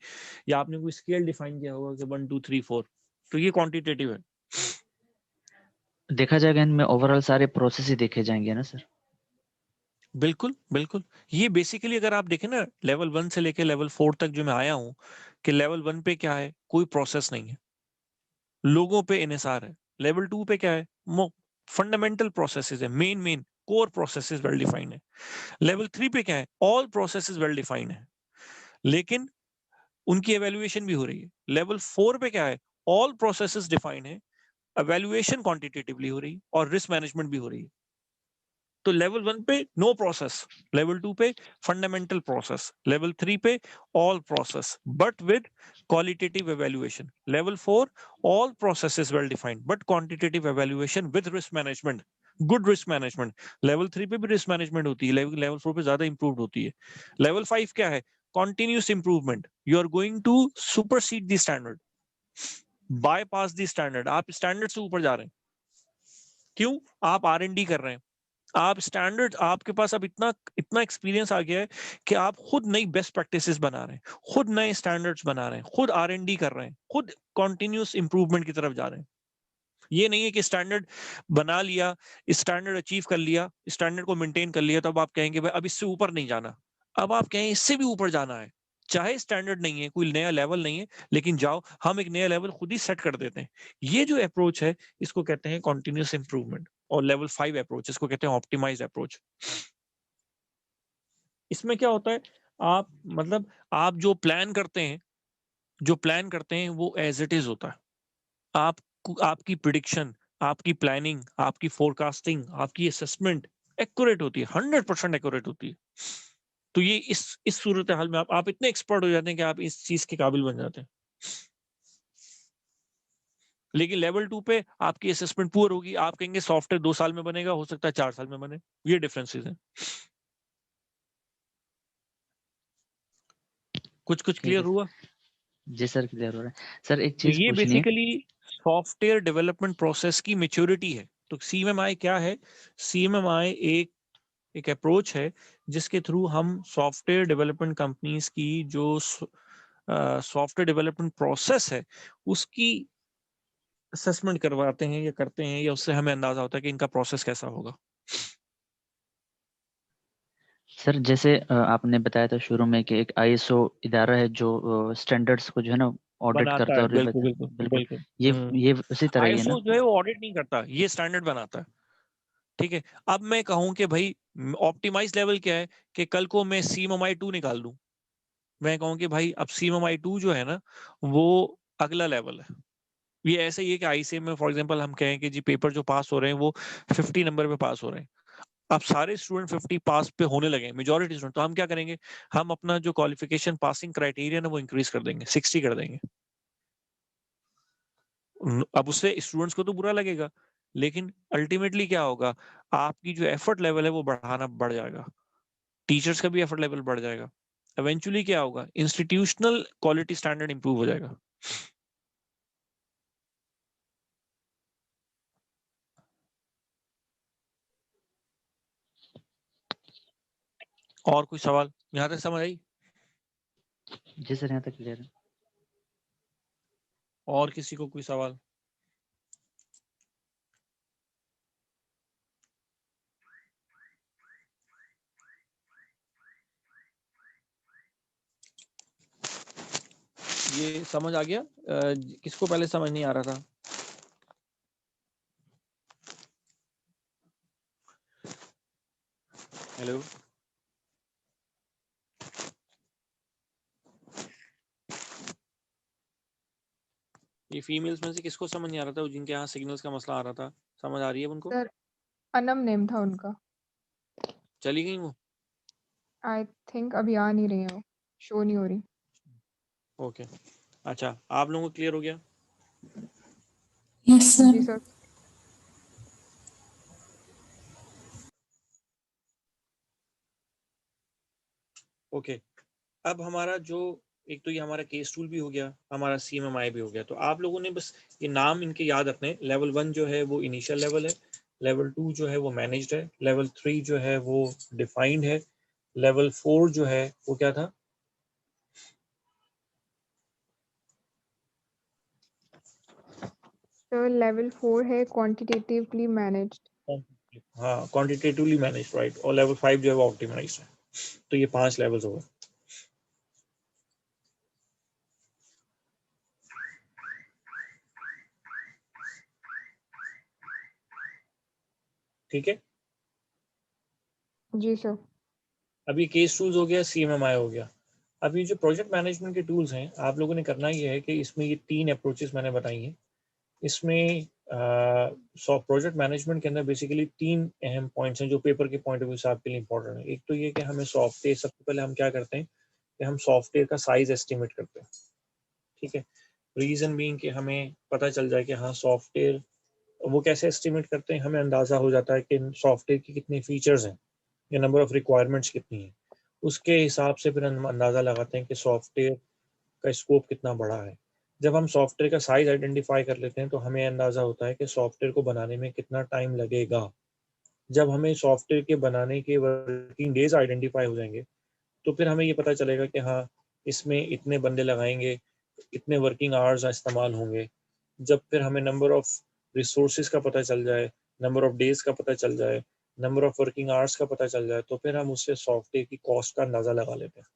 या आपने कोई स्केल डिफाइन किया होगा कि 1 2 3 4, तो ये क्वांटिटेटिव है। देखा जाएगा इनमें ओवरऑल सारे प्रोसेस ही देखे जाएंगे ना सर? बिल्कुल बिल्कुल। ये बेसिकली अगर आप देखें ना, लेवल 1 से लेके लेवल 4 तक जो मैं आया हूं, कि लेवल 1 पे क्या है, कोई प्रोसेस नहीं है, लोगों पे इन्हिसार है। लेवल 2 पे क्या है, फंडामेंटल प्रोसेसेस है, main core processes well defined है। लेवल 3 पे क्या है, ऑल प्रोसेसेस वेल डिफाइंड है, लेकिन उनकी एवेल्युएशन भी हो रही है। लेवल 4 पे क्या है, ऑल प्रोसेसेस डिफाइंड है, एवेल्युएशन क्वांटिटेटिवली हो रही है और रिस्क मैनेजमेंट भी हो रही है। तो लेवल 1 पे नो प्रोसेस, लेवल 2 पे फंडामेंटल प्रोसेस, लेवल 3 पे all process but with qualitative evaluation, level 4 all processes well defined but quantitative evaluation with risk management, good risk management. Level 3 पे भी रिस्क मैनेजमेंट होती है, लेवल 4 पे ज्यादा improved होती है। लेवल 5 क्या है, continuous improvement, you are going to supersede the standard, bypass the standard, आप स्टैंडर्ड से ऊपर जा रहे हैं। क्यों? आप R&D कर रहे हैं, आप स्टैंडर्ड, आपके पास अब इतना इतना एक्सपीरियंस आ गया है कि आप खुद नई बेस्ट प्रैक्टिसेस बना रहे हैं, खुद नए स्टैंडर्ड्स बना रहे हैं, खुद R&D कर रहे हैं, खुद कॉन्टिन्यूस इंप्रूवमेंट की तरफ जा रहे हैं। ये नहीं है कि स्टैंडर्ड बना लिया, स्टैंडर्ड अचीव कर लिया, स्टैंडर्ड को मेंटेन कर लिया, तो अब आप कहेंगे भाई अब इससे ऊपर नहीं जाना। अब आप कहें इससे भी ऊपर जाना है, चाहे स्टैंडर्ड नहीं है, कोई नया लेवल नहीं है, लेकिन जाओ हम एक नया लेवल खुद ही सेट कर देते हैं। ये जो अप्रोच है इसको कहते हैं कॉन्टिन्यूस इंप्रूवमेंट। और लेवल 5 अप्रोच, इसको कहते हैं ऑप्टिमाइज अप्रोच। इसमें क्या होता है, आप मतलब आप जो प्लान करते हैं, वो एज इट इज होता है। आप आपकी प्रिडिक्शन, आपकी प्लानिंग, आपकी फोरकास्टिंग, आपकी असेसमेंट एक्यूरेट होती है, 100% एक्यूरेट होती है। तो ये इस सूरत हाल में आप इतने एक्सपर्ट हो जाते हैं कि आप इस चीज के काबिल बन जाते हैं। लेकिन लेवल 2 पे आपकी असेसमेंट पुअर होगी, आप कहेंगे सॉफ्टवेयर 2 साल में बनेगा, हो सकता है 4 साल में बने। ये डिफरेंसेस हैं। कुछ ठीक क्लियर है हुआ? जी सर, क्लियर हो रहा है। सर एक तो चीज ये पूछनी है। बेसिकली सॉफ्टवेयर डेवलपमेंट प्रोसेस की मैच्योरिटी है। तो CMMI क्या है? CMMI एक अप्रोच है जिसके थ्रू हम सॉफ्टवेयर डेवलपमेंट कंपनीज की जो सॉफ्टवेयर डेवलपमेंट प्रोसेस है उसकी असेसमेंट करवाते हैं या करते हैं, या उससे हमें अंदाजा होता है कि इनका प्रोसेस कैसा होगा। सर जैसे आपने बताया था शुरू में कि एक ISO इदारा है जो स्टैंडर्ड्स को जो है ना ऑडिट बनाता करता है है, और बिल्कुल बिल्कुल बिल्कुल बिल्कुल। ये उसी तरह ही है ISO ना। जो है वो ऑडिट नहीं करता, ये स्टैंडर्ड बनाता है। ठीक है, अब मैं कहूं कि भाई ऑप्टिमाइज लेवल क्या है कि कल को मैं CMMI 2 निकाल दूं, मैं कहूं कि भाई अब CMMI 2 जो है ना वो अगला लेवल है। ये ऐसे ही है कि ICM में फॉर एग्जांपल हम कहें कि जी पेपर जो पास हो रहे हैं वो 50 नंबर पे पास हो रहे हैं। अब सारे स्टूडेंट 50 पास पे होने लगे, मेजॉरिटी स्टूडेंट, तो हम क्या करेंगे, हम अपना जो क्वालिफिकेशन पासिंग क्राइटेरिया ना वो इंक्रीज कर देंगे, 60 कर देंगे। अब उससे स्टूडेंट्स को तो बुरा लगेगा, लेकिन अल्टीमेटली क्या होगा, आपकी जो एफर्ट लेवल है वो बढ़ जाएगा, टीचर्स का भी एफर्ट लेवल बढ़ जाएगा। इवेंचुअली क्या होगा, इंस्टीट्यूशनल क्वालिटी स्टैंडर्ड इंप्रूव हो जाएगा। और कोई सवाल यहाँ तक समझ आई? जी सर यहाँ तक क्लियर है। और किसी को कोई सवाल? ये समझ आ गया? किसको पहले समझ नहीं आ रहा था? हेलो, ये फीमेल्स में से किसको समझ नहीं आ रहा था, जिनके यहाँ सिग्नल्स का मसला आ रहा था? समझ आ रही है उनको? सर अनम नेम था उनका। चली गई वो? आई थिंक अभी आ नहीं रही है, वो शो नहीं हो रही। ओके, अच्छा, आप लोगों को क्लियर हो गया? यस जी सर। सर। ओके, अब हमारा जो एक तो ये हमारा केस टूल भी हो गया, हमारा CMMI भी हो गया। तो आप लोगों ने बस ये नाम इनके याद रखने। लेवल 1 जो है वो इनिशियल लेवल है, लेवल 2 जो है वो मैनेज्ड है, लेवल 3 जो है वो डिफाइंड है, लेवल 4 जो है वो क्या था? सर लेवल 4 है क्वांटिटेटिवली मैनेज्ड। हाँ, क्वांटिटेटिवली मैनेज्ड, राइट। और लेवल 5 जो है वो ऑप्टिमाइज्ड है। तो ये 5 लेवल्स हो गए। ठीक है, जी सर। अभी केस टूल्स हो गया, CMMI हो गया। अभी जो प्रोजेक्ट मैनेजमेंट के टूल्स हैं, आप लोगों ने करना ये है कि इसमें ये 3 अप्रोचेस मैंने बताई हैं। इसमें प्रोजेक्ट मैनेजमेंट के अंदर बेसिकली 3 अहम पॉइंट्स हैं जो पेपर के पॉइंट ऑफ व्यू से आपके लिए इंपॉर्टेंट है। एक तो ये कि हमें सॉफ्टवेयर, सबसे पहले हम क्या करते हैं कि हम सॉफ्टवेयर का साइज एस्टिमेट करते हैं। ठीक है, रीजन बीइंग कि हमें पता चल जाए कि हाँ सॉफ्टवेयर, वो कैसे एस्टिमेट करते हैं, हमें अंदाजा हो जाता है कि सॉफ्टवेयर की कितनी फीचर्स हैं या नंबर ऑफ रिक्वायरमेंट्स कितनी है। उसके हिसाब से फिर हम अंदाजा लगाते हैं कि सॉफ्टवेयर का स्कोप कितना बड़ा है। जब हम सॉफ्टवेयर का साइज आइडेंटिफाई कर लेते हैं तो हमें अंदाजा होता है कि सॉफ्टवेयर को बनाने में कितना टाइम लगेगा। जब हमें सॉफ्टवेयर के बनाने के वर्किंग डेज आइडेंटिफाई हो जाएंगे तो फिर हमें ये पता चलेगा कि हाँ इसमें इतने बंदे लगाएंगे, इतने वर्किंग आवर्स इस्तेमाल होंगे। जब फिर हमें नंबर ऑफ रिसोर्सेज का पता चल जाए, नंबर ऑफ डेज का पता चल जाए, नंबर ऑफ वर्किंग आवर्स का पता चल जाए, तो फिर हम उससे सॉफ्टवेयर की कॉस्ट का अंदाजा लगा लेते हैं।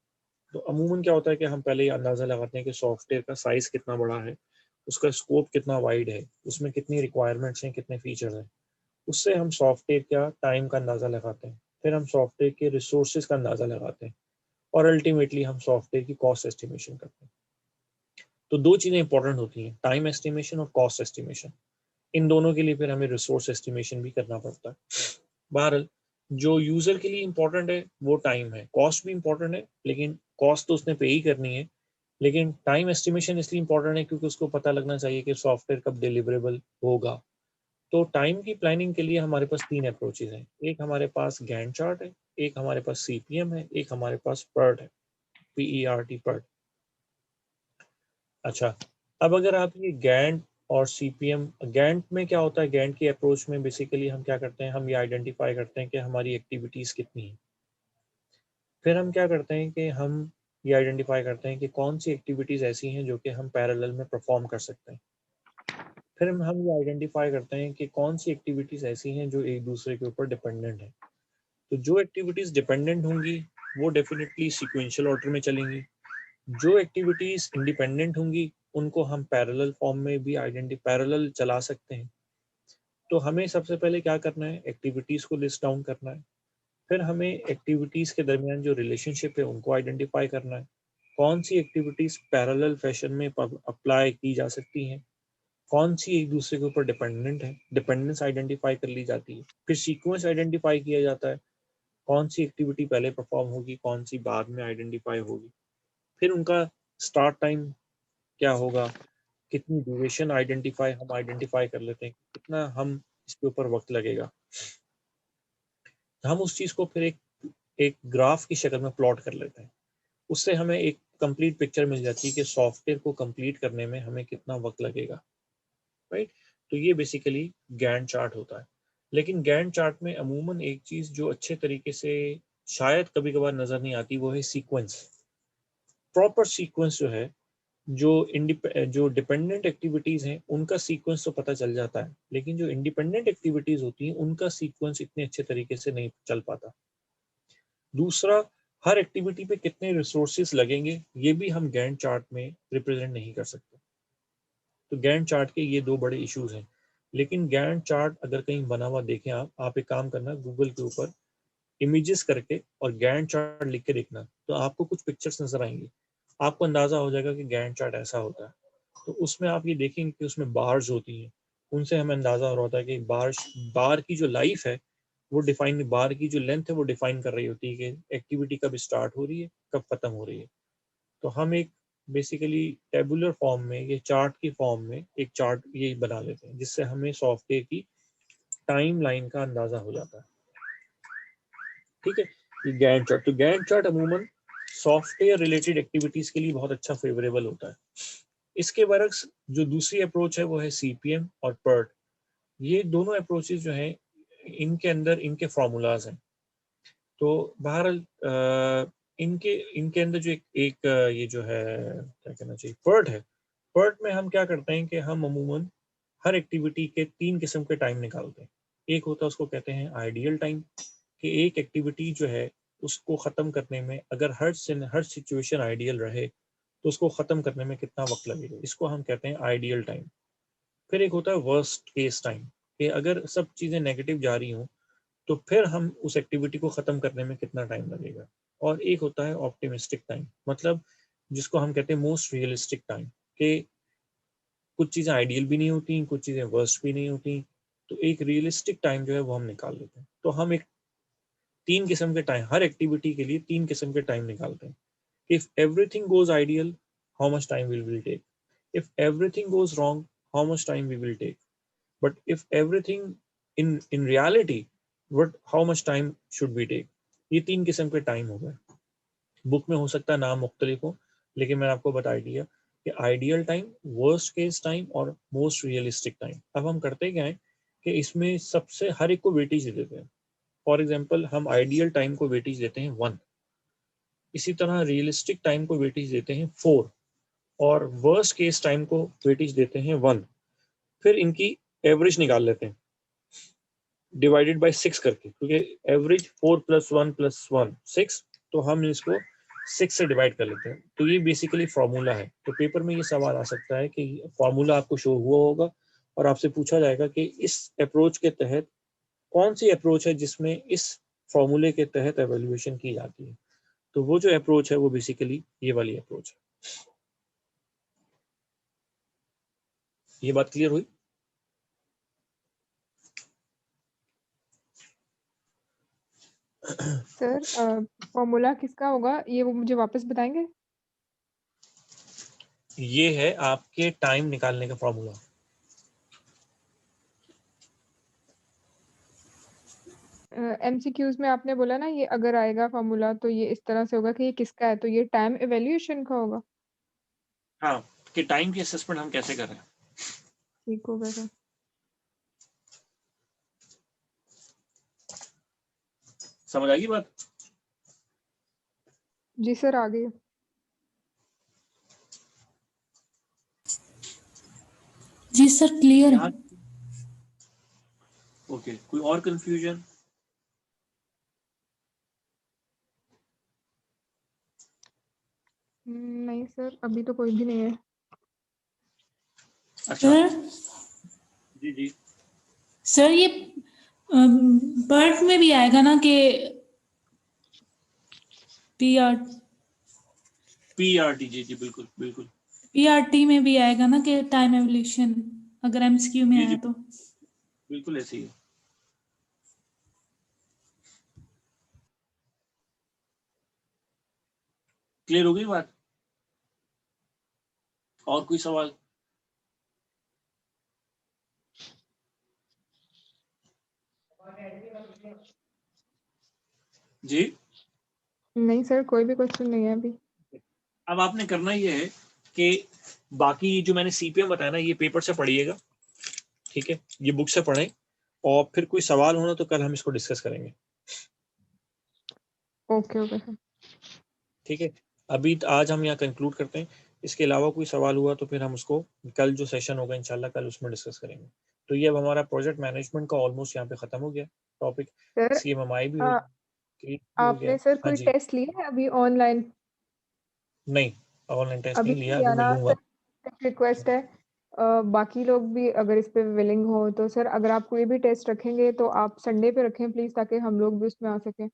तो अमूमन क्या होता है कि हम पहले ही अंदाजा लगाते हैं कि सॉफ्टवेयर का साइज कितना बड़ा है, उसका स्कोप कितना वाइड है, उसमें कितनी रिक्वायरमेंट्स हैं, कितने फीचर्स हैं। उससे हम सॉफ्टवेयर का टाइम का अंदाजा लगाते हैं, फिर हम सॉफ्टवेयर के रिसोर्सेज का अंदाजा लगाते हैं, और अल्टीमेटली हम सॉफ्टवेयर की कॉस्ट एस्टिमेशन करते हैं। तो 2 चीजें इंपॉर्टेंट होती हैं, टाइम एस्टिमेशन और कॉस्ट एस्टिमेशन। इन दोनों के लिए फिर हमें रिसोर्स एस्टिमेशन भी करना पड़ता है। बहरहाल जो यूजर के लिए इंपॉर्टेंट है वो टाइम है, कॉस्ट भी इंपॉर्टेंट है, लेकिन कॉस्ट तो उसने पे ही करनी है। लेकिन टाइम एस्टिमेशन इसलिए इंपॉर्टेंट है क्योंकि उसको पता लगना चाहिए कि सॉफ्टवेयर कब डिलीवरेबल होगा। तो टाइम की प्लानिंग के लिए हमारे पास 3 अप्रोचेज हैं। एक हमारे पास गैंट चार्ट है, एक हमारे पास CPM है, एक हमारे पास PERT है, PERT, PERT। अच्छा, अब अगर आप ये गैंट और CPM। गैंट में क्या होता है, गैंट की अप्रोच में बेसिकली हम क्या करते हैं, हम ये आइडेंटिफाई करते हैं कि हमारी एक्टिविटीज़ कितनी हैं। फिर हम क्या करते हैं कि हम ये आइडेंटिफाई करते हैं कि कौन सी एक्टिविटीज़ ऐसी हैं जो कि हम पैरेलल में परफॉर्म कर सकते हैं। फिर हम ये आइडेंटिफाई करते हैं कि कौन सी एक्टिविटीज़ ऐसी हैं जो एक दूसरे के ऊपर डिपेंडेंट हैं। तो जो एक्टिविटीज़ डिपेंडेंट होंगी वो डेफिनेटली सीक्वेंशियल ऑर्डर में चलेंगी। जो एक्टिविटीज़ इंडिपेंडेंट होंगी उनको हम पैरेलल फॉर्म में भी पैरेलल चला सकते हैं। तो हमें सबसे पहले क्या करना है, एक्टिविटीज़ को लिस्ट डाउन करना है। फिर हमें एक्टिविटीज़ के दरमियान जो रिलेशनशिप है उनको आइडेंटिफाई करना है। कौन सी एक्टिविटीज़ पैरेलल फैशन में अप्लाई की जा सकती हैं, कौन सी एक दूसरे के ऊपर डिपेंडेंट है, डिपेंडेंस आइडेंटिफाई कर ली जाती है। फिर सीक्वेंस आइडेंटिफाई किया जाता है, कौन सी एक्टिविटी पहले परफॉर्म होगी, कौन सी बाद में आइडेंटिफाई होगी। फिर उनका स्टार्ट टाइम क्या होगा, कितनी ड्यूरेशन हम आइडेंटिफाई कर लेते हैं, कितना हम इसके ऊपर वक्त लगेगा। हम उस चीज़ को फिर एक ग्राफ की शक्ल में प्लॉट कर लेते हैं। उससे हमें एक कंप्लीट पिक्चर मिल जाती है कि सॉफ्टवेयर को कंप्लीट करने में हमें कितना वक्त लगेगा, राइट। तो ये बेसिकली गैंट चार्ट होता है। लेकिन गैंट चार्ट में अमूमन एक चीज़ जो अच्छे तरीके से शायद कभी कभार नज़र नहीं आती वो है सीक्वेंस। प्रॉपर सीक्वेंस जो है, जो डिपेंडेंट एक्टिविटीज़ हैं उनका सीक्वेंस तो पता चल जाता है, लेकिन जो इंडिपेंडेंट एक्टिविटीज़ होती हैं उनका सीक्वेंस इतने अच्छे तरीके से नहीं चल पाता। दूसरा, हर एक्टिविटी पे कितने रिसोर्सेज लगेंगे ये भी हम गैंट चार्ट में रिप्रेजेंट नहीं कर सकते। तो गैंट चार्ट के ये दो बड़े इश्यूज हैं। लेकिन गैंट चार्ट अगर कहीं बना हुआ देखें आप एक काम करना, गूगल के ऊपर इमेजेस करके और गैंट चार्ट लिख के देखना, तो आपको कुछ पिक्चर्स नजर आएंगी। आपको अंदाजा हो जाएगा कि गैंट चार्ट ऐसा होता है। तो उसमें आप ये देखेंगे कि उसमें बार्स होती हैं, उनसे हमें अंदाजा हो रहा होता है कि बार की जो लाइफ है वो डिफाइन, बार की जो लेंथ है वो डिफाइन कर रही होती है कि एक्टिविटी कब स्टार्ट हो रही है, कब खत्म हो रही है। तो हम एक बेसिकली टेबुलर फॉर्म में, ये चार्ट की फॉर्म में एक चार्ट ये बना लेते हैं, जिससे हमें सॉफ्टवेयर की टाइम लाइन का अंदाजा हो जाता है। ठीक है, ये गैंट चार्ट। तो गैंट चार्ट अमूमन सॉफ्टवेयर रिलेटेड एक्टिविटीज के लिए बहुत अच्छा फेवरेबल होता है। इसके बरक्स जो दूसरी अप्रोच है वो है CPM और PERT। ये दोनों अप्रोचेस जो हैं इनके अंदर इनके फॉर्मूलाज हैं। तो बहरहाल इनके इनके अंदर जो एक ये जो है क्या कहना चाहिए, PERT है। PERT में हम क्या करते हैं कि हम अमूमन हर एक्टिविटी के 3 किस्म के टाइम निकालते हैं। एक होता है, उसको कहते हैं आइडियल टाइम, कि एक एक्टिविटी जो है उसको ख़त्म करने में अगर हर सिचुएशन आइडियल रहे तो उसको ख़त्म करने में कितना वक्त लगेगा, इसको हम कहते हैं आइडियल टाइम। फिर एक होता है वर्स्ट केस टाइम, कि अगर सब चीज़ें नेगेटिव जा रही हों तो फिर हम उस एक्टिविटी को ख़त्म करने में कितना टाइम लगेगा। और एक होता है ऑप्टिमिस्टिक टाइम, मतलब जिसको हम कहते हैं मोस्ट रियलिस्टिक टाइम, कि कुछ चीज़ें आइडियल भी नहीं होती, कुछ चीज़ें वर्स्ट भी नहीं होती, तो एक रियलिस्टिक टाइम जो है वो हम निकाल लेते हैं। तो हम एक 3 किस्म के टाइम, हर एक्टिविटी के लिए 3 किस्म के टाइम निकालते हैं। If everything goes ideal, how much time we will take. If everything goes wrong, how much time we will take. But if everything in reality, what how much time should we take। ये 3 किस्म के time हो गए। Book में हो सकता है नाम मुख्तलिफ हो, लेकिन मैंने आपको बता दिया कि ideal time, worst case time और मोस्ट रियलिस्टिक टाइम। अब हम करते क्या है कि इसमें सबसे हर एक को वेटेज दे देते हैं। फॉर एग्जांपल, हम आइडियल टाइम को वेटेज देते हैं 1, इसी तरह रियलिस्टिक टाइम को वेटेज देते हैं 4 और वर्स्ट केस टाइम को वेटेज देते हैं 1। फिर इनकी एवरेज निकाल लेते हैं डिवाइडेड बाय 6 करके, क्योंकि एवरेज 4 + 1 + 1 6, तो हम इसको 6 से डिवाइड कर लेते हैं। तो ये बेसिकली फार्मूला है। तो पेपर में ये सवाल आ सकता है कि फार्मूला आपको शो हुआ होगा और आपसे पूछा जाएगा कि इस अप्रोच के तहत कौन सी अप्रोच है जिसमें इस फार्मूले के तहत एवेल्युएशन की जाती है। तो वो जो अप्रोच है वो बेसिकली ये वाली अप्रोच है। ये बात क्लियर हुई? सर फॉर्मूला किसका होगा ये वो मुझे वापस बताएंगे? ये है आपके टाइम निकालने का फॉर्मूला। MCQs में आपने बोला ना ये अगर आएगा फॉर्मूला तो ये इस तरह से होगा कि ये किसका है, तो ये टाइम एवेल्यूएशन का होगा। हाँ, कि टाइम की असेसमेंट हम कैसे कर रहे हैं। ठीक हो गया सर। समझ आएगी बात? जी सर आ गई। जी सर क्लियर है। यहाँ ओके, कोई और कंफ्यूजन? नहीं सर अभी तो कोई भी नहीं है। अच्छा सर जी जी सर ये बर्ट में भी आएगा ना कि पीआरटी, जी जी बिल्कुल बिल्कुल पीआरटी में भी आएगा ना कि टाइम एवोल्यूशन अगर एमसीक्यू में जी आया जी तो। बिल्कुल ऐसे ही है। क्लियर हो गई बात? और कोई सवाल? जी नहीं सर कोई भी क्वेश्चन नहीं है अभी। अब आपने करना ये है कि बाकी जो मैंने सीपीएम बताया ना, ये पेपर से पढ़िएगा, ठीक है, ये बुक से पढ़ें, और फिर कोई सवाल होना तो कल हम इसको डिस्कस करेंगे। Okay okay sir. ठीक है, अभी आज हम यहाँ कंक्लूड करते हैं। इसके अलावा कोई सवाल हुआ तो फिर हम उसको कल जो सेशन होगा इंशाल्लाह कल उसमें डिस्कस करेंगे। तो ये अब हमारा प्रोजेक्ट मैनेजमेंट का ऑलमोस्ट यहाँ पे खत्म हो गया टॉपिक। सर सीएमएमआई भी हो आपने गया। सर हाँ कोई जी, टेस्ट लिया है अभी ऑनलाइन? नहीं ऑनलाइन टेस्ट अभी नहीं लिया, नहीं अभी लिया मैं ना लूंगा। सर। रिक्वेस्ट है बाकी लोग भी अगर इस पे विलिंग हो तो सर अगर आप कोई भी टेस्ट रखेंगे तो आप संडे पे रखें प्लीज, ताकि हम लोग भी उसमें आ सकें,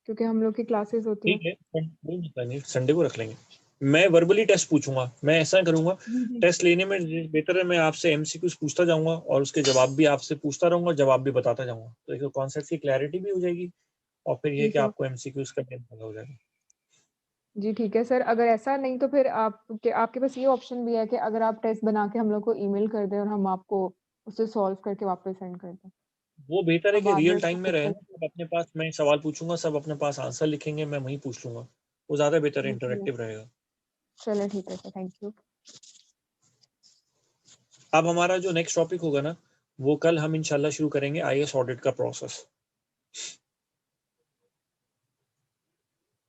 क्योंकि हम लोग की क्लासेस होती ठीक हैं। है, कोई मसला नहीं, संडे को रख लेंगे। मैं वर्बली टेस्ट पूछूंगा, मैं ऐसा करूंगा, जी जी टेस्ट लेने में बेहतर है मैं आपसे एमसीक्यूज पूछता जाऊंगा और उसके जवाब भी आपसे पूछता रहूंगा, जवाब भी बताता जाऊंगा, तो एक कॉन्सेप्ट की क्लैरिटी भी हो जाएगी और फिर ये जी कि सर। आपको एमसीक्यूज का पता हो जाएगा। जी ठीक है सर। अगर ऐसा नहीं तो फिर आपके पास ये ऑप्शन भी है कि अगर आप टेस्ट बना के हम लोग को ईमेल कर दें और हम आपको उसे सॉल्व करके वापस सेंड कर दें, वो बेहतर तो है कि बाद में रियल उसको टाइम में फिर रहे कर। ना, सब अपने पास, मैं सवाल पूछूंगा सब अपने पास आंसर लिखेंगे, मैं वहीं पूछ लूंगा, वो ज्यादा बेहतर जी चलिए। इंटरेक्टिव रहेगा। चलिए ठीक है सर, थैंक यू। अब हमारा जो नेक्स्ट टॉपिक होगा ना, वो कल हम इंशाल्लाह शुरू करेंगे आईएएस ऑडिट का प्रोसेस।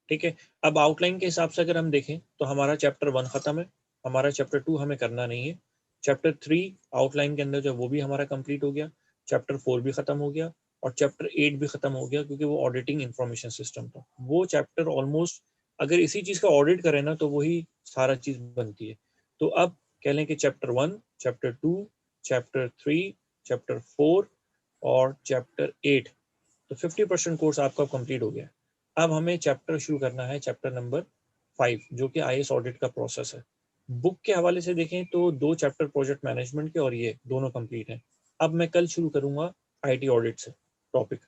ठीक है, अब आउटलाइन के हिसाब से अगर हम देखें तो हमारा चैप्टर 1 खत्म है, हमारा चैप्टर 2 हमें करना नहीं है, चैप्टर 3 आउटलाइन के अंदर जो वो भी हमारा कंप्लीट हो गया, चैप्टर 4 भी खत्म हो गया और चैप्टर 8 भी खत्म हो गया, क्योंकि वो ऑडिटिंग इंफॉर्मेशन सिस्टम था। वो चैप्टर ऑलमोस्ट अगर इसी चीज का ऑडिट करें ना तो वही सारा चीज बनती है। तो अब कह लें कि चैप्टर 1, चैप्टर 2, चैप्टर 3, चैप्टर 4 और चैप्टर 8, तो 50% कोर्स आपका कंप्लीट हो गया। अब हमें चैप्टर शुरू करना है, चैप्टर नंबर 5, जो कि आईएएस ऑडिट का प्रोसेस है। बुक के हवाले से देखें तो 2 चैप्टर प्रोजेक्ट मैनेजमेंट के और ये दोनों कंप्लीट हैं। अब मैं कल शुरू करूंगा आईटी ऑडिट से टॉपिक।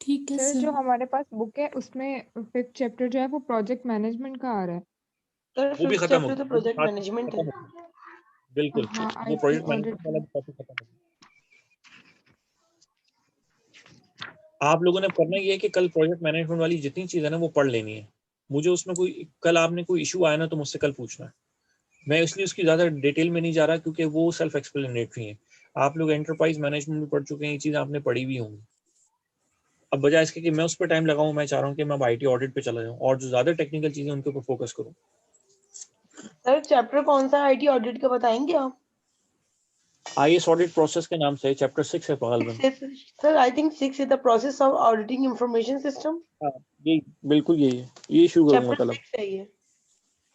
ठीक है सर सर। जो हमारे पास बुक है उसमें 5th चैप्टर जो है वो प्रोजेक्ट मैनेजमेंट का आ रहा है। सर वो भी 5th खत्म हो चैप्टर तो गया, वो भी प्रोजेक्ट साथ में मैनेजमेंट खत्म है। हो गया, बिल्कुल हाँ वो आईटी प्रोजेक्ट ऑडिट मैनेजमेंट वाला में। भी टॉपिक खत्म हो गया। आप लोगों ने पढ़ना ये है कि कल प्रोजेक्ट मैनेजमेंट वाली जितनी चीज़ है ना वो पढ़ लेनी है। मुझे उसमें कोई, कल आपने कोई इशू आया ना तो मुझसे कल पूछना है, मैं इसलिए उसकी ज़्यादा डिटेल में नहीं जा रहा क्योंकि वो सेल्फ एक्सप्लेनेटरी है। आप लोग एंटरप्राइज मैनेजमेंट भी पढ़ चुके हैं, ये चीज़ आपने पढ़ी भी होंगी। अब बजाय इसके कि मैं उस पर टाइम लगाऊं, मैं चाह रहा हूँ कि मैं अब आईटी ऑडिट पे चला जाऊँ और जो ज़्यादा टेक्निकल चीज़ें उनके ऊपर फोकस करूँ। सर चैप्टर कौन सा आईटी ऑडिट का बताएंगे आप? आईएएस ऑडिट प्रोसेस के नाम से चैप्टर 6 है पागलबन। Sir I think 6 is the process of auditing information system. हाँ यही, बिल्कुल यही है, ये शुरू करूंगा चैप्टर कल। अब 6 है ये।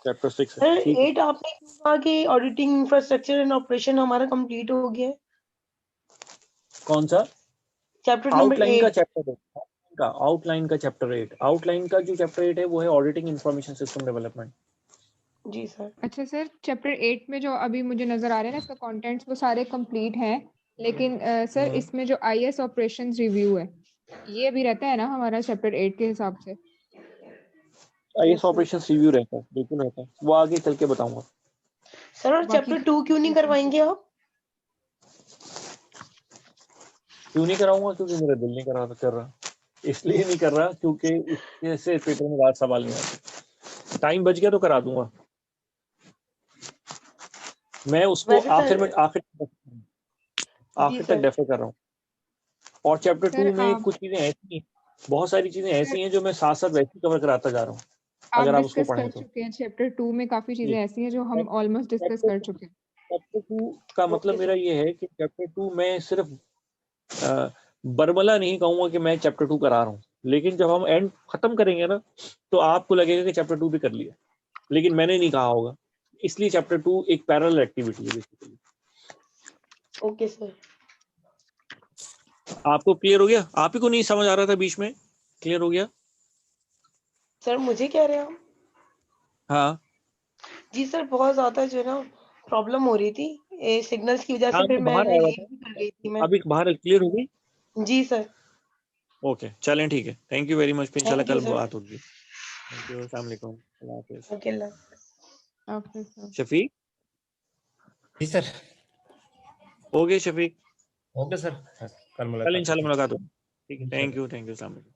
चैप्टर 6 है, सर ठीक है। 8 आपने क्यों कहा कि ऑडिटिंग इंफ्रास्ट्रक्चर एंड ऑपरेशन हमारा कंप्लीट हो गया? कौन सा? चैप्टर नंबर आउटलाइन का 8। चैप्टर 8, आउटलाइन का चैप्टर 8, आउटलाइन का जो चैप्टर 8 है वो है ऑडिटिंग इंफॉर्मेशन सिस्टम डेवलपमेंट। जी सर। अच्छा सर चैप्टर 8 में जो अभी मुझे नजर आ रहे हैं ना इसका कंटेंट्स वो सारे कंप्लीट हैं, लेकिन सर इसमें जो आईएएस ऑपरेशंस रिव्यू है ये भी रहता है ना हमारा चैप्टर 8 के हिसाब से? आईएएस ऑपरेशंस रिव्यू रहता है, बिल्कुल रहता है, वो आगे चल के बताऊंगा। सर और बाकी चैप्टर 2 क्यों नहीं करवाएंगे आप? क्यों नहीं कराऊंगा? क्योंकि मेरा दिल नहीं कर रहा, इसलिए नहीं कर रहा क्योंकि इससे पेपर में रात सवाल नहीं आते। टाइम बच गया तो करा दूंगा मैं उसको। वैसे आखिर सर में आखिर जी तक सर डेफर कर रहा हूँ। और चैप्टर सर 2 में आप कुछ चीजें ऐसी हैं, बहुत सारी चीजें सर ऐसी हैं जो मैं साथ साथ वैसे कवर कराता जा रहा हूँ, आप अगर आप उसको डिस्कस कर पढ़ें तो। चुके हैं चैप्टर 2 में, काफी चीजें जी, ऐसी हैं जो हम ऑलमोस्ट डिस्कस कर चुके हैं। चैप्टर 2 का मतलब ओके मेरा सर ये है कि चैप्टर 2 में सिर्फ बरमला नहीं कहूंगा कि मैं चैप्टर 2 करा रहा हूँ, लेकिन जब हम एंड खत्म करेंगे ना तो आपको लगेगा कि चैप्टर 2 भी कर लिया, लेकिन मैंने नहीं कहा होगा, इसलिए चैप्टर 2 एक पैरेलल एक्टिविटी है बेसिकली। ओके सर आपको क्लियर हो गया? आप ही को नहीं समझ आ रहा था बीच में? क्लियर हो गया? सर मुझे कह रहे हैं आप? हाँ जी सर बहुत ज्यादा जो है ना प्रॉब्लम हो रही थी सिग्नल्स की वजह से, हाँ, फिर मैं बाहर मैंने आया हुआ लीव था, भी कर गई थी मैं। अभी बाहर क्लियर हो गई? जी सर ओके, चलें, ठीक है, थैंक यू वेरी मच, फिर इंशाल्लाह थैंक यू कल सर। बात होगी। थैंक यू, अस्सलाम वालेकुम, अल्लाह हाफिज़। ओके अल्लाह। Okay sir. Shafiq, ji sir. हो गए शफीक? ओके सर, कल कल मुलाकात इंशाल्लाह होगी मुलाकात होगी। ठीक है, इंशाल्लाह। थैंक यू, अस्सलाम वालेकुम।